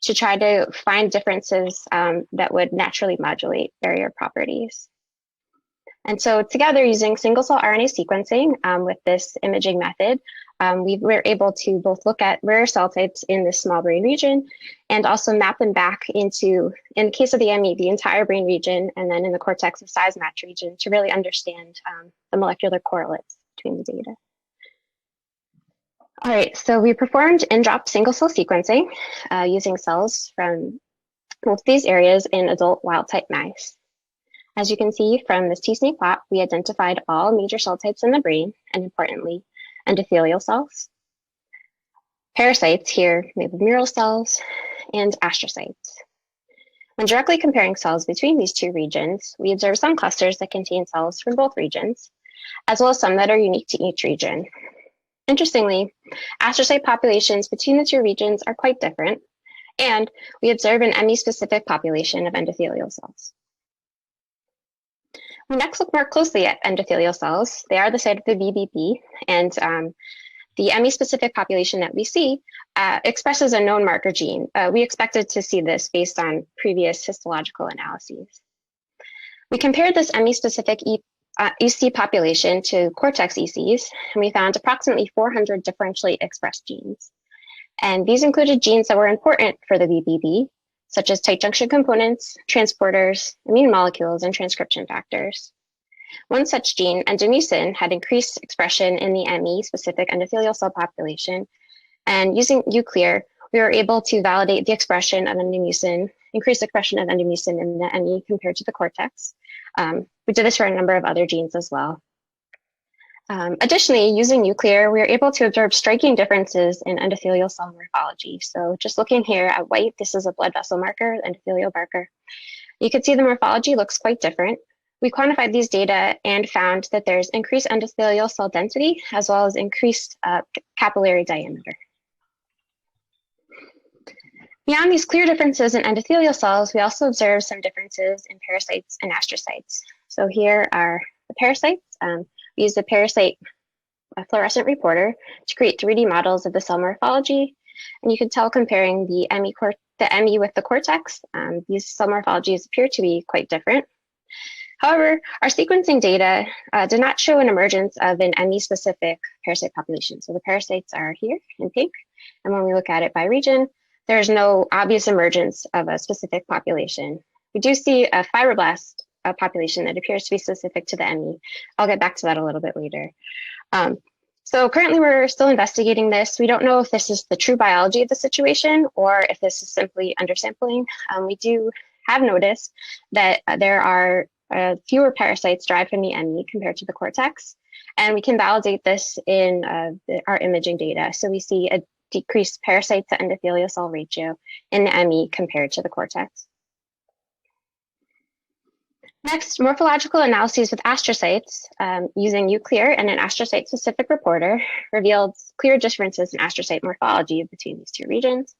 to try to find differences that would naturally modulate barrier properties. And so together, using single-cell RNA sequencing with this imaging method, we were able to both look at rare cell types in this small brain region and also map them back into, in the case of the ME, the entire brain region, and then in the cortex, the size match region, to really understand the molecular correlates between the data. All right, so we performed in-drop single-cell sequencing using cells from both these areas in adult wild-type mice. As you can see from this T-SNE plot, we identified all major cell types in the brain, and importantly, endothelial cells, pericytes here made of mural cells, and astrocytes. When directly comparing cells between these two regions, we observe some clusters that contain cells from both regions, as well as some that are unique to each region. Interestingly, astrocyte populations between the two regions are quite different, and we observe an ME-specific population of endothelial cells. We next look more closely at endothelial cells. They are the site of the BBB, and the ME-specific population that we see expresses a known marker gene. We expected to see this based on previous histological analyses. We compared this ME-specific EC population to cortex ECs, and we found approximately 400 differentially expressed genes. And these included genes that were important for the BBB, such as tight junction components, transporters, immune molecules, and transcription factors. One such gene, endomucin, had increased expression in the ME-specific endothelial cell population, and using uClear, we were able to validate the expression of endomucin, increased expression of endomucin in the ME compared to the cortex. We did this for a number of other genes as well. Additionally, using uClear, we were able to observe striking differences in endothelial cell morphology. So just looking here at white, this is a blood vessel marker, endothelial marker. You can see the morphology looks quite different. We quantified these data and found that there's increased endothelial cell density as well as increased capillary diameter. Beyond these clear differences in endothelial cells, we also observe some differences in parasites and astrocytes. So here are the parasites. We use the parasite fluorescent reporter to create 3D models of the cell morphology. And you can tell comparing the ME with the cortex, these cell morphologies appear to be quite different. However, our sequencing data did not show an emergence of an ME-specific parasite population. So the parasites are here in pink. And when we look at it by region, there's no obvious emergence of a specific population. We do see a fibroblast population that appears to be specific to the ME. I'll get back to that a little bit later. So currently we're still investigating this. We don't know if this is the true biology of the situation or if this is simply undersampling. We do have noticed that there are fewer parasites derived from the ME compared to the cortex, and we can validate this in our imaging data. So we see a decreased parasite to endothelial cell ratio in the ME compared to the cortex. Next, morphological analyses with astrocytes using UClear and an astrocyte-specific reporter revealed clear differences in astrocyte morphology between these two regions.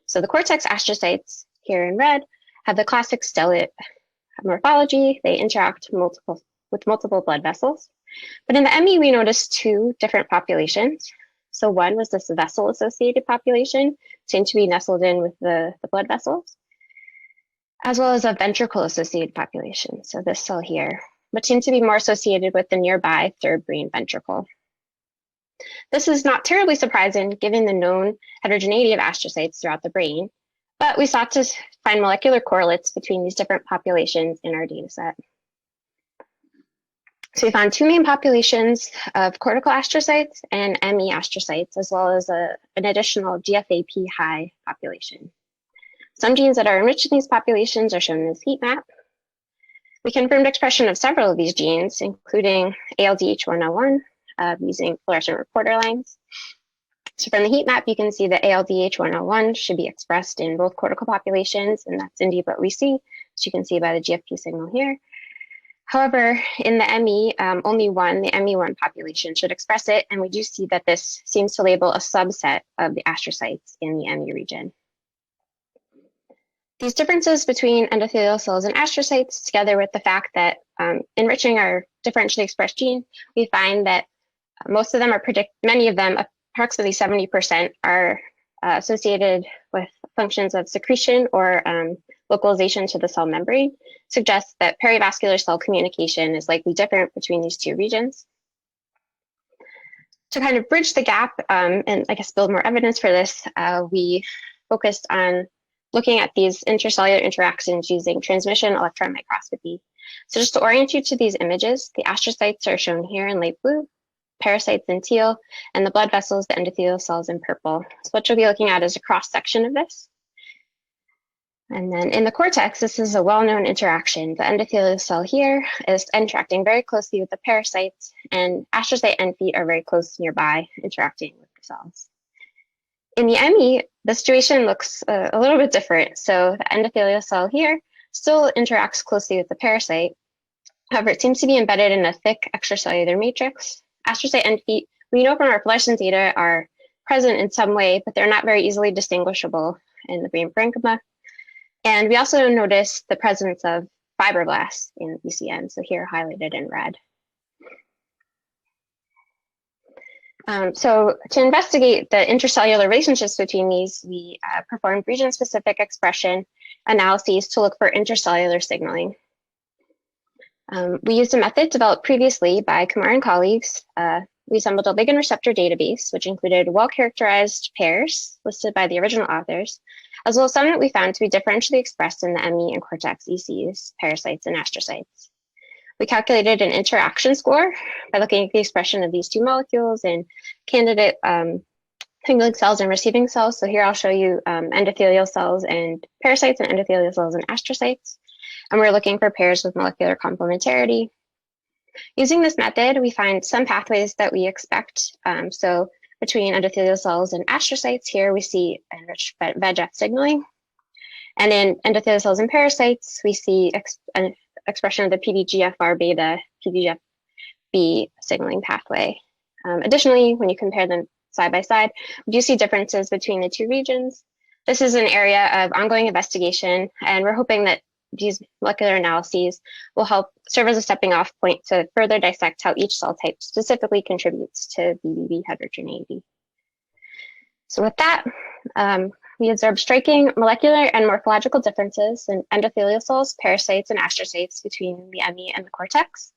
So the cortex astrocytes, here in red, have the classic stellate morphology. They interact with multiple blood vessels. But in the ME, we noticed two different populations. So one was this vessel-associated population, seemed to be nestled in with the blood vessels, as well as a ventricle-associated population, so this cell here, but seemed to be more associated with the nearby third brain ventricle. This is not terribly surprising given the known heterogeneity of astrocytes throughout the brain, but we sought to find molecular correlates between these different populations in our dataset. So we found two main populations of cortical astrocytes and ME astrocytes, as well as an additional GFAP high population. Some genes that are enriched in these populations are shown in this heat map. We confirmed expression of several of these genes, including ALDH101 using fluorescent reporter lines. So from the heat map, you can see that ALDH101 should be expressed in both cortical populations, and that's indeed what we see, as you can see by the GFP signal here. However, in the ME, only one, the ME1 population, should express it, and we do see that this seems to label a subset of the astrocytes in the ME region. These differences between endothelial cells and astrocytes, together with the fact that enriching our differentially expressed gene, we find that most of them are many of them, approximately 70%, are associated with functions of secretion or localization to the cell membrane, suggests that perivascular cell communication is likely different between these two regions. To kind of bridge the gap and I guess build more evidence for this, we focused on looking at these intercellular interactions using transmission electron microscopy. So just to orient you to these images, the astrocytes are shown here in light blue, parasites in teal, and the blood vessels, the endothelial cells, in purple. So what you'll be looking at is a cross-section of this. And then in the cortex, this is a well-known interaction. The endothelial cell here is interacting very closely with the parasites, and astrocyte end feet are very close nearby, interacting with the cells. In the ME, the situation looks a little bit different. So the endothelial cell here still interacts closely with the parasite. However, it seems to be embedded in a thick extracellular matrix. Astrocyte end feet, we know from our fluorescence data, are present in some way, but they're not very easily distinguishable in the brain parenchyma. And we also noticed the presence of fibroblasts in BCM, so here highlighted in red. So to investigate the intercellular relationships between these, we performed region-specific expression analyses to look for intercellular signaling. We used a method developed previously by Kumar and colleagues. We assembled a ligand receptor database, which included well-characterized pairs listed by the original authors, as well as some that we found to be differentially expressed in the ME and cortex ECs, parasites, and astrocytes. We calculated an interaction score by looking at the expression of these two molecules in candidate signaling cells and receiving cells. So here I'll show you endothelial cells and parasites and endothelial cells and astrocytes. And we're looking for pairs with molecular complementarity. Using this method, we find some pathways that we expect. So between endothelial cells and astrocytes, here we see enriched VEGF signaling. And in endothelial cells and parasites, we see an expression of the PDGFR beta, PDGFB signaling pathway. Additionally, when you compare them side by side, we do see differences between the two regions. this is an area of ongoing investigation, and we're hoping that these molecular analyses will help serve as a stepping off point to further dissect how each cell type specifically contributes to BBB heterogeneity. So with that, we observed striking molecular and morphological differences in endothelial cells, parasites, and astrocytes between the ME and the cortex.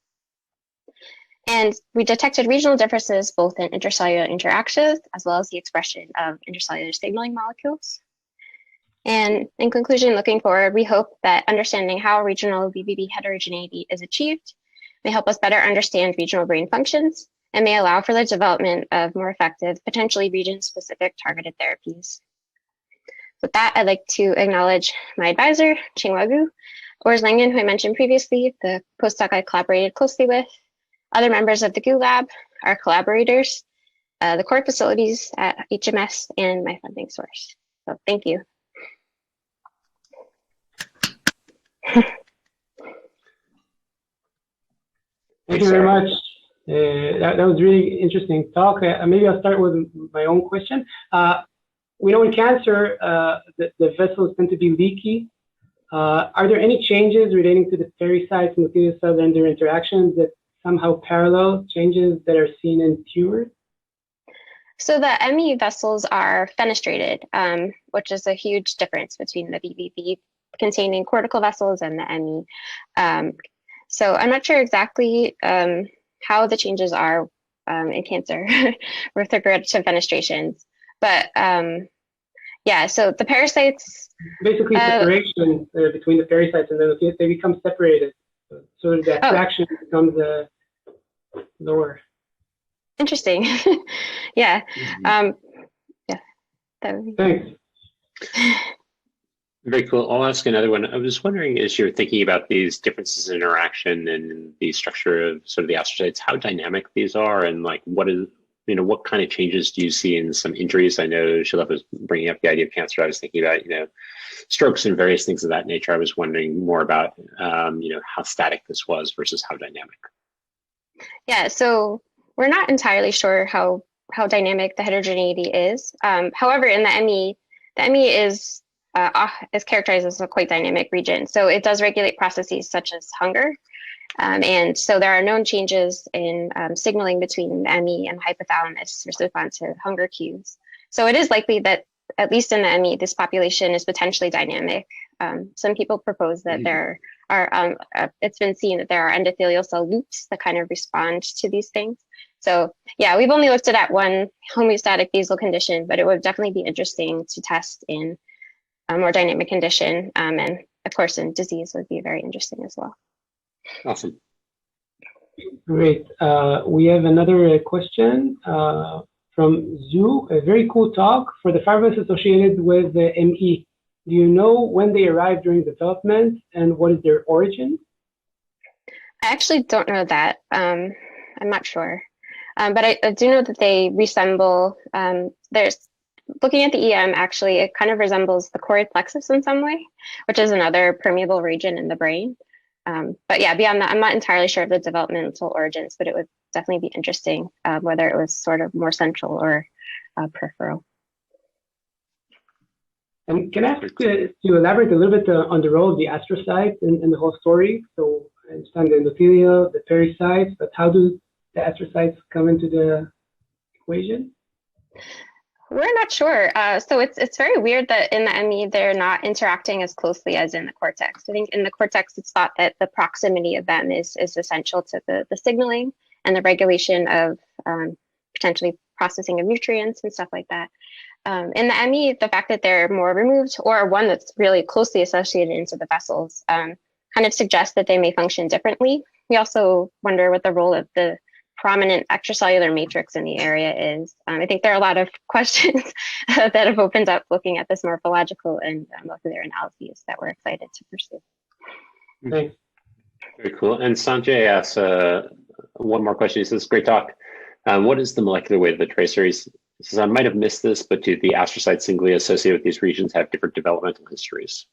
And we detected regional differences both in intercellular interactions as well as the expression of intercellular signaling molecules. And in conclusion, looking forward, we hope that understanding how regional BBB heterogeneity is achieved may help us better understand regional brain functions and may allow for the development of more effective, potentially region-specific targeted therapies. With that, I'd like to acknowledge my advisor, Qinghua Gu, Ors Langen, who I mentioned previously, the postdoc I collaborated closely with, other members of the Gu Lab, our collaborators, the core facilities at HMS, and my funding source. So thank you. Thank you very much. That was really interesting talk. Maybe I'll start with my own question. We know in cancer, the vessels tend to be leaky. Are there any changes relating to the pericytes and endothelial cells and their interactions that somehow parallel changes that are seen in tumors? So the ME vessels are fenestrated, which is a huge difference between the BBB containing cortical vessels and the ME. So I'm not sure exactly how the changes are in cancer with regard to fenestrations, but yeah, so the parasites. Basically separation between the parasites and then they become separated. So the attraction becomes lower. Interesting. Yeah. Yeah. That would be... Thanks. Very cool. I'll ask another one. I was wondering, as you're thinking about these differences in interaction and the structure of sort of the astrocytes, how dynamic these are, and like what kind of changes do you see in some injuries? I know Shalef was bringing up the idea of cancer. I was thinking about, strokes and various things of that nature. I was wondering more about, how static this was versus how dynamic. Yeah, so we're not entirely sure how dynamic the heterogeneity is. However, in the ME is characterized as a quite dynamic region. So it does regulate processes such as hunger. And so there are known changes in signaling between the ME and the hypothalamus response to hunger cues. So it is likely that, at least in the ME, this population is potentially dynamic. Some people propose that there are, it's been seen that there are endothelial cell loops that kind of respond to these things. So yeah, we've only looked at one homeostatic basal condition, but it would definitely be interesting to test in a more dynamic condition. And of course, in disease would be very interesting as well. Awesome. Great. We have another question from Zhu. A very cool talk for the fibers associated with the ME. Do you know when they arrived during development and what is their origin? I actually don't know that. I'm not sure. But I do know that they resemble, looking at the EM, actually, it kind of resembles the choroid plexus in some way, which is another permeable region in the brain. But yeah, beyond that, I'm not entirely sure of the developmental origins, but it would definitely be interesting whether it was sort of more central or peripheral. And can I ask to elaborate a little bit on the role of the astrocytes in the whole story? So I understand the endothelia, the pericytes, but how do the astrocytes come into the equation? We're not sure. So it's very weird that in the ME, they're not interacting as closely as in the cortex. I think in the cortex, it's thought that the proximity of them is essential to the signaling and the regulation of potentially processing of nutrients and stuff like that. In the ME, the fact that they're more removed or one that's really closely associated into the vessels kind of suggests that they may function differently. We also wonder what the role of the prominent extracellular matrix in the area is. I think there are a lot of questions that have opened up looking at this morphological and molecular analyses that we're excited to pursue. Thanks. Very cool. And Sanjay asks one more question. He says, great talk. What is the molecular weight of the tracer? He says, I might have missed this, but do the astrocytes singly associated with these regions have different developmental histories?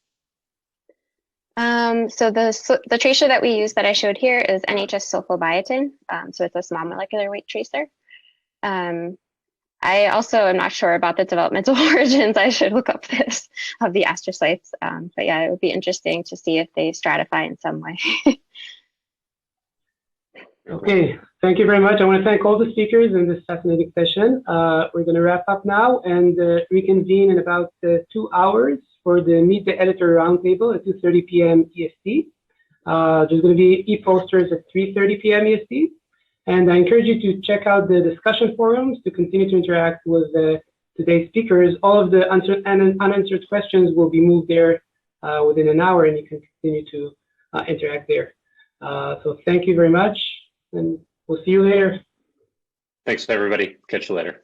So the tracer that we use that I showed here is NHS sulfobiotin. So it's a small molecular weight tracer. I also am not sure about the developmental origins. I should look up this of the astrocytes. But yeah, it would be interesting to see if they stratify in some way. Okay, thank you very much. I want to thank all the speakers in this fascinating session. We're going to wrap up now and reconvene in about 2 hours for the Meet the Editor Roundtable at 2:30 p.m. EST. There's going to be e-posters at 3:30 p.m. EST. And I encourage you to check out the discussion forums to continue to interact with today's speakers. All of the unanswered questions will be moved there within an hour, and you can continue to interact there. So thank you very much, and we'll see you later. Thanks, everybody. Catch you later.